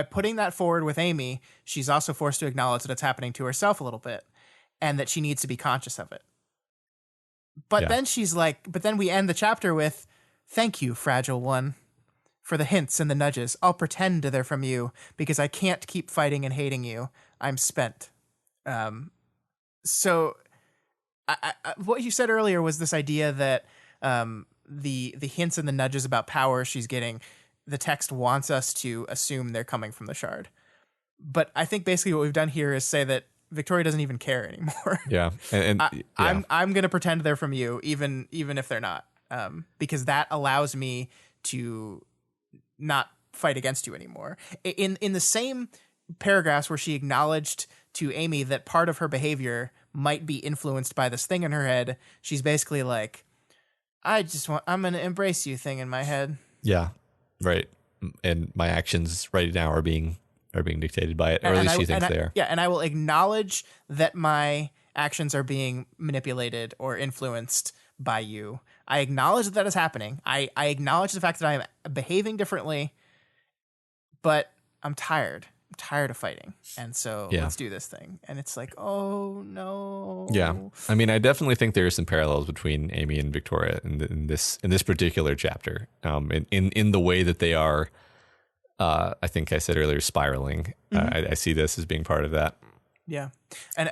putting that forward with Amy, she's also forced to acknowledge that it's happening to herself a little bit, and that she needs to be conscious of it. But then she's like, but then we end the chapter with, "Thank you, fragile one, for the hints and the nudges. I'll pretend they're from you because I can't keep fighting and hating you. I'm spent." So I, what you said earlier was this idea that the hints and the nudges about power she's getting, the text wants us to assume they're coming from the shard. But I think basically what we've done here is say that Victoria doesn't even care anymore. Yeah. And I'm going to pretend they're from you, even if they're not, because that allows me to not fight against you anymore. In the same paragraphs where she acknowledged to Amy that part of her behavior might be influenced by this thing in her head, she's basically like, I'm going to embrace you thing in my head. Yeah. Right. And my actions right now are being dictated by it, or at least she thinks they are. Yeah, and I will acknowledge that my actions are being manipulated or influenced by you. I acknowledge that is happening. I acknowledge the fact that I am behaving differently, but I'm tired. I'm tired of fighting. And so let's do this thing. And it's like, oh no. Yeah. I mean, I definitely think there are some parallels between Amy and Victoria in this particular chapter. In the way that they are, I think I said earlier, spiraling. I see this as being part of that. Yeah. And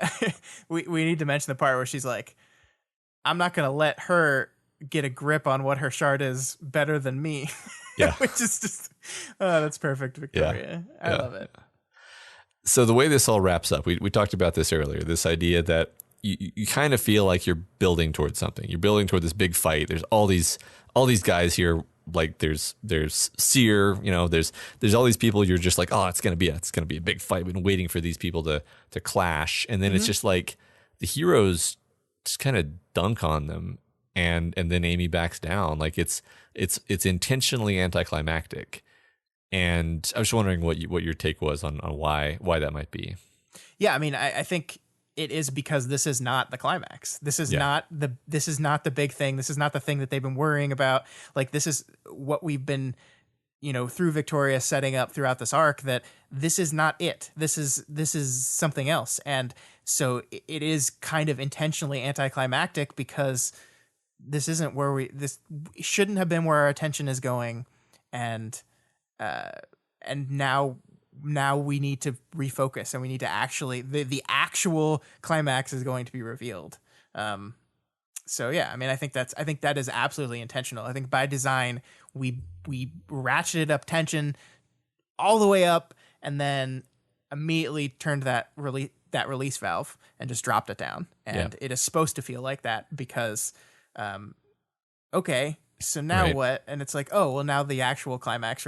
we need to mention the part where she's like, I'm not going to let her get a grip on what her shard is better than me. Yeah. Which is just, oh, that's perfect, Victoria. I love it. So the way this all wraps up, we talked about this earlier, this idea that you kind of feel like you're building towards something. You're building toward this big fight. There's all these guys here. Like there's Seer, there's all these people. You're just like, oh, it's gonna be a big fight. We've been waiting for these people to clash, and then it's just like the heroes just kind of dunk on them, and then Amy backs down. Like it's intentionally anticlimactic. And I was just wondering what your take was on why that might be. Yeah, I mean, I think it is because this is not the climax. This is not the big thing. This is not the thing that they've been worrying about. Like, this is what we've been, through Victoria setting up throughout this arc that this is not it. This is something else. And so it is kind of intentionally anticlimactic because this isn't where this shouldn't have been where our attention is going. And now we need to refocus, and we need to actually, the actual climax is going to be revealed. So yeah, I mean, I think that is absolutely intentional. I think by design, we ratcheted up tension all the way up, and then immediately turned that release valve and just dropped it down. And it is supposed to feel like that because, okay, so now what? And it's like, oh, well, now the actual climax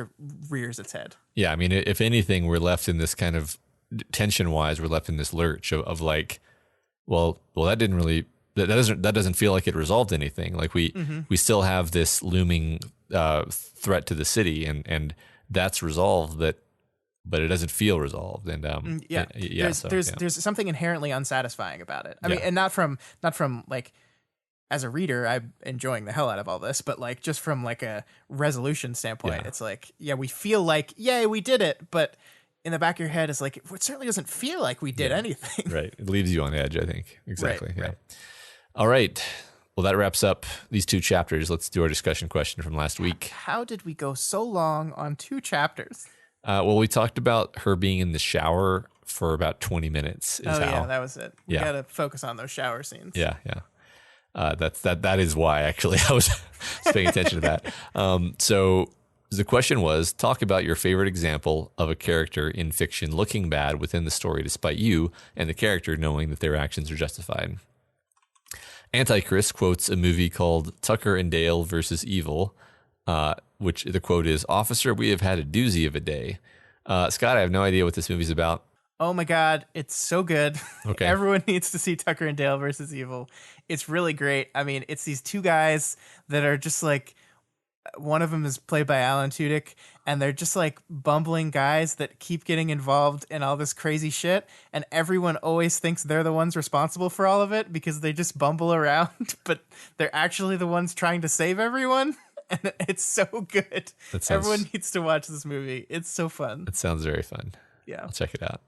rears its head. Yeah, I mean, if anything, we're left in this kind of tension-wise, we're left in this lurch of like, well, that didn't really. That doesn't feel like it resolved anything. Like we still have this looming threat to the city, and that's resolved, but it doesn't feel resolved. And there's something inherently unsatisfying about it. I mean, and not from like, as a reader, I'm enjoying the hell out of all this, but like just from like a resolution standpoint, it's like, we feel like, yay, we did it, but in the back of your head, it's like, it certainly doesn't feel like we did anything. Right. It leaves you on edge, I think. Exactly. Right. All right. Well, that wraps up these 2 chapters. Let's do our discussion question from last week. How did we go so long on 2 chapters? Well, we talked about her being in the shower for about 20 minutes. Yeah, that was it. We got to focus on those shower scenes. Yeah. That is why, actually, I was paying attention to that. So the question was, talk about your favorite example of a character in fiction looking bad within the story despite you and the character knowing that their actions are justified. Antichrist quotes a movie called Tucker and Dale versus Evil, which the quote is, "Officer, we have had a doozy of a day." Scott, I have no idea what this movie's about. Oh my God, it's so good. Okay. Everyone needs to see Tucker and Dale versus Evil. It's really great. I mean, it's these 2 guys that are just like, one of them is played by Alan Tudyk, and they're just like bumbling guys that keep getting involved in all this crazy shit, and everyone always thinks they're the ones responsible for all of it because they just bumble around, but they're actually the ones trying to save everyone. And it's so good. Everyone needs to watch this movie. It's so fun. It sounds very fun. Yeah. I'll check it out.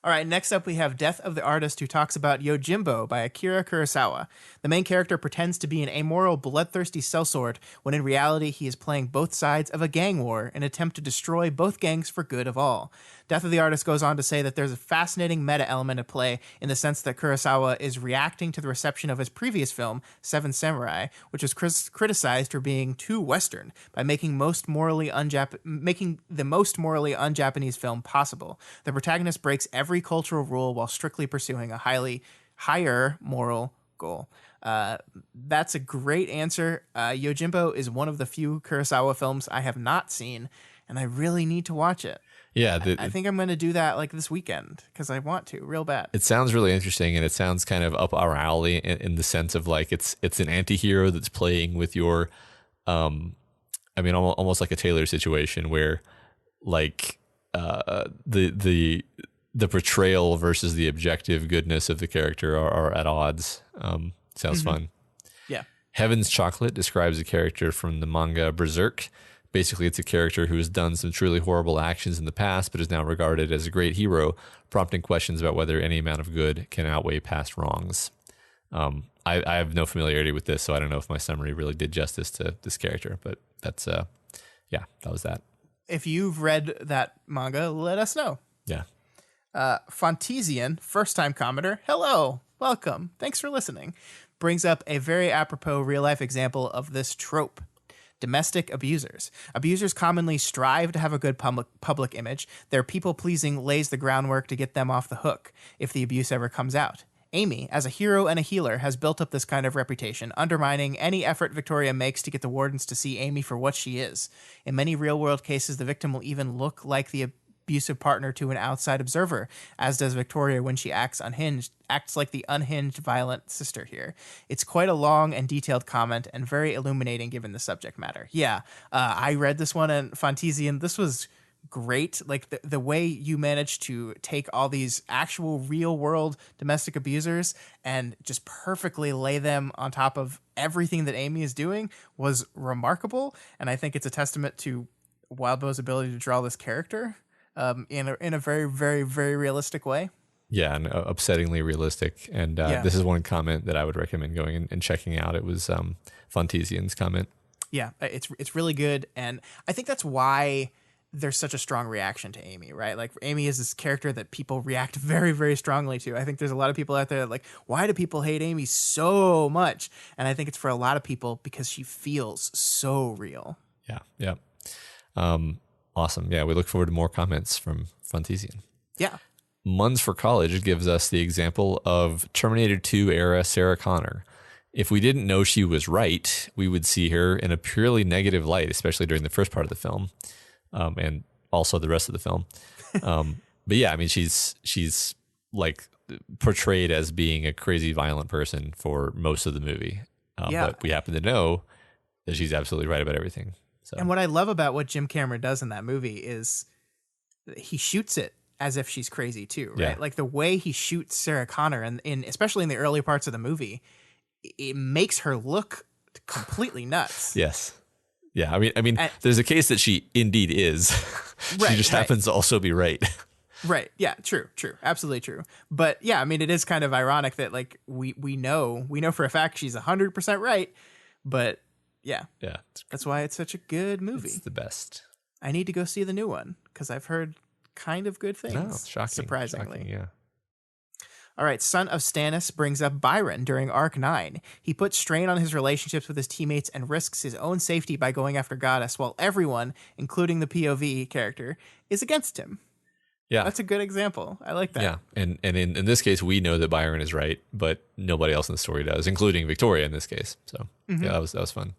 All right, next up we have Death of the Artist Who Talks About Yojimbo by Akira Kurosawa. The main character pretends to be an amoral, bloodthirsty sellsword when in reality he is playing both sides of a gang war in an attempt to destroy both gangs for good of all. Death of the Artist goes on to say that there's a fascinating meta element at play in the sense that Kurosawa is reacting to the reception of his previous film, Seven Samurai, which was criticized for being too Western, by making the most morally un-Japanese film possible. The protagonist breaks every cultural rule while strictly pursuing a higher moral goal. That's a great answer. Yojimbo is one of the few Kurosawa films I have not seen, and I really need to watch it. Yeah, I think I'm going to do that like this weekend because I want to real bad. It sounds really interesting, and it sounds kind of up our alley in the sense of like it's an anti-hero that's playing with your, almost like a Taylor situation where like the portrayal versus the objective goodness of the character are at odds. Sounds fun. Yeah. Heaven's Chocolate describes a character from the manga Berserk. Basically, it's a character who has done some truly horrible actions in the past, but is now regarded as a great hero, prompting questions about whether any amount of good can outweigh past wrongs. I have no familiarity with this, so I don't know if my summary really did justice to this character, but that's, that was that. If you've read that manga, let us know. Yeah. Fontesian, first-time commenter, hello, welcome, thanks for listening, brings up a very apropos real-life example of this trope. Domestic abusers. Abusers commonly strive to have a good public image. Their people-pleasing lays the groundwork to get them off the hook if the abuse ever comes out. Amy, as a hero and a healer, has built up this kind of reputation, undermining any effort Victoria makes to get the Wardens to see Amy for what she is. In many real-world cases, the victim will even look like the abusive partner to an outside observer, as does Victoria when she acts like the unhinged, violent sister here. It's quite a long and detailed comment and very illuminating given the subject matter. Yeah, I read this one in Fontesian. This was great. Like the way you managed to take all these actual real world domestic abusers and just perfectly lay them on top of everything that Amy is doing was remarkable. And I think it's a testament to Wildbow's ability to draw this character in a very, very, very realistic way. Yeah, and upsettingly realistic. And this is one comment that I would recommend going and checking out. It was Fontesian's comment. Yeah, it's really good, and I think that's why there's such a strong reaction to Amy, right? Like Amy is this character that people react very, very strongly to. I think there's a lot of people out there that like, why do people hate Amy so much? And I think it's for a lot of people because she feels so real. Yeah. Awesome. Yeah, we look forward to more comments from Fontesian. Yeah. Muns for College gives us the example of Terminator 2 era Sarah Connor. If we didn't know she was right, we would see her in a purely negative light, especially during the first part of the film, and also the rest of the film. But yeah, I mean, she's like portrayed as being a crazy violent person for most of the movie. But we happen to know that she's absolutely right about everything. So. And what I love about what Jim Cameron does in that movie is he shoots it as if she's crazy too, right? Yeah. Like the way he shoots Sarah Connor, and especially in the early parts of the movie, it makes her look completely nuts. Yes. Yeah. I mean, there's a case that she indeed is. She just happens to also be right. Right. Yeah. True. Absolutely true. But yeah, I mean, it is kind of ironic that like we know for a fact she's 100% right, but yeah, that's why it's such a good movie. It's the best. I need to go see the new one because I've heard kind of good things. No, shocking. Surprisingly. Shocking, yeah. All right, Son of Stannis brings up Byron during Arc 9. He puts strain on his relationships with his teammates and risks his own safety by going after Goddess, while everyone, including the POV character, is against him. Yeah. That's a good example. I like that. Yeah, and in this case, we know that Byron is right, but nobody else in the story does, including Victoria in this case. So yeah, that was fun.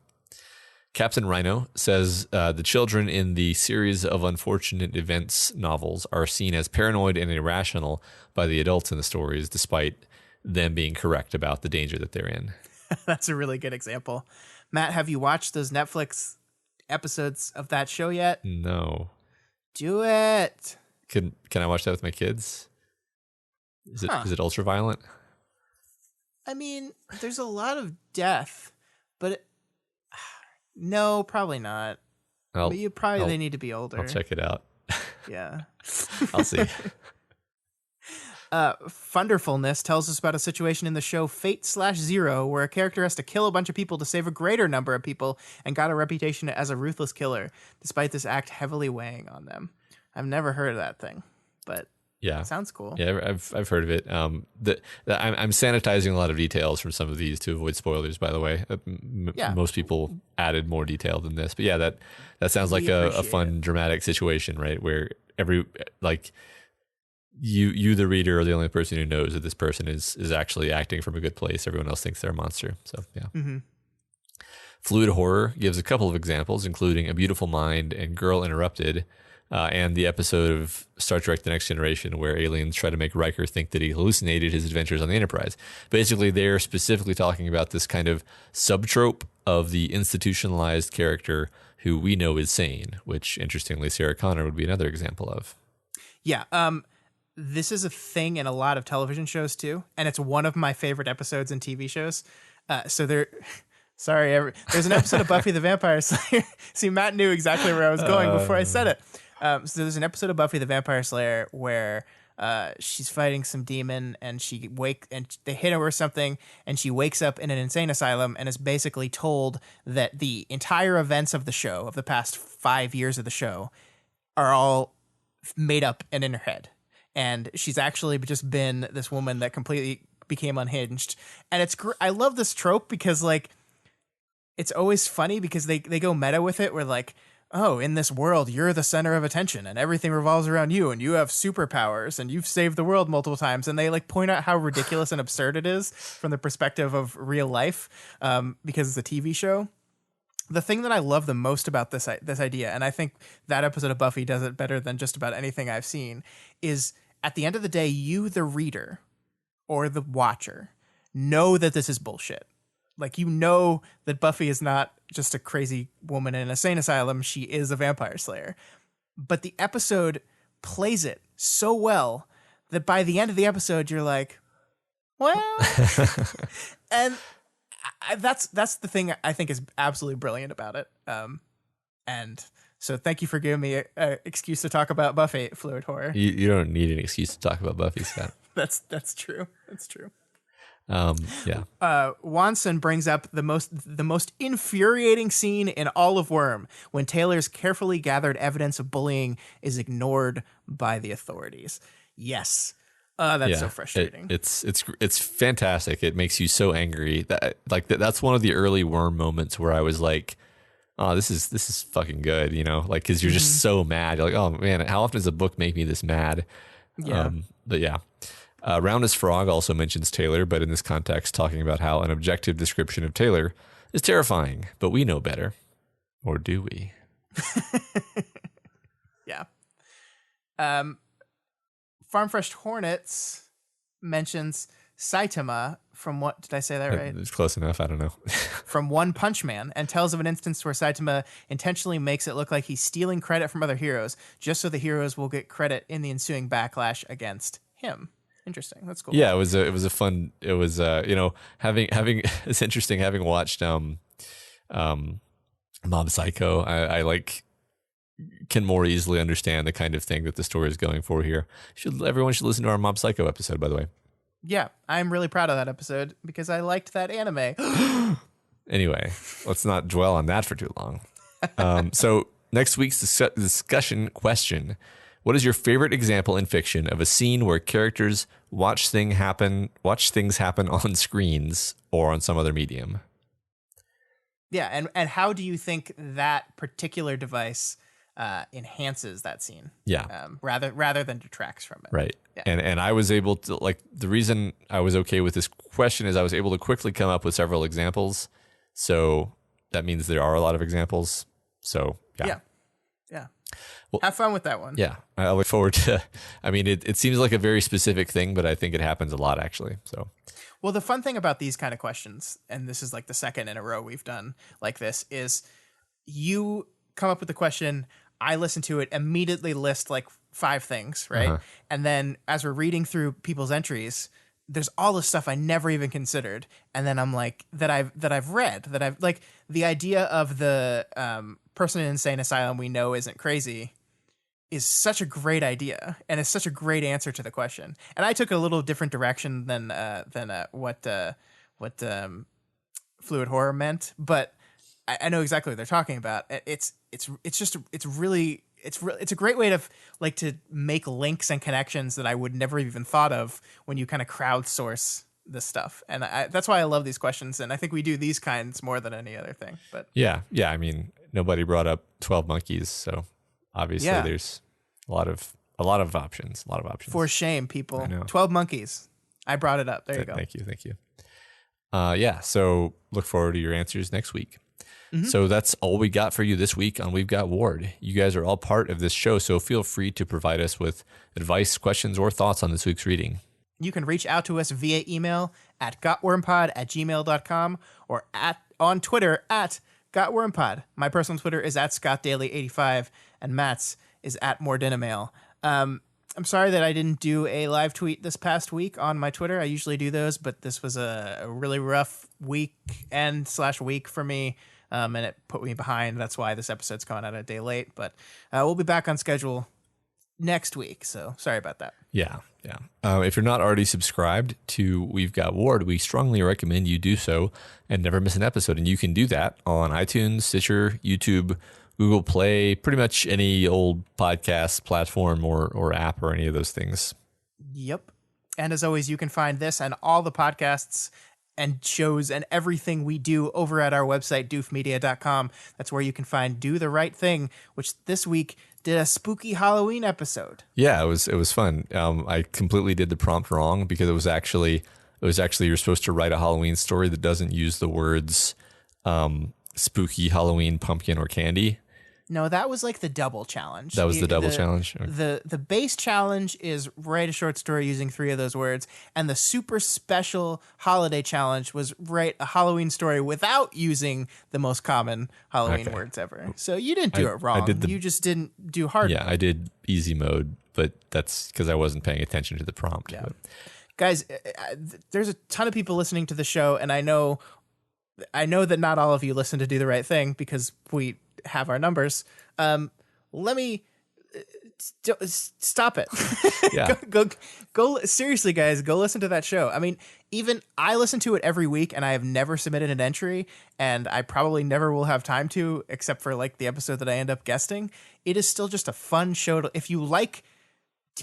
Captain Rhino says the children in the series of unfortunate events novels are seen as paranoid and irrational by the adults in the stories, despite them being correct about the danger that they're in. That's a really good example. Matt, have you watched those Netflix episodes of that show yet? No. Do it. Can I watch that with my kids? Is it ultra violent? I mean, there's a lot of death, but no, probably not. But they need to be older. I'll check it out. Yeah. I'll see. Funderfulness tells us about a situation in the show Fate/Zero where a character has to kill a bunch of people to save a greater number of people and got a reputation as a ruthless killer, despite this act heavily weighing on them. I've never heard of that thing, but yeah, sounds cool. Yeah, I've heard of it. I'm sanitizing a lot of details from some of these to avoid spoilers. By the way, most people added more detail than this, but yeah, that sounds like a fun dramatic situation, right? Where you the reader are the only person who knows that this person is actually acting from a good place. Everyone else thinks they're a monster. So yeah. Mm-hmm. Fluid Horror gives a couple of examples, including A Beautiful Mind and Girl Interrupted. And the episode of Star Trek The Next Generation where aliens try to make Riker think that he hallucinated his adventures on the Enterprise. Basically, they're specifically talking about this kind of subtrope of the institutionalized character who we know is sane, which, interestingly, Sarah Connor would be another example of. Yeah. This is a thing in a lot of television shows, too, and it's one of my favorite episodes in TV shows. There's an episode of Buffy the Vampire Slayer. See, Matt knew exactly where I was going before I said it. So there's an episode of Buffy the Vampire Slayer where she's fighting some demon and they hit her or something, and she wakes up in an insane asylum and is basically told that the entire events of the show, of the past 5 years of the show, are all made up and in her head. And she's actually just been this woman that completely became unhinged. And I love this trope because like it's always funny because they go meta with it where like, oh, in this world, you're the center of attention and everything revolves around you and you have superpowers and you've saved the world multiple times. And they like point out how ridiculous and absurd it is from the perspective of real life because it's a TV show. The thing that I love the most about this idea, and I think that episode of Buffy does it better than just about anything I've seen, is at the end of the day, you, the reader or the watcher, know that this is bullshit. Like, you know that Buffy is not just a crazy woman in an insane asylum. She is a vampire slayer. But the episode plays it so well that by the end of the episode, you're like, well, and that's the thing I think is absolutely brilliant about it. And So thank you for giving me a excuse to talk about Buffy Fluid Horror. You don't need an excuse to talk about Buffy, Scott. That's true. That's true. Yeah. Wanson brings up the most infuriating scene in all of Worm, when Taylor's carefully gathered evidence of bullying is ignored by the authorities. Yes. That's so frustrating. It's fantastic. It makes you so angry that's one of the early Worm moments where I was like, oh, this is fucking good, like, because you're just so mad. You're like, oh man, how often does a book make me this mad? Yeah. But yeah. Roundest Frog also mentions Taylor, but in this context, talking about how an objective description of Taylor is terrifying, but we know better. Or do we? Yeah. Farmfresh Hornets mentions Saitama from what did I say that right? It's close enough. I don't know. From One Punch Man, and tells of an instance where Saitama intentionally makes it look like he's stealing credit from other heroes, just so the heroes will get credit in the ensuing backlash against him. Interesting. That's cool. Yeah, it was a fun. It was having it's interesting having watched Mob Psycho. I like can more easily understand the kind of thing that the story is going for here. Everyone should listen to our Mob Psycho episode, by the way. Yeah, I'm really proud of that episode because I liked that anime. Anyway, let's not dwell on that for too long. So next week's discussion question: what is your favorite example in fiction of a scene where characters watch things happen on screens or on some other medium? Yeah, and how do you think that particular device enhances that scene? Yeah, rather than detracts from it. Right. Yeah. And I was able to, like, the reason I was okay with this question is I was able to quickly come up with several examples. So that means there are a lot of examples. So yeah. Well, have fun with that one. Yeah, I look forward to. I mean, it seems like a very specific thing, but I think it happens a lot actually. So, well, the fun thing about these kind of questions, and this is like the second in a row we've done like this, is you come up with the question, I listen to it, immediately list like 5 things, right? Uh-huh. And then as we're reading through people's entries, there's all this stuff I never even considered, and then I'm like that I've read that I've like the idea of the person in insane asylum we know isn't crazy is such a great idea, and it's such a great answer to the question. And I took a little different direction than what fluid horror meant, but I know exactly what they're talking about. It's a great way to make links and connections that I would never even thought of when you kind of crowdsource this stuff. And that's why I love these questions. And I think we do these kinds more than any other thing. But yeah. I mean, nobody brought up 12 Monkeys, so obviously there's a lot of options. For shame, people. 12 Monkeys. I brought it up. There you go. Thank you. So look forward to your answers next week. Mm-hmm. So that's all we got for you this week on We've Got Ward. You guys are all part of this show, so feel free to provide us with advice, questions, or thoughts on this week's reading. You can reach out to us via email at gotwormpod@gmail.com or on Twitter at gotwormpod. My personal Twitter is at scottdaily85 and Matt's is at moredinamail. I'm sorry that I didn't do a live tweet this past week on my Twitter. I usually do those, but this was a really rough week for me. And it put me behind. That's why this episode's coming out a day late. But we'll be back on schedule next week. So sorry about that. Yeah. If you're not already subscribed to We've Got Ward, we strongly recommend you do so and never miss an episode. And you can do that on iTunes, Stitcher, YouTube, Google Play, pretty much any old podcast platform or app or any of those things. Yep. And as always, you can find this and all the podcasts and shows and everything we do over at our website, doofmedia.com. That's where you can find Do the Right Thing, which this week did a spooky Halloween episode. Yeah, it was fun. I completely did the prompt wrong because it was actually you're supposed to write a Halloween story that doesn't use the words spooky Halloween pumpkin or candy. No, that was like the double challenge. That was the double challenge? Okay. The base challenge is write a short story using 3 of those words, and the super special holiday challenge was write a Halloween story without using the most common Halloween words ever. So you didn't do it wrong. You just didn't do hard mode. I did easy mode, but that's because I wasn't paying attention to the prompt. Yeah. Guys, there's a ton of people listening to the show, and I know that not all of you listen to Do the Right Thing because we have our numbers. Let me stop it. Yeah. Go seriously, guys, go listen to that show. I mean, even I listen to it every week and I have never submitted an entry, and I probably never will have time to, except for like the episode that I end up guesting. It is still just a fun show if you like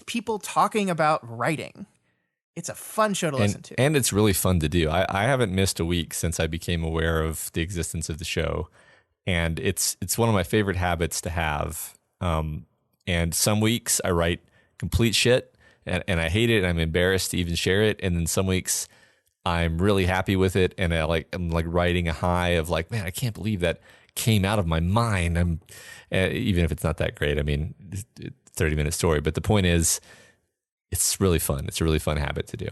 people talking about writing. It's a fun show to listen to. And it's really fun to do. I haven't missed a week since I became aware of the existence of the show. And it's one of my favorite habits to have. And some weeks I write complete shit and I hate it and I'm embarrassed to even share it. And then some weeks I'm really happy with it and I'm like riding a high of like, man, I can't believe that came out of my mind. Even if it's not that great. I mean, it's a 30-minute story. But the point is, it's really fun. It's a really fun habit to do.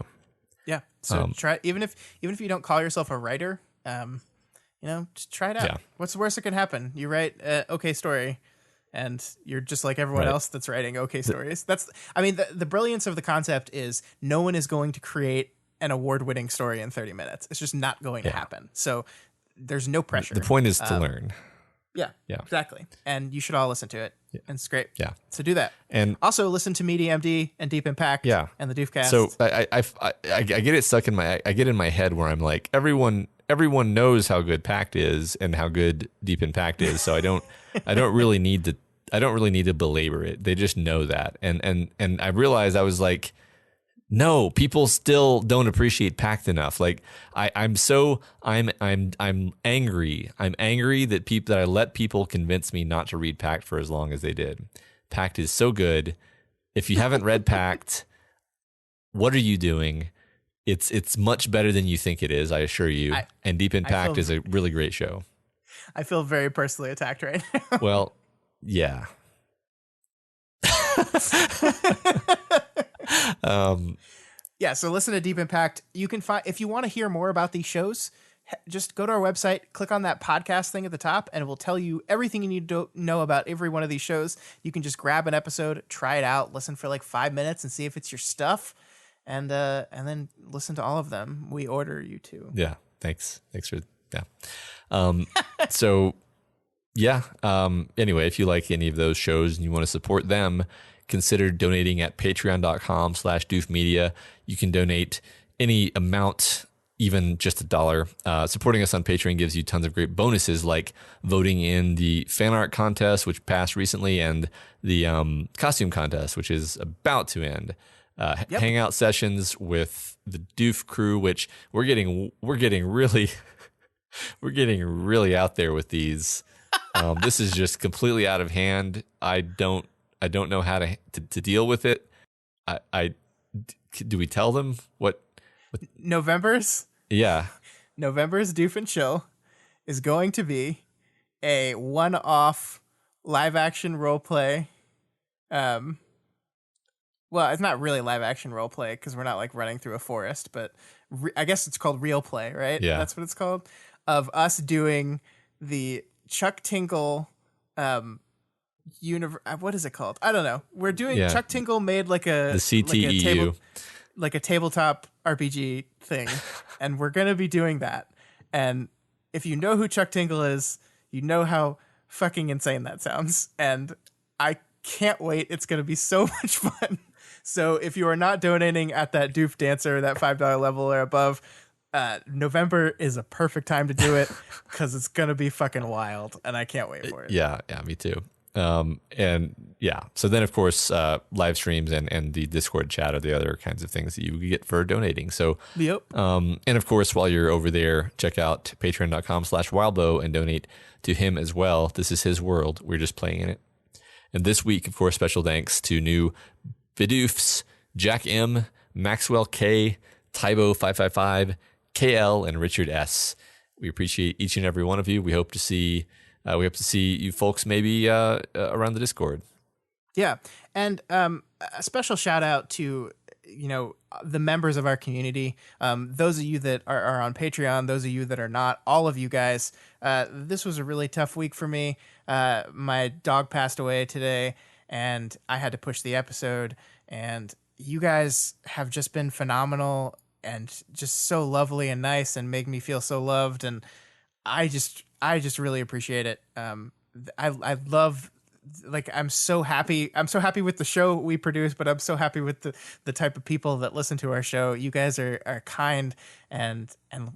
Yeah. So try, even if you don't call yourself a writer, just try it out. Yeah. What's the worst that can happen? You write an okay story and you're just like everyone else that's writing okay stories. The brilliance of the concept is no one is going to create an award-winning story in 30 minutes. It's just not going to happen. So there's no pressure. The point is to learn. Yeah, exactly. And you should all listen to it. Yeah. And it's great. Yeah. So do that. And also listen to Meaty MD and Deep Impact and the Doofcast. So I get it stuck in I get in my head where I'm like, everyone knows how good Pact is and how good Deep Impact is. So I don't really need to belabor it. They just know that. And I realized I was like, no, people still don't appreciate Pact enough. Like I'm angry. I'm angry that I let people convince me not to read Pact for as long as they did. Pact is so good. If you haven't read Pact, what are you doing? It's much better than you think it is, I assure you. And Deep Impact is a really great show. I feel very personally attacked right now. Well, yeah. So listen to Deep Impact. You can find, if you want to hear more about these shows, just go to our website, click on that podcast thing at the top, and it will tell you everything you need to know about every one of these shows. You can just grab an episode, try it out, listen for like 5 minutes and see if it's your stuff, and then listen to all of them. We order you to. Yeah. Thanks for anyway, if you like any of those shows and you want to support them, consider donating at patreon.com/doofmedia. You can donate any amount, even just $1. Supporting us on Patreon gives you tons of great bonuses, like voting in the fan art contest, which passed recently, and the costume contest, which is about to end. Hangout sessions with the Doof crew, which we're getting really out there with these. This is just completely out of hand. I don't know how to deal with it. Do we tell them what November's? Yeah. November's Doof and Chill is going to be a one-off live action role play. Well, it's not really live action role play because we're not like running through a forest, but I guess it's called real play, right? Yeah. That's what it's called. Of us doing the Chuck Tingle what is it called? I don't know. We're doing Chuck Tingle made like the CTEU, like a tabletop RPG thing, and we're gonna be doing that. And if you know who Chuck Tingle is, you know how fucking insane that sounds, and I can't wait. It's gonna be so much fun. So if you are not donating at that Doof Dancer, that $5 level or above, November is a perfect time to do it because it's gonna be fucking wild, and I can't wait for it. Yeah, me too. So then of course live streams and the Discord chat are the other kinds of things that you get for donating. So and of course, while you're over there, check out patreon.com/wildbow and donate to him as well. This is his world. We're just playing in it. And this week, of course, special thanks to new Bidoofs, Jack M, Maxwell K, Tybo 555, KL, and Richard S. We appreciate each and every one of you. We hope to see you folks maybe around the Discord. Yeah, and a special shout out to the members of our community. Those of you that are on Patreon, those of you that are not, all of you guys. This was a really tough week for me. My dog passed away today, and I had to push the episode. And you guys have just been phenomenal and just so lovely and nice and make me feel so loved. And I just really appreciate it. I love, like, I'm so happy with the show we produce, but I'm so happy with the type of people that listen to our show. You guys are kind and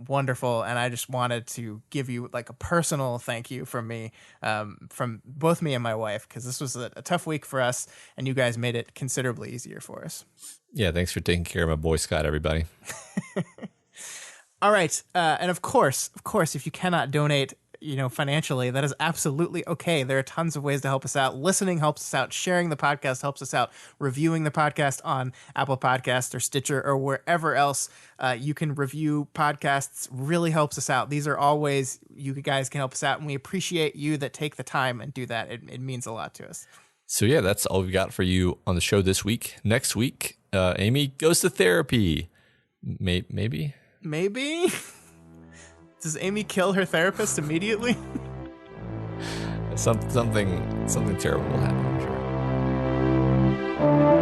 wonderful, and I just wanted to give you like a personal thank you from me, from both me and my wife, because this was a tough week for us, and you guys made it considerably easier for us. Yeah, thanks for taking care of my Boy Scout, everybody. All right, and of course, if you cannot donate, financially, that is absolutely okay. There are tons of ways to help us out. Listening helps us out. Sharing the podcast helps us out. Reviewing the podcast on Apple Podcasts or Stitcher or wherever else you can review podcasts really helps us out. These are all ways you guys can help us out, and we appreciate you that take the time and do that. It means a lot to us. So yeah, that's all we've got for you on the show this week. Next week, Amy goes to therapy. Maybe? Does Amy kill her therapist immediately? Something terrible will happen, I'm sure.